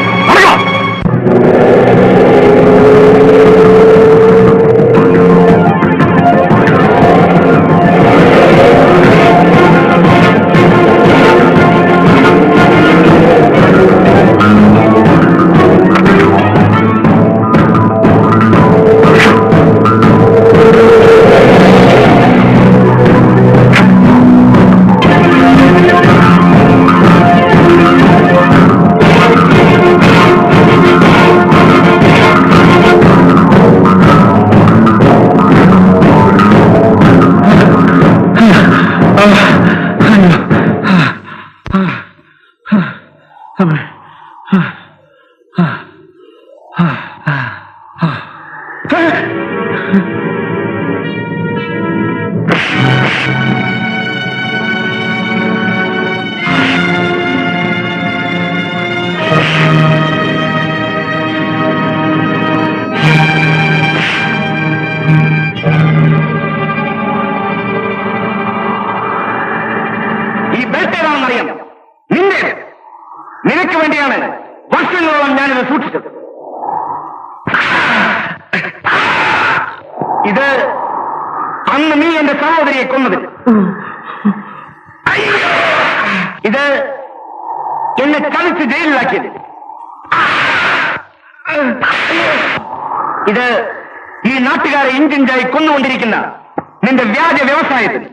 ഈ ബെൽറ്റ് ഏതാണെന്നറിയാം. നിന്റെ നിനക്ക് വേണ്ടിയാണ് വർഷങ്ങളോളം ഞാനിത് സൂക്ഷിച്ചത്. ഇത് അന്ന് നീ എന്റെ സഹോദരിയെ കൊന്നത്. ഇത് എന്നെ ചതിച്ച് ജയിലിലാക്കിയത്. ഇത് ഈ നാട്ടുകാരെ ഇഞ്ചിഞ്ചായി കൊന്നുകൊണ്ടിരിക്കുന്ന നിന്റെ വ്യാജ വ്യവസായത്തിൽ.